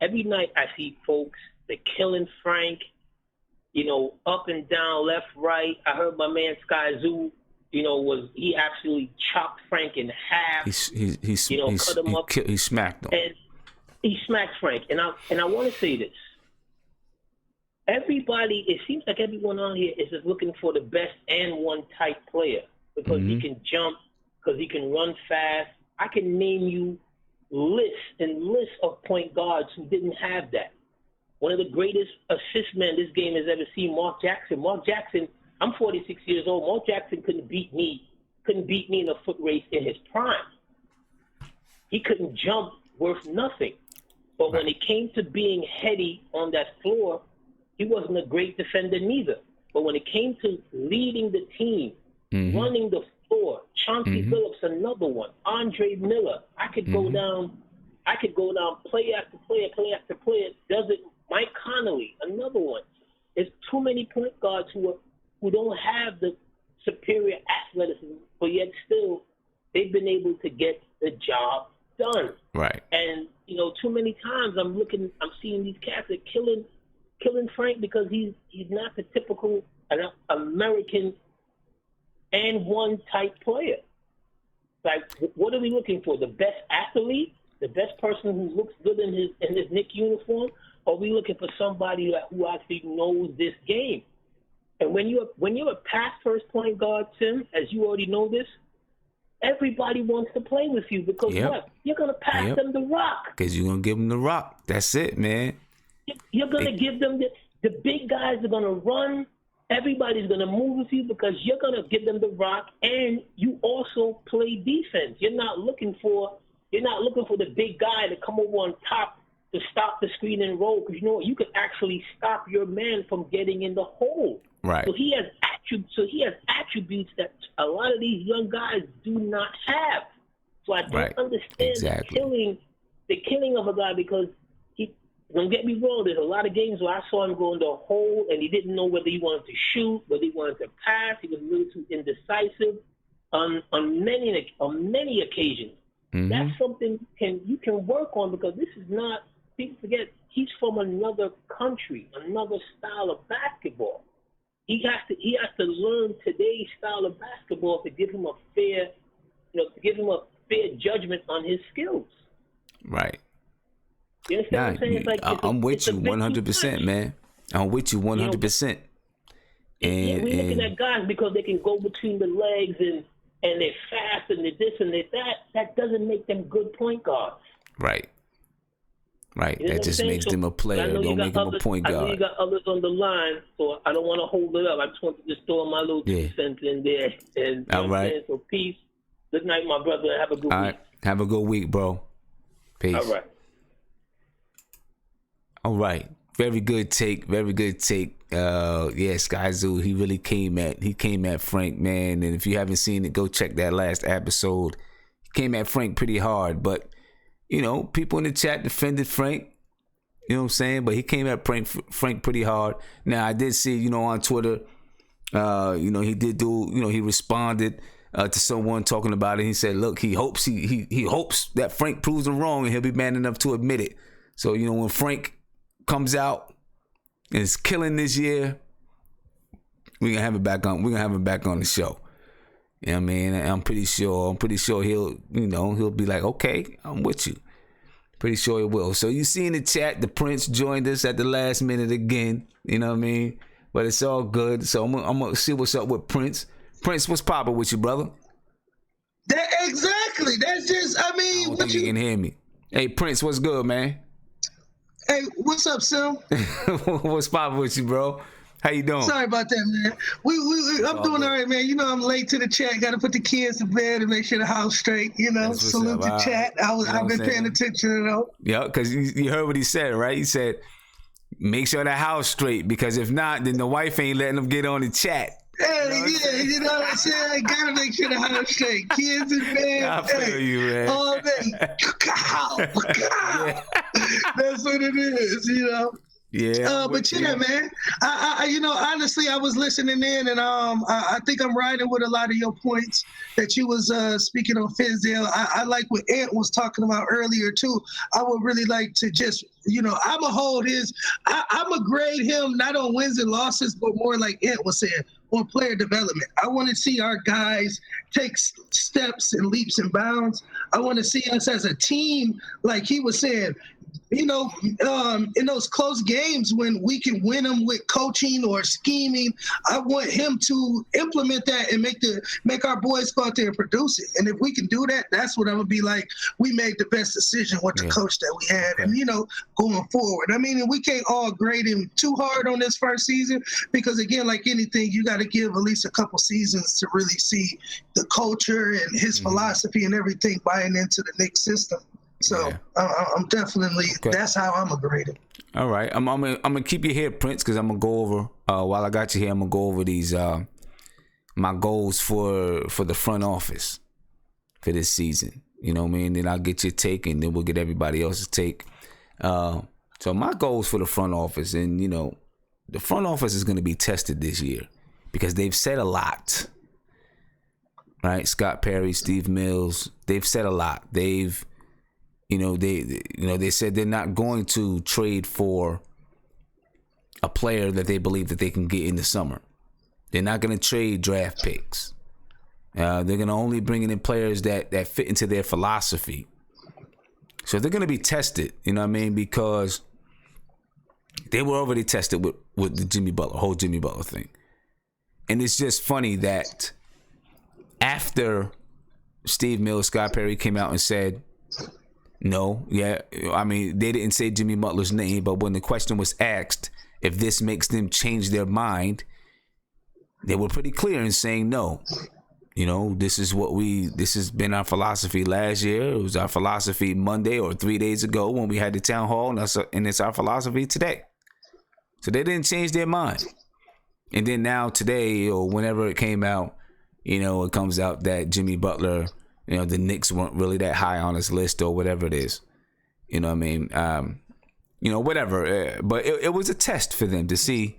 every night I see folks, they're killing Frank, up and down, left, right. I heard my man Sky Zoo, he absolutely chopped Frank in half. Cut him up. He smacked him. And he smacked Frank. And I want to say this. It seems like everyone on here is just looking for the best and one type player, because he can jump, because he can run fast. I can name you lists and lists of point guards who didn't have that. One of the greatest assist men this game has ever seen, Mark Jackson. Mark Jackson, I'm 46 years old. Mark Jackson couldn't beat me in a foot race in his prime. He couldn't jump worth nothing. But when it came to being heady on that floor, he wasn't a great defender neither. But when it came to leading the team, running the floor, Chauncey Billups, another one, Andre Miller, I could go down player after player, does it. Mike Connolly, another one. There's too many point guards who don't have the superior athleticism, but yet still they've been able to get the job done. Right. And too many times I'm seeing these cats that killing Frank because he's not the typical American and one type player. Like, what are we looking for? The best athlete, the best person who looks good in his Knicks uniform? Or are we looking for somebody who actually knows this game? And when you're a pass first point guard, Tim, as you already know this, everybody wants to play with you because what? You're gonna pass them the rock. Because you're gonna give them the rock. That's it, man. You're gonna give them the big guys are gonna run. Everybody's gonna move with you because you're gonna give them the rock, and you also play defense. You're not looking for the big guy to come over on top to stop the screen and roll, because you can actually stop your man from getting in the hole. Right. So he has attributes that a lot of these young guys do not have. So I don't understand the killing of a guy, because don't get me wrong, there's a lot of games where I saw him go into a hole and he didn't know whether he wanted to shoot, whether he wanted to pass. He was a little too indecisive on many occasions. That's something you can work on, because this is not. People forget he's from another country, another style of basketball. He has to learn today's style of basketball to give him a fair judgment on his skills. Right. You understand what I'm saying? I'm with you 100%, man. I'm with you 100%. We're looking at guys because they can go between the legs and they're fast and they're this and they're that. That doesn't make them good point guards. Right. Right. You know that just makes them a player. Don't make them a point guard. I know you got others on the line, so I don't want to hold it up. I just want to just throw my little 2 cents in there. And, all right. So peace. Good night, my brother. Have a good week. All right. Have a good week, bro. Peace. All right. All right. Very good take. Very good take. Sky Zoo, he really came at Frank, man. And if you haven't seen it, go check that last episode. He came at Frank pretty hard, but people in the chat defended Frank. You know what I'm saying? But he came at Frank pretty hard. Now I did see, on Twitter, he did do, he responded to someone talking about it. He said, look, he hopes he hopes that Frank proves him wrong and he'll be man enough to admit it. So, you know, when Frank comes out and is killing this year, we're gonna have him back on the show. You know what I mean? I'm pretty sure he'll be like, okay, I'm with you. Pretty sure he will. So you see in the chat, the Prince joined us at the last minute again. You know what I mean? But it's all good. So I'm gonna see what's up with Prince. Prince, what's poppin' with you, brother? Exactly. That's just, I mean, I don't think you can hear me. Hey, Prince, what's good, man? Hey, what's up, Sim? What's poppin' with you, bro? How you doing? Sorry about that, man. I'm doing all right, man. You know, I'm late to the chat. Got to put the kids to bed and make sure the house straight. You know, salute the chat. I've been paying attention, Yeah, because you heard what he said, right? He said, make sure the house straight, because if not, then the wife ain't letting them get on the chat. Hey, you know what I'm saying? I gotta make sure the house straight. Kids in bed. I feel you, man. All day. That's what it is, you know. Yeah. But yeah, man. I you know, honestly, I was listening in, and I think I'm riding with a lot of your points that you was speaking on Fizdale. I like what Ant was talking about earlier too. I would really like to just, you know, I'ma grade him not on wins and losses, but more like Ant was saying, on player development. I want to see our guys take steps and leaps and bounds. I want to see us as a team, like he was saying, you know, in those close games when we can win them with coaching or scheming. I want him to implement that and make our boys go out there and produce it. And if we can do that, that's what I'm gonna be like. We made the best decision with the coach that we had, and you know, going forward. I mean, and we can't all grade him too hard on this first season, because again, like anything, you got to give at least a couple seasons to really see the culture and his philosophy and everything buying into the Knicks system. So I'm definitely, that's how I'm gonna grade it. All right, I'm gonna keep you here, Prince, because I'm gonna go over while I got you here. I'm gonna go over these my goals for the front office for this season. You know what I mean? Then I'll get your take, and then we'll get everybody else's take. So my goals for the front office, and you know, the front office is gonna be tested this year because they've said a lot. Right, Scott Perry, Steve Mills, they've said a lot. They said they're not going to trade for a player that they believe that they can get in the summer. They're not going to trade draft picks. They're going to only bring in players that fit into their philosophy. So they're going to be tested, you know what I mean? Because they were already tested with the whole Jimmy Butler thing. And it's just funny that after Steve Mills, Scott Perry came out and said, no, I mean, they didn't say Jimmy Butler's name, but when the question was asked if this makes them change their mind, they were pretty clear in saying no. You know, this has been our philosophy last year. It was our philosophy Monday or 3 days ago when we had the town hall, and it's our philosophy today. So they didn't change their mind. And then now today, or whenever it came out, you know, it comes out that Jimmy Butler, you know, the Knicks weren't really that high on his list or whatever it is. You know what I mean? You know, whatever. But it was a test for them to see,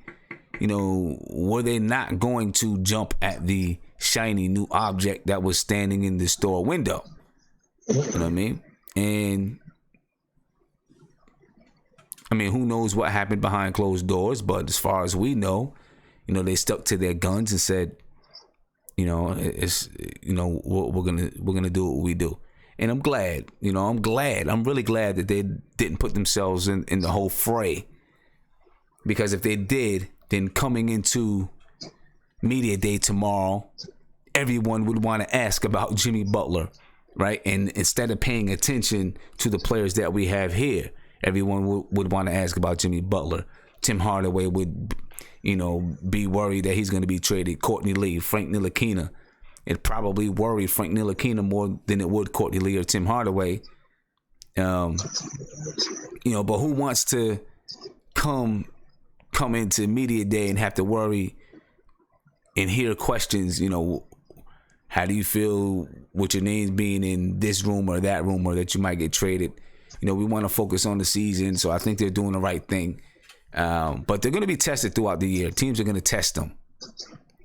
you know, were they not going to jump at the shiny new object that was standing in the store window? You know what I mean? And I mean, who knows what happened behind closed doors? But as far as we know, you know, they stuck to their guns and said, you know, it's, you know, we're gonna do what we do, and I'm glad. You know, I'm really glad that they didn't put themselves in the whole fray, because if they did, then coming into media day tomorrow, everyone would want to ask about Jimmy Butler, right? And instead of paying attention to the players that we have here, everyone would want to ask about Jimmy Butler. Tim Hardaway would, you know, be worried that he's going to be traded. Courtney Lee, Frank Ntilikina. It probably worried Frank Ntilikina more than it would Courtney Lee or Tim Hardaway. You know, but who wants to come into media day and have to worry and hear questions, you know, how do you feel with your names being in this room or that room, or that you might get traded? You know, we want to focus on the season, so I think they're doing the right thing. But they're going to be tested throughout the year. Teams are going to test them.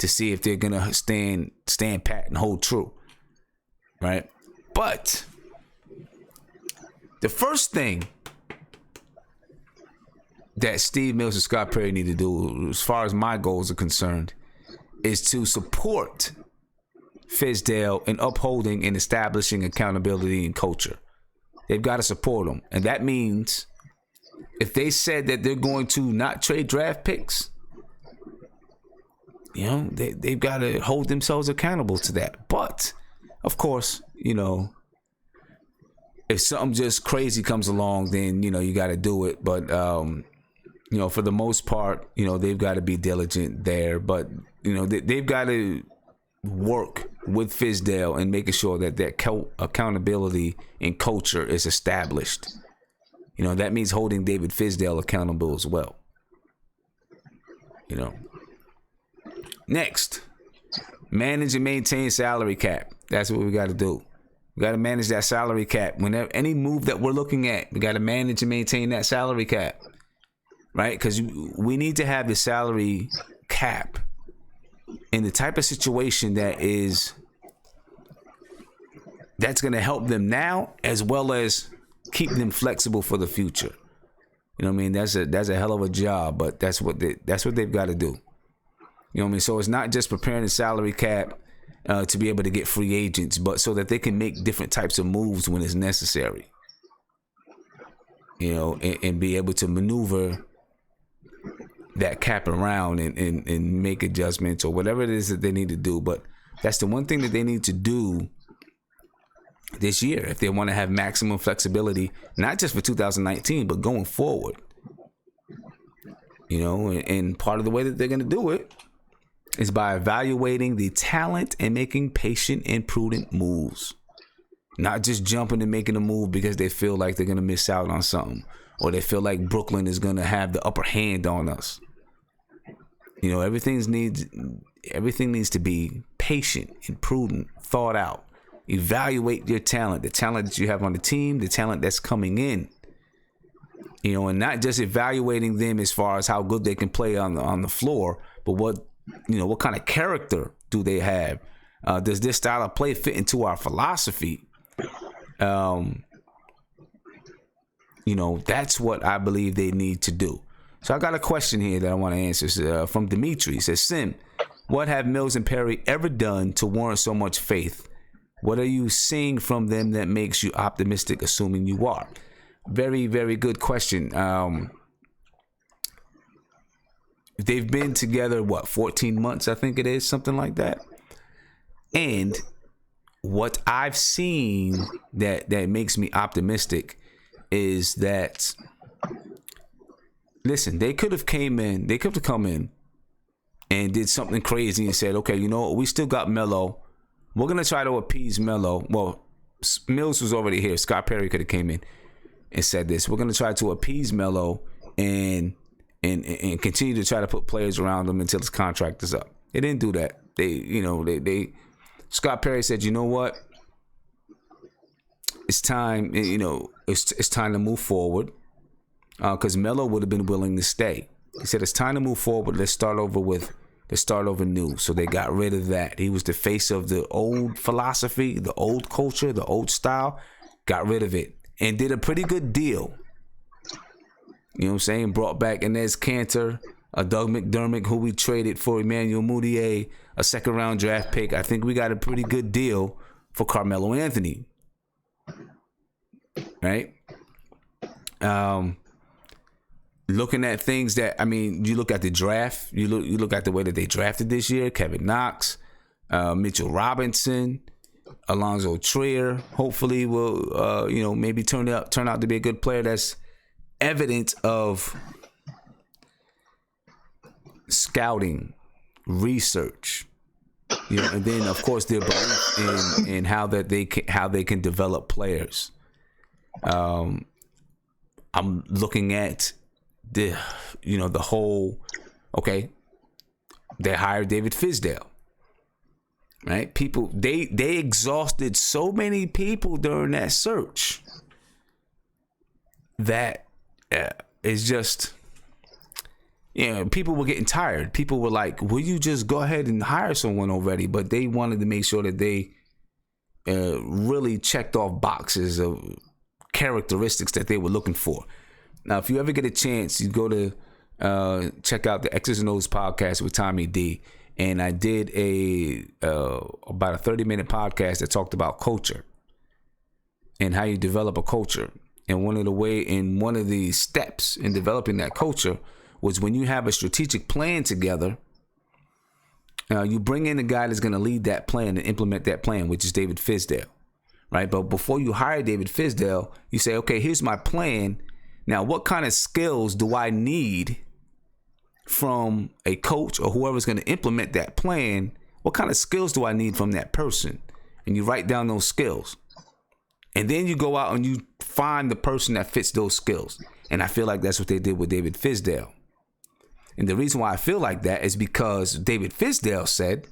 to see if they're gonna stand pat and hold true, right? But the first thing that Steve Mills and Scott Perry need to do, as far as my goals are concerned, is to support Fizdale in upholding and establishing accountability and culture. They've got to support them. And that means if they said that they're going to not trade draft picks, you know, they've got to hold themselves accountable to that. But, of course, you know, if something just crazy comes along, then, you know, you got to do it. But, you know, for the most part, you know, they've got to be diligent there. But, you know, they've got to work with Fizdale and making sure that accountability and culture is established. You know, that means holding David Fizdale accountable as well. You know. Next, manage and maintain salary cap. That's what we got to do. We got to manage that salary cap. Whenever any move that we're looking at, we got to manage and maintain that salary cap, right? Because we need to have the salary cap in the type of situation that's going to help them now, as well as keep them flexible for the future. You know what I mean? That's a hell of a job, but that's what they've got to do. You know what I mean? So it's not just preparing the salary cap to be able to get free agents, but so that they can make different types of moves when it's necessary. You know, and be able to maneuver that cap around and make adjustments or whatever it is that they need to do. But that's the one thing that they need to do this year if they want to have maximum flexibility, not just for 2019, but going forward. You know, and part of the way that they're going to do it is by evaluating the talent and making patient and prudent moves. Not just jumping and making a move because they feel like they're going to miss out on something, or they feel like Brooklyn is going to have the upper hand on us. You know, everything needs to be patient and prudent, thought out. Evaluate your talent, the talent that you have on the team, the talent that's coming in. You know, and not just evaluating them as far as how good they can play on the floor, but what kind of character do they have? Does this style of play fit into our philosophy? You know, that's what I believe they need to do. So I got a question here that I want to answer from Dimitri. It says, Sim, what have Mills and Perry ever done to warrant so much faith? What are you seeing from them that makes you optimistic, assuming you are? Very, very good question. They've been together, 14 months, I think it is, something like that. And what I've seen that makes me optimistic is that, listen, they could have come in and did something crazy and said, okay, you know what, we still got Melo. We're going to try to appease Melo. Well, Mills was already here. Scott Perry could have came in and said this. We're going to try to appease Melo and continue to try to put players around him until his contract is up. They didn't do that. Scott Perry said, you know what? It's time, it's time to move forward. Because Melo would have been willing to stay. He said, it's time to move forward. Let's start over new. So they got rid of that. He was the face of the old philosophy, the old culture, the old style. Got rid of it and did a pretty good deal. You know what I'm saying? Brought back Enes Kanter, Doug McDermott, who we traded for Emmanuel Mudiay, a second-round draft pick. I think we got a pretty good deal for Carmelo Anthony. Right? Looking at things that, you look at the draft, you look at the way that they drafted this year, Kevin Knox, Mitchell Robinson, Alonzo Trier, hopefully will, maybe turn out to be a good player. That's evidence of scouting, research, and then of course their belief in how they can develop players. I'm looking at the whole, okay, they hired David Fizdale, right? People, they exhausted so many people during that search that is just, people were getting tired. People were like, will you just go ahead and hire someone already? But they wanted to make sure that they really checked off boxes of characteristics that they were looking for. Now, if you ever get a chance, you go to check out the X's and O's podcast with Tommy D. And I did about a 30-minute podcast that talked about culture and how you develop a culture. And one of the steps in developing that culture was when you have a strategic plan together, you bring in a guy that's going to lead that plan and implement that plan, which is David Fizdale, right? But before you hire David Fizdale, you say, okay, here's my plan. Now, what kind of skills do I need from a coach or whoever's going to implement that plan? What kind of skills do I need from that person? And you write down those skills. And then you go out and you find the person that fits those skills. And I feel like that's what they did with David Fizdale. And the reason why I feel like that is because David Fizdale said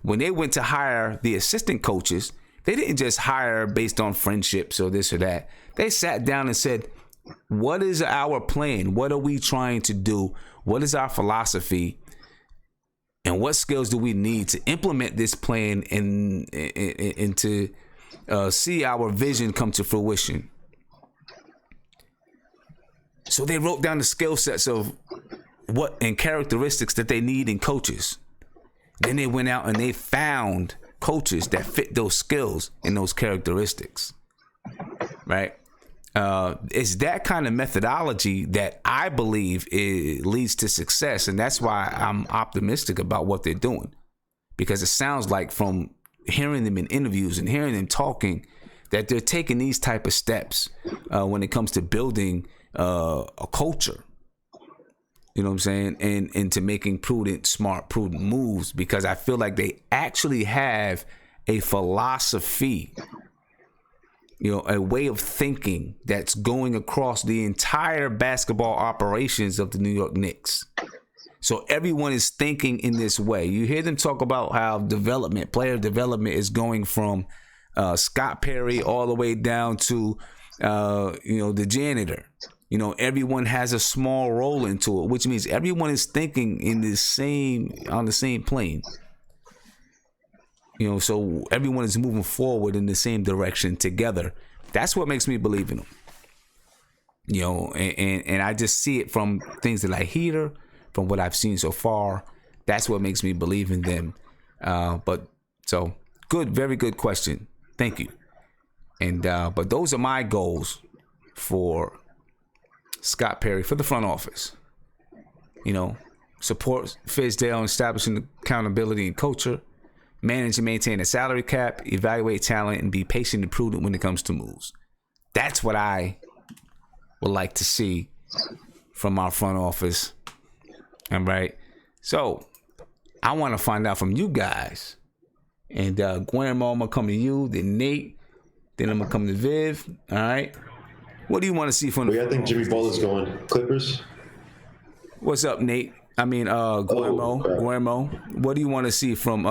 when they went to hire the assistant coaches, they didn't just hire based on friendships or this or that. They sat down and said, what is our plan? What are we trying to do? What is our philosophy? And what skills do we need to implement this plan and to see our vision come to fruition? So they wrote down the skill sets of what and characteristics that they need in coaches. Then they went out and they found coaches that fit those skills and those characteristics, right? It's that kind of methodology that I believe leads to success. And that's why I'm optimistic about what they're doing, because it sounds like from hearing them in interviews and hearing them talking that they're taking these type of steps when it comes to building a culture. You know what I'm saying? And into making smart, prudent moves, because I feel like they actually have a philosophy, a way of thinking that's going across the entire basketball operations of the New York Knicks. So everyone is thinking in this way. You hear them talk about how player development is going from Scott Perry all the way down to, the janitor. Everyone has a small role into it, which means everyone is thinking on the same plane. So everyone is moving forward in the same direction together. That's what makes me believe in them. And I just see it from things that I hear, from what I've seen so far. That's what makes me believe in them. So good, very good question. Thank you. And but those are my goals for Scott Perry, for the front office. Support Fizdale in establishing accountability and culture, manage and maintain a salary cap, evaluate talent, and be patient and prudent when it comes to moves. That's what I would like to see from our front office. All right. So I want to find out from you guys. And Guillermo, I'm going to come to you, then Nate, then I'm going to come to Viv. All right. What do you want to see from the I think Jimmy Butler's going. Clippers? What's up, Nate? Guillermo. Guillermo, what do you want to see from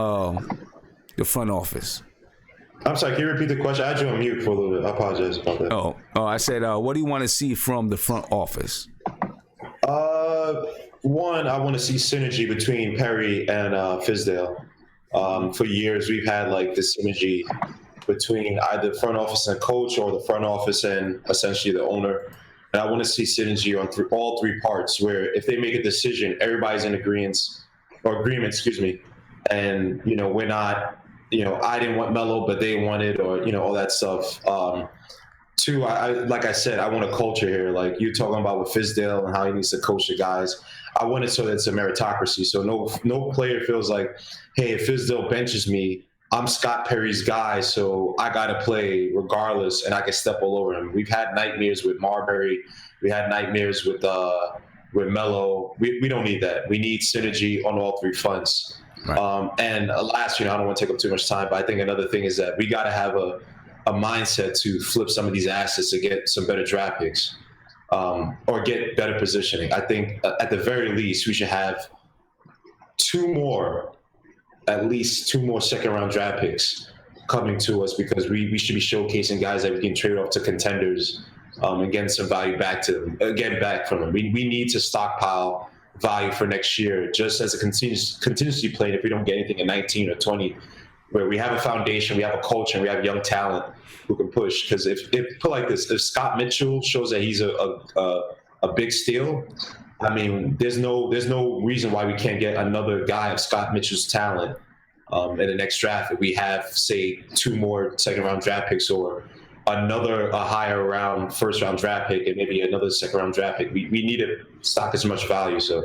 the front office? I'm sorry, can you repeat the question? I had you on mute for a little bit. I apologize about that. Oh, I said, what do you want to see from the front office? One, I want to see synergy between Perry and Fizdale. For years, we've had this synergy between either front office and coach or the front office and essentially the owner. And I want to see synergy on all three parts, where if they make a decision, everybody's in agreement, and we're not, I didn't want Melo, but they wanted, or all that stuff. Two, like I said, I want a culture here, like you talking about with Fizdale and how he needs to coach the guys. I want it so that it's a meritocracy, so no player feels like, hey, if Fizdale benches me, I'm Scott Perry's guy, so I got to play regardless, and I can step all over him. We've had nightmares with Marbury. We had nightmares with Melo. We don't need that. We need synergy on all three fronts. Right. And last, I don't want to take up too much time, but I think another thing is that we got to have a mindset to flip some of these assets to get some better draft picks or get better positioning. I think at the very least, we should have at least two more second-round draft picks coming to us, because we should be showcasing guys that we can trade off to contenders and getting some value back from them. We need to stockpile value for next year, just as a contingency plan if we don't get anything in 19 or 20, where we have a foundation, we have a culture, and we have young talent who can push. Because if put like this, if Scott Mitchell shows that he's a big steal, I mean, there's no reason why we can't get another guy of Scott Mitchell's talent in the next draft. If we have, say, 2 more second-round draft picks or a higher round first-round draft pick and maybe another second-round draft pick, we need to stock as much value. So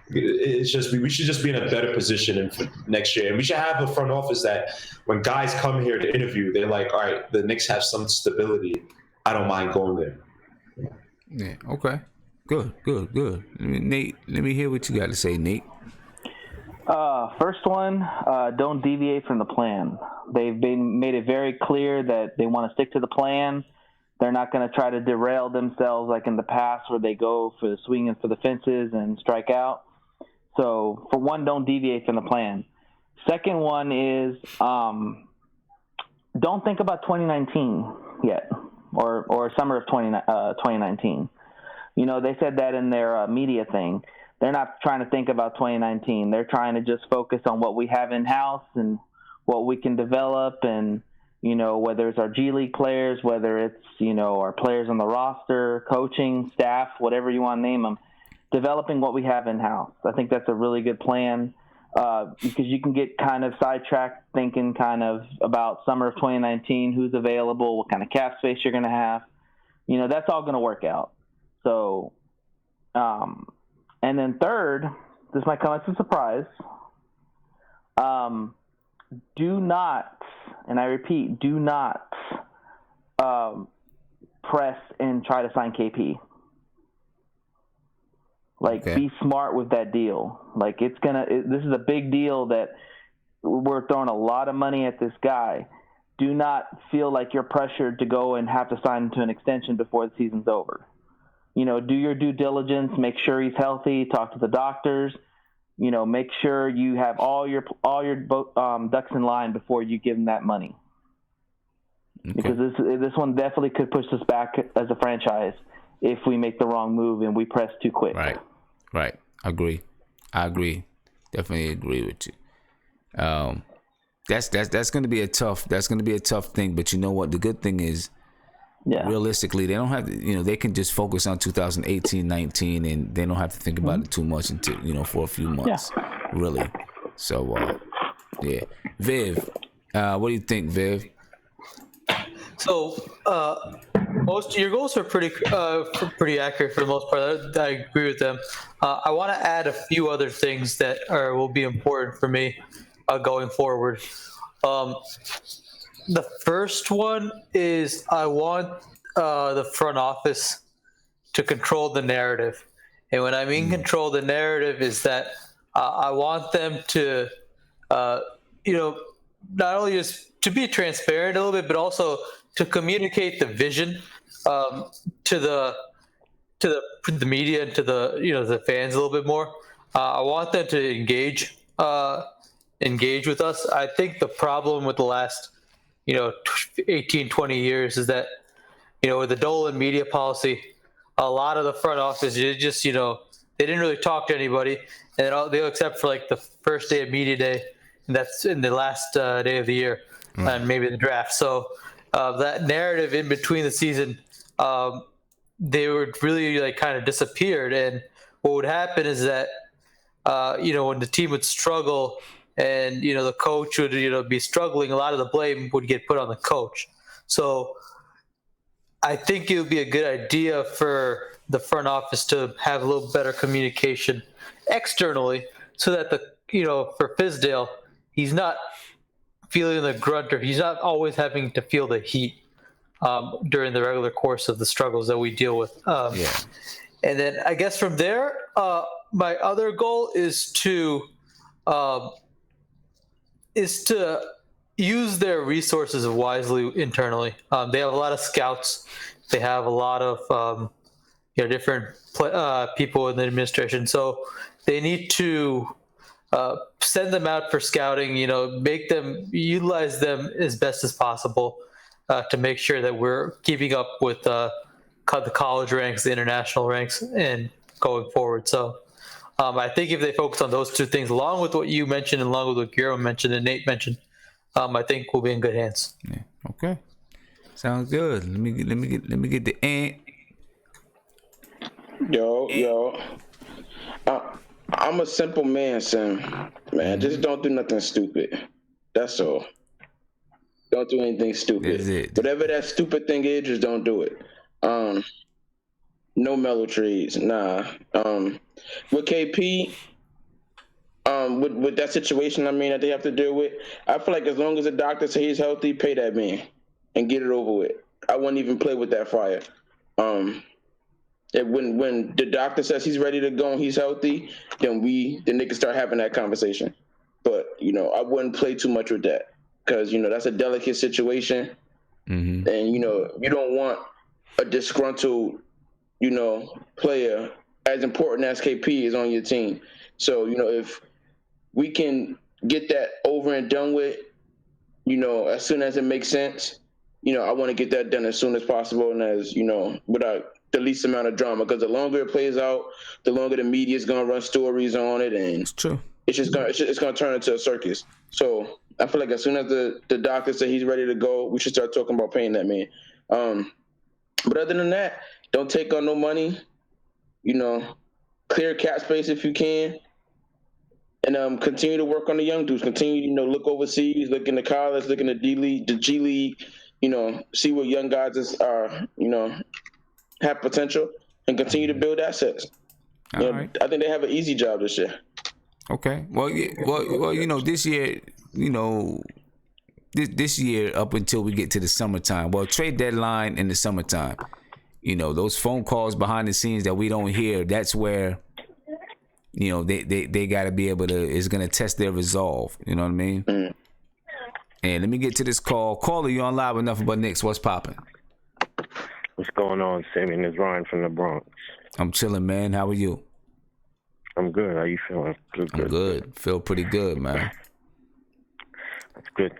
it's just we should just be in a better position for next year, and we should have a front office that when guys come here to interview, they're like, all right, the Knicks have some stability. I don't mind going there. Yeah. Okay. Good. Nate, let me hear what you got to say, Nate. First one, don't deviate from the plan. They've made it very clear that they want to stick to the plan. They're not going to try to derail themselves like in the past where they go for the swinging for the fences and strike out. So, for one, don't deviate from the plan. Second one is don't think about 2019 yet or summer of 2019. You know, they said that in their media thing. They're not trying to think about 2019. They're trying to just focus on what we have in-house and what we can develop and, you know, whether it's our G League players, whether it's, you know, our players on the roster, coaching, staff, whatever you want to name them, developing what we have in-house. I think that's a really good plan because you can get kind of sidetracked thinking kind of about summer of 2019, who's available, what kind of cap space you're going to have. You know, that's all going to work out. So, and then third, this might come as a surprise. Do not, and I repeat, do not press and try to sign KP. Like, be smart with that deal. Like, this is a big deal that we're throwing a lot of money at this guy. Do not feel like you're pressured to go and have to sign to an extension before the season's over. You know, do your due diligence, make sure he's healthy, talk to the doctors, you know, make sure you have all your ducks in line before you give him that money. Okay. Because this one definitely could push us back as a franchise if we make the wrong move and we press too quick. Right. I agree. Definitely agree with you. That's going to be a tough thing, but you know what? The good thing is, realistically, they don't have to, you know, they can just focus on 2018-19 and they don't have to think about it too much until, you know, for a few months, really. So, Viv, what do you think, Viv? So, most your goals are pretty accurate for the most part. I agree with them. I want to add a few other things that will be important for me going forward. The first one is I want the front office to control the narrative. And when I mean control the narrative is that I want them to, you know, not only just to be transparent a little bit, but also to communicate the vision to the media and to the, you know, the fans a little bit more. I want them to engage with us. I think the problem with the last 18, 20 years is that, you know, with the Dolan media policy, a lot of the front office, just, you know, they didn't really talk to anybody, and they'll except for like the first day of media day, and that's in the last day of the year, and maybe the draft. So that narrative in between the season, they would really like kind of disappeared. And what would happen is that, you know, when the team would struggle, and, you know, the coach would, you know, be struggling, a lot of the blame would get put on the coach. So I think it would be a good idea for the front office to have a little better communication externally so that for Fizdale, he's not feeling the grunt, or he's not always having to feel the heat during the regular course of the struggles that we deal with. And then I guess from there, my other goal is to use their resources wisely internally. They have a lot of scouts. They have a lot of different people in the administration. So they need to send them out for scouting. You know, utilize them as best as possible to make sure that we're keeping up with the college ranks, the international ranks, and going forward. So I think if they focus on those two things, along with what you mentioned, and along with what Guillermo mentioned and Nate mentioned, I think we'll be in good hands. Yeah. Okay. Sounds good. Let me get the ant. Yo. I'm a simple man, Sam. Man, just don't do nothing stupid. That's all. Don't do anything stupid. That's it. Whatever that stupid thing is, just don't do it. No mellow trades, nah. With KP, with that situation, that they have to deal with, I feel like as long as the doctor says he's healthy, pay that man and get it over with. I wouldn't even play with that fire. When the doctor says he's ready to go and he's healthy, then the niggas start having that conversation. But I wouldn't play too much with that because that's a delicate situation, and you don't want a disgruntled player as important as KP is on your team. So if we can get that over and done with, as soon as it makes sense, I want to get that done as soon as possible and as without the least amount of drama, because the longer it plays out, the longer the media is going to run stories on it, and it's true. It's going to turn into a circus. So I feel like as soon as the doctor said he's ready to go, we should start talking about paying that man. But other than that, don't take on no money. Clear cap space if you can, and continue to work on the young dudes. Continue, look overseas, look in the college, look in the D League, the G League. See what young guys are, have potential, and continue to build assets. Right. I think they have an easy job this year. Okay. Well, this year, this year up until we get to the summertime. Well, trade deadline in the summertime. Those phone calls behind the scenes that we don't hear. That's where, they got to be able to. It's gonna test their resolve. You know what I mean? Mm. And let me get to this call. Caller, you on Live Enough About Knicks? What's popping? What's going on, Sammy? It's Ryan from the Bronx. I'm chilling, man. How are you? I'm good. How you feeling? I'm good. Feel pretty good, man. That's good.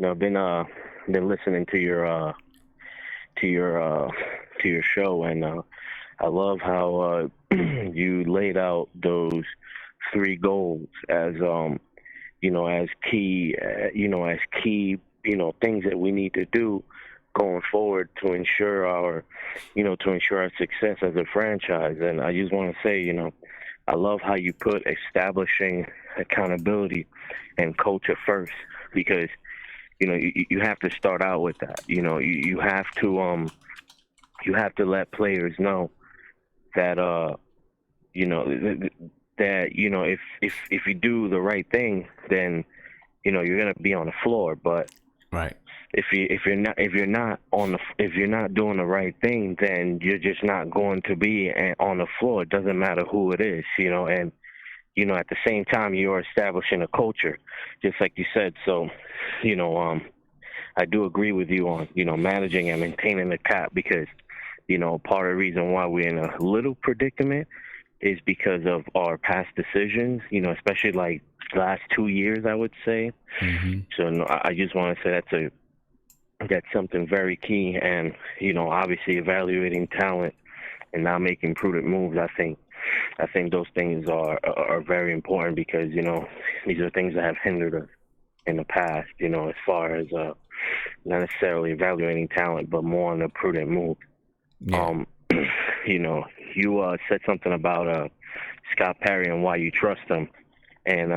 I've been listening to your show, and I love how you laid out those 3 goals as as key things that we need to do going forward to ensure our success as a franchise. And I just want to say, I love how you put establishing accountability and culture first, because you have to start out with that. You have to let players know that if you do the right thing, then you're gonna be on the floor. But right, if you're not doing the right thing, then you're just not going to be on the floor. It doesn't matter who it is, and at the same time you're establishing a culture, just like you said. So I do agree with you on managing and maintaining the cap, because part of the reason why we're in a little predicament is because of our past decisions, especially like the last 2 years, I would say. Mm-hmm. So I just want to say that's something very key. And, obviously evaluating talent and not making prudent moves, I think those things are very important, because, these are things that have hindered us in the past, as far as not necessarily evaluating talent, but more on a prudent move. Yeah. You said something about Scott Perry and why you trust him, and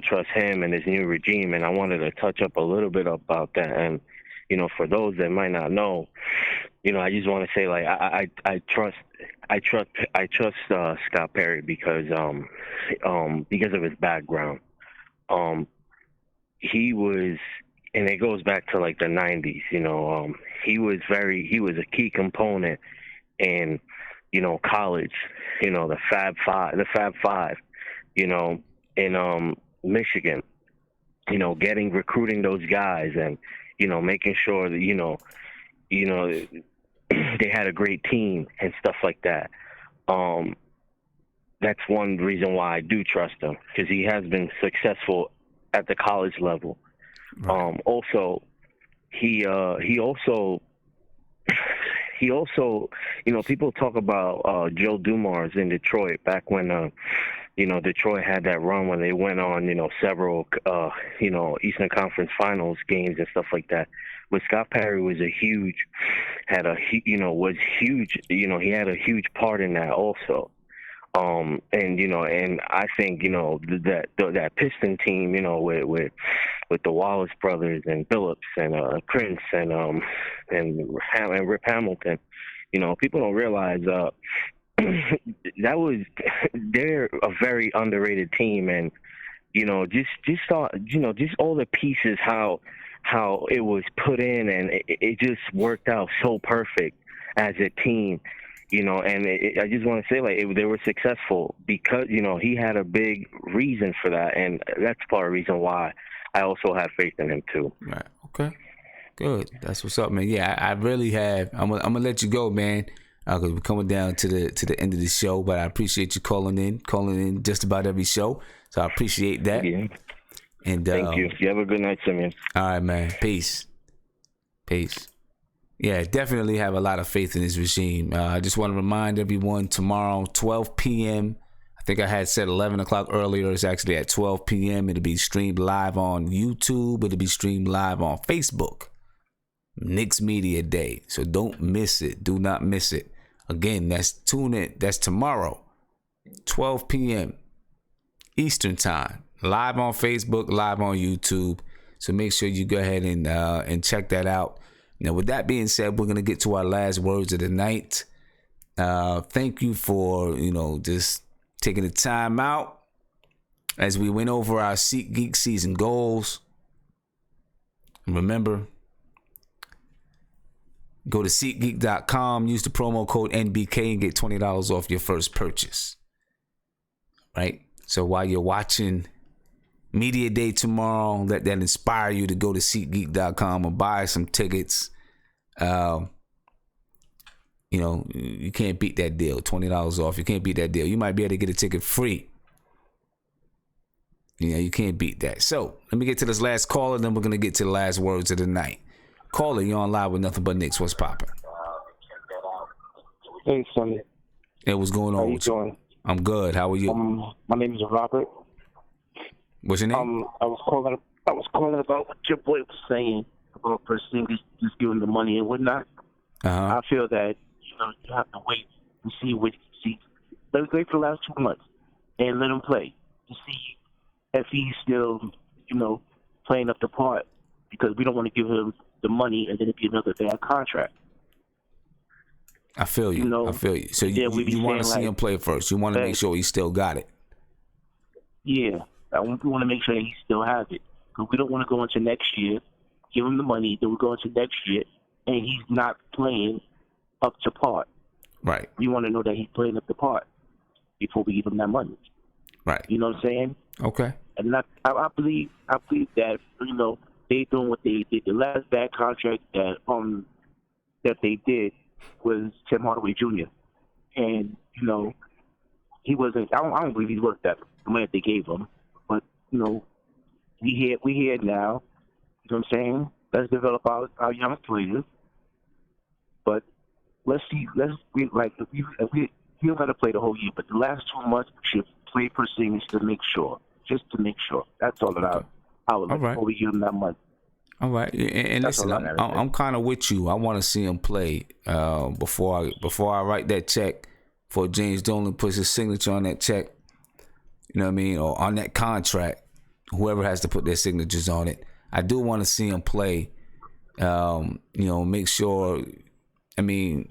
trust him and his new regime. And I wanted to touch up a little bit about that. And for those that might not know, I just want to say, like, I trust Scott Perry because of his background. He was, and it goes back to like the 90s. He was a key component in college, the Fab Five, in Michigan, recruiting those guys, and making sure that they had a great team and stuff like that. That's one reason why I do trust him, because he has been successful at the college level. Right. Also, he he also, people talk about Joe Dumars in Detroit back when, Detroit had that run when they went on, several, Eastern Conference Finals games and stuff like that. But Scott Perry was he had a huge part in that also. And I think, that Piston team, with the Wallace brothers and Phillips and Prince and Rip Hamilton, people don't realize they're a very underrated team, and just all the pieces how it was put in, and it just worked out so perfect as a team. And I just want to say, they were successful because, he had a big reason for that. And that's part of the reason why I also have faith in him, too. Right. Okay. Good. That's what's up, man. Yeah, I really have. I'm gonna let you go, man, because we're coming down to the end of the show. But I appreciate you calling in just about every show. So I appreciate that. Yeah. And thank you. You have a good night, Simeon. All right, man. Peace. Yeah, definitely have a lot of faith in this regime. I just want to remind everyone, tomorrow, 12 p.m., I think I had said 11 o'clock earlier. It's actually at 12 p.m. It'll be streamed live on YouTube. It'll be streamed live on Facebook. Knicks Media Day. So don't miss it. Do not miss it. Again, tune in. That's tomorrow, 12 p.m. Eastern Time. Live on Facebook, live on YouTube. So make sure you go ahead and check that out. Now, with that being said, we're going to get to our last words of the night. Thank you for, just taking the time out as we went over our SeatGeek season goals. And remember, go to SeatGeek.com, use the promo code NBK and get $20 off your first purchase. Right? So while you're watching Media Day tomorrow, let that inspire you to go to SeatGeek.com and buy some tickets. You can't beat that deal. $20 off. You can't beat that deal. You might be able to get a ticket free. You can't beat that. So let me get to this last caller, then we're gonna get to the last words of the night. Caller, you're on live with Nothing But Knicks. What's poppin'? Hey, Sonny. Hey, what's going on? How you doing? I'm good. How are you? My name is Robert. What's your name? I was calling about what your boy was saying about Porzingis just giving the money and whatnot. I feel that you have to wait and see what he sees. Let him play for the last 2 months and let him play to see if he's still playing up the part, because we don't want to give him the money and then it be another bad contract. I feel you. I feel you. So you want to see him play first. You want to make sure he still got it. Yeah. We want to make sure he still has it. Because we don't want to go into next year, give him the money, then we go into next year, and he's not playing up to par. Right. We want to know that he's playing up to par before we give him that money. Right. You know what I'm saying? Okay. And I believe that they doing what they did. The last bad contract that they did was Tim Hardaway Jr. And he wasn't. I don't believe he's worth that the money that they gave him. But we here now. You know what I'm saying? Let's develop our young players. But let's see. If we don't got to play the whole year, but the last 2 months we should play Porzingis to make sure. Just to make sure. That's all that I would like before we give him that money. All right, and listen, I'm kind of with you. I want to see him play before I write that check. Before James Dolan puts his signature on that check, you know what I mean, or on that contract, whoever has to put their signatures on it. I do want to see him play. Make sure. I mean,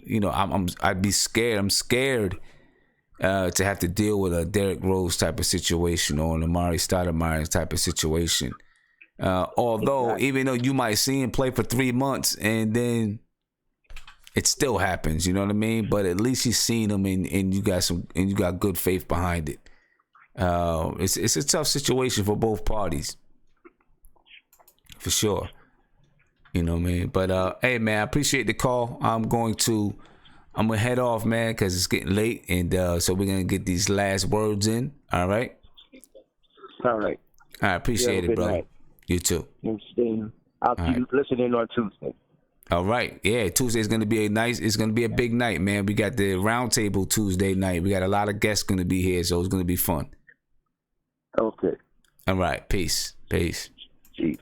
I'd be scared. I'm scared to have to deal with a Derrick Rose type of situation or an Amari Stoudemire type of situation. Although, even though you might see him play for 3 months and then it still happens, you know what I mean? But at least you've seen him and you got good faith behind it. It's a tough situation for both parties, for sure. You know what I mean? But hey, man, I appreciate the call. I'm gonna head off, man, because it's getting late, and so we're gonna get these last words in. All right. All right. I appreciate it, brother. Night. You too. I'll keep listening on Tuesday. All right. Yeah, Tuesday's going to be it's going to be a big night, man. We got the roundtable Tuesday night. We got a lot of guests going to be here, so it's going to be fun. Okay. All right. Peace. Gee.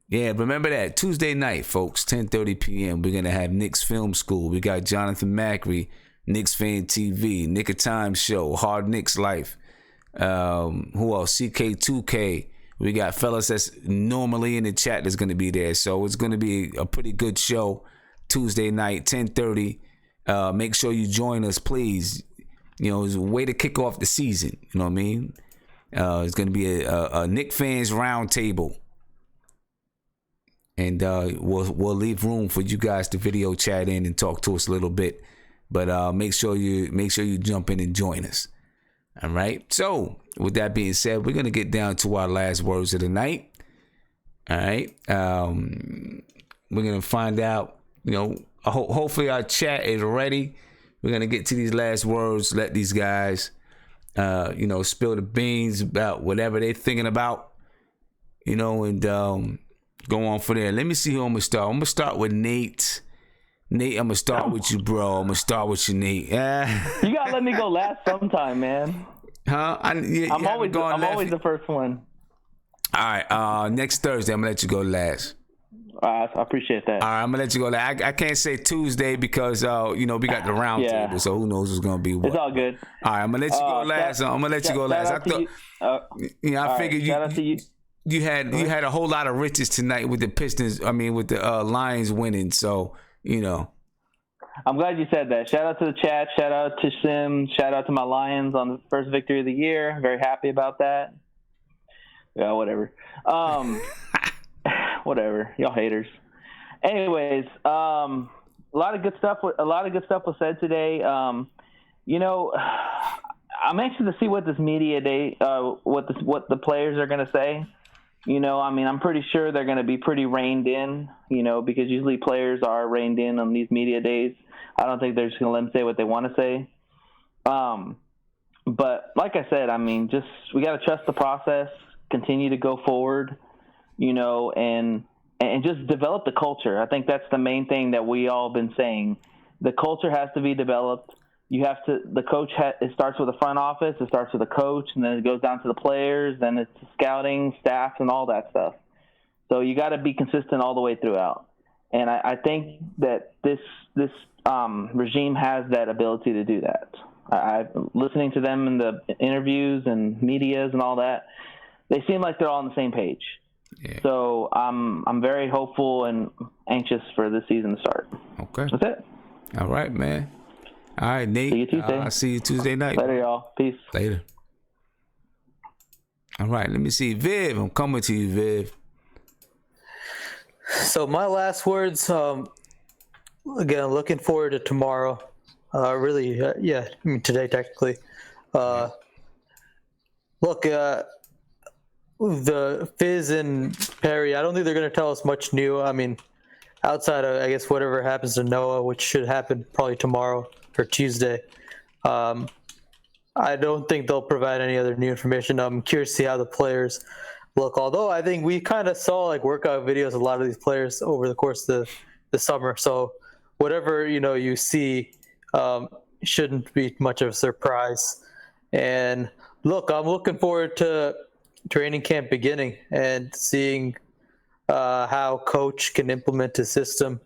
Yeah, remember that. Tuesday night, folks, 10:30 p.m. We're going to have Knicks Film School. We got Jonathan Macri, Knicks Fan TV, Nick of Time Show, Hard Knicks Life. Who else? CK2K. We got fellas that's normally in the chat that's going to be there. So it's going to be a pretty good show Tuesday night, 10:30. Make sure you join us, please. You know, it's a way to kick off the season. You know what I mean? It's going to be a Knicks fans roundtable. And we'll leave room for you guys to video chat in and talk to us a little bit. But make sure you jump in and join us. All right. So with that being said, we're gonna get down to our last words of the night. All right. We're gonna find out. You know, hopefully our chat is ready. We're gonna get to these last words. Let these guys, spill the beans about whatever they're thinking about. You know, and go on for there. Let me see who I'm gonna start. I'm gonna start with Nate. Nate, I'm gonna start with you, bro. I'm gonna start with you, Nate. You gotta let me go last sometime, man. Huh? I'm always the first one. All right. Next Thursday, I'm gonna let you go last. I appreciate that. All right, I'm gonna let you go last. I can't say Tuesday because we got the round table, so who knows what's gonna be what. It's all good. All right, I'm gonna let you go last. I'm gonna let you go last. I thought, I figured you had a whole lot of riches tonight with the Pistons. I mean, with the Lions winning. So I'm glad you said that. Shout out to the chat. Shout out to Sim. Shout out to my Lions on the first victory of the year. Very happy about that. Yeah, whatever. Whatever. Y'all haters. Anyways, a lot of good stuff. A lot of good stuff was said today. I'm anxious to see what this media day, what the players are going to say. I'm pretty sure they're going to be pretty reined in, because usually players are reined in on these media days. I don't think they're just going to let them say what they want to say. But like I said, we got to trust the process, continue to go forward, and just develop the culture. I think that's the main thing that we all been saying. The culture has to be developed. The coach, it starts with the front office, it starts with the coach, and then it goes down to the players, then it's the scouting, staff, and all that stuff. So you got to be consistent all the way throughout. And I think that this regime has that ability to do that. I'm listening to them in the interviews and medias and all that. They seem like they're all on the same page. Yeah. So I'm very hopeful and anxious for this season to start. Okay. That's it. All right, man. All right, Nate. See you Tuesday. I'll see you Tuesday night. Later, y'all. Peace. Later. All right, let me see. Viv, I'm coming to you, Viv. So my last words, again, looking forward to tomorrow. Today technically. Look, the Fizz and Perry, I don't think they're going to tell us much new. Outside of, I guess, whatever happens to Noah, which should happen probably tomorrow or Tuesday. I don't think they'll provide any other new information. I'm curious to see how the players look. Although I think we kind of saw workout videos of a lot of these players over the course of the summer. So whatever you see shouldn't be much of a surprise. And look, I'm looking forward to training camp beginning and seeing how coach can implement his system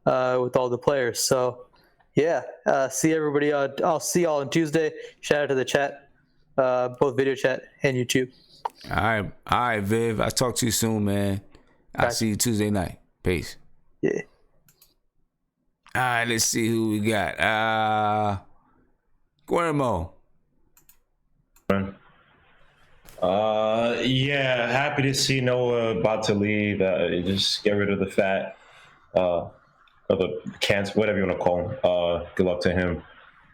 with all the players. So see everybody. I'll see y'all on Tuesday. Shout out to the chat, both video chat and YouTube. All right, Viv. I'll talk to you soon, man. I'll see you Tuesday night. Peace. Yeah. All right, let's see who we got. Guillermo. Happy to see Noah about to leave. Just get rid of the fat, or the cancer, whatever you want to call him. Good luck to him.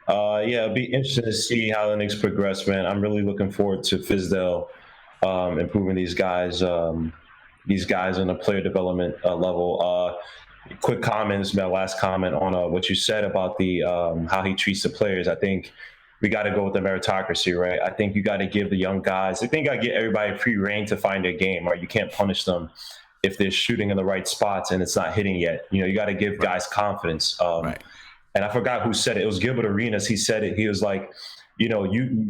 It'll be interesting to see how the Knicks progress, man. I'm really looking forward to Fizdale improving these guys on a player development level. Quick comments, my last comment on what you said about the how he treats the players. I think we got to go with the meritocracy, right? I think you got to give the young guys, I think I get everybody free reign to find their game, right? You can't punish them if they're shooting in the right spots and it's not hitting yet. You know, you got to give guys confidence. And I forgot who said it. It was Gilbert Arenas. He said it. He was like, you know,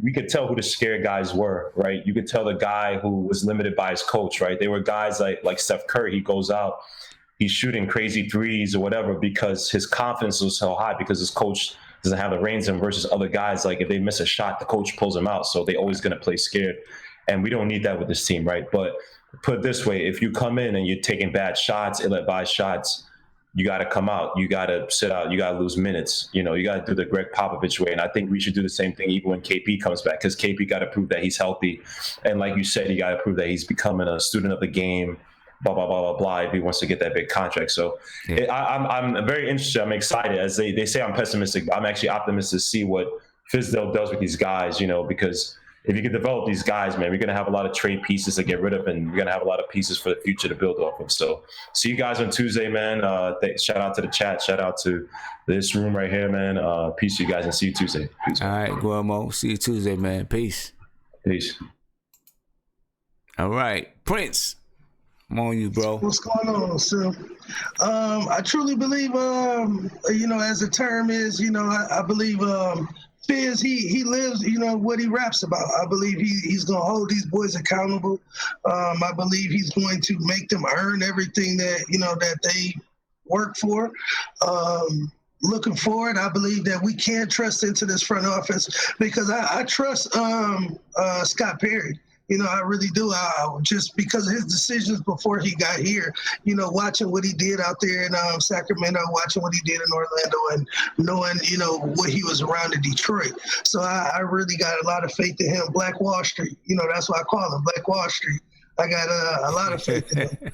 we could tell who the scared guys were, right? You could tell the guy who was limited by his coach, right? They were guys like Steph Curry. He goes out, he's shooting crazy threes or whatever because his confidence was so high because his coach doesn't have the reins in versus other guys. Like if they miss a shot, the coach pulls them out. So they always going to play scared. And we don't need that with this team, right? But put it this way, if you come in and you're taking bad shots, ill-advised shots, you got to come out. You got to sit out. You got to lose minutes. You know, you got to do the Greg Popovich way. And I think we should do the same thing even when KP comes back because KP got to prove that he's healthy. And like you said, he got to prove that he's becoming a student of the game, blah, blah, blah, blah, blah, if he wants to get that big contract. So I'm very interested. I'm excited. As they say I'm pessimistic, but I'm actually optimistic to see what Fizdale does with these guys, you know, because if you can develop these guys, man, we're going to have a lot of trade pieces to get rid of, and we're going to have a lot of pieces for the future to build off of. So see you guys on Tuesday, man. Shout out to the chat. Shout out to this room right here, man. Peace to you guys, and see you Tuesday. Peace. All right, Guillermo. See you Tuesday, man. Peace. Peace. All right, Prince. I'm on you, bro. What's going on, Sim? I truly believe, you know, as the term is, you know, I believe Fizz, he lives, you know, what he raps about. I believe he's going to hold these boys accountable. I believe he's going to make them earn everything that, you know, that they work for. Looking forward, I believe that we can trust into this front office because I trust Scott Perry. You know, I really do. Just because of his decisions before he got here, you know, watching what he did out there in Sacramento, watching what he did in Orlando, and knowing, you know, what he was around in Detroit. So I really got a lot of faith in him. Black Wall Street, you know, that's what I call him, Black Wall Street. I got a lot of faith in him.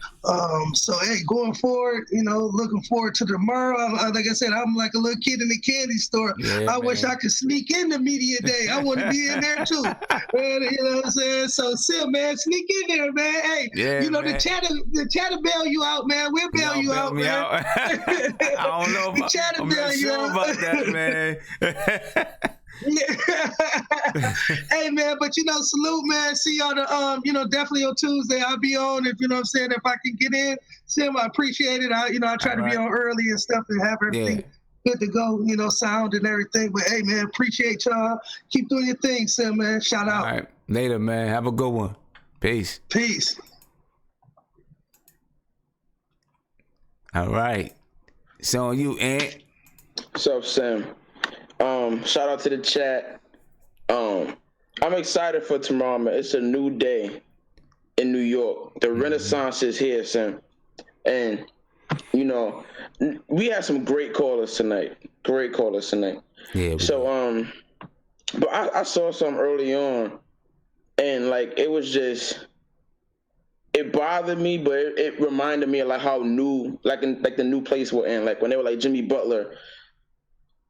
So, hey, going forward, you know, looking forward to tomorrow. Like I said, I'm like a little kid in the candy store. Yeah, I wish I could sneak in the media day. I want to be in there, too. Man, you know what I'm saying? So, Sim, man, sneak in there, man. Hey, you know, man. the chat will bail you out, man. We'll bail you out, man. I don't know about, I'm not sure about that, man. Hey man, but you know, salute, man. See y'all you know, definitely on Tuesday. I'll be on if you know what I'm saying, if I can get in. Sim, I appreciate it. I try to be on early and stuff and have everything good to go, you know, sound and everything. But hey man, appreciate y'all. Keep doing your thing, Sim, man. Shout out. All right. Later, man. Have a good one. Peace. Peace. All right. It's on you, Ant. What's up, Sam? Shout out to the chat. I'm excited for tomorrow, man. It's a new day in New York. The Renaissance is here, Sam. And, you know, we had some great callers tonight. Yeah. So, but I saw something early on, and, like, it was just, it bothered me, but it reminded me of, like, how new, like the new place we're in. Like, when they were like, Jimmy Butler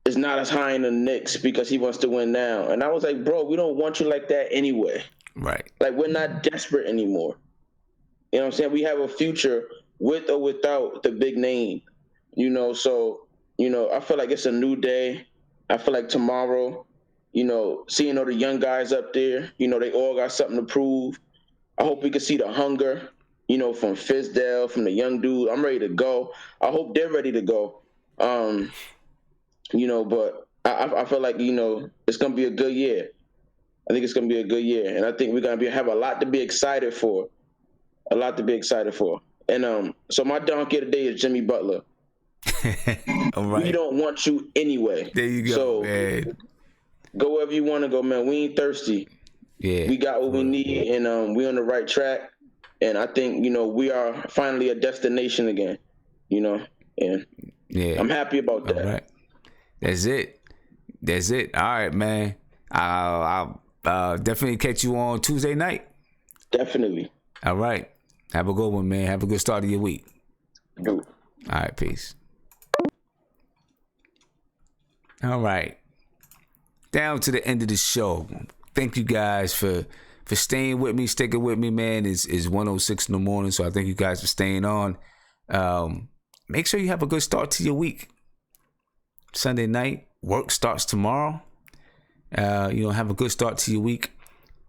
is not as high in the Knicks because he wants to win now. And I was like, bro, we don't want you like that anyway. Right. Like, we're not desperate anymore. You know what I'm saying? We have a future with or without the big name, you know? So, you know, I feel like it's a new day. I feel like tomorrow, you know, seeing all the young guys up there, you know, they all got something to prove. I hope we can see the hunger, you know, from Fizdale, from the young dude. I'm ready to go. I hope they're ready to go. You know, but I feel like, you know, it's going to be a good year. I think it's going to be a good year. And I think we're going to have a lot to be excited for. And so my donkey of the day is Jimmy Butler. All right. We don't want you anyway. There you go, so, man. Go wherever you want to go, man. We ain't thirsty. Yeah. We got what we need, and we on the right track. And I think, you know, we are finally a destination again, you know. And I'm happy about that. All right. That's it. All right, man. I'll definitely catch you on Tuesday night. Definitely. All right. Have a good one, man. Have a good start of your week. Good. All right, peace. All right. Down to the end of the show. Thank you guys for staying with me, sticking with me, man. It's 1:06 in the morning, so I thank you guys for staying on. Make sure you have a good start to your week. Sunday night, work starts tomorrow. You know, have a good start to your week.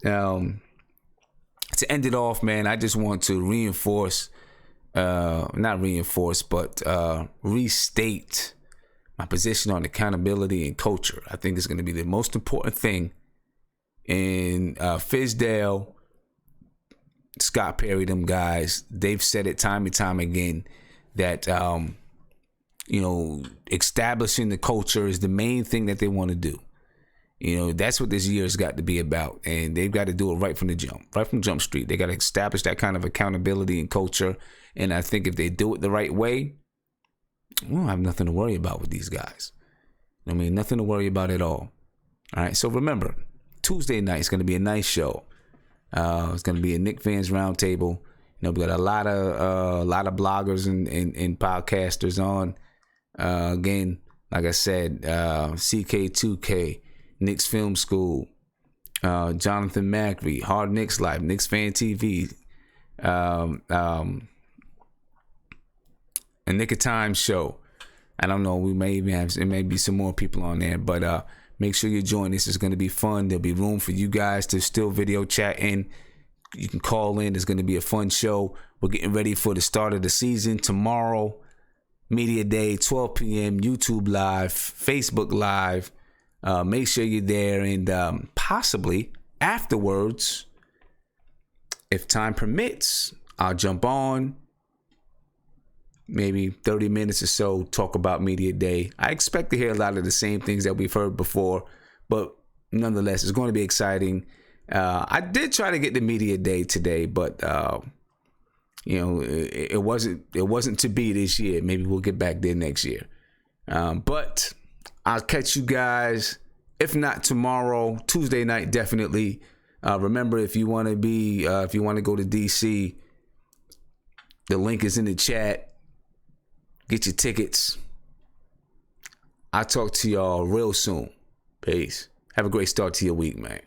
To end it off, man, I just want to reinforce not reinforce, but restate my position on accountability and culture. I think it's going to be the most important thing. And Fizdale, Scott Perry, them guys, they've said it time and time again that, establishing the culture is the main thing that they want to do. That's what this year's got to be about. And they've got to do it right from Jump Street. They got to establish that kind of accountability and culture. And I think if they do it the right way, we don't have nothing to worry about with these guys. Nothing to worry about at all. All right. So remember, Tuesday night is going to be a nice show. It's going to be a Knicks fans roundtable. We got a lot of bloggers and podcasters on. Again, like I said, CK2K, Knicks Film School, Jonathan Macri, Hard Knicks Live, Knicks Fan TV, a Nick of Time show. I don't know. We may even have, it may be some more people on there, but make sure you join. This is going to be fun. There'll be room for you guys to still video chat in. You can call in. It's going to be a fun show. We're getting ready for the start of the season. Tomorrow, Media Day, 12 p.m., YouTube Live, Facebook Live. Make sure you're there, and possibly afterwards, if time permits, I'll jump on. Maybe 30 minutes or so, talk about Media Day. I expect to hear a lot of the same things that we've heard before, but nonetheless, it's going to be exciting. I did try to get the Media Day today, but it wasn't to be this year. Maybe we'll get back there next year. But I'll catch you guys, if not tomorrow, Tuesday night, definitely. Remember, if you want to go to DC, the link is in the chat. Get your tickets. I'll talk to y'all real soon. Peace. Have a great start to your week, man.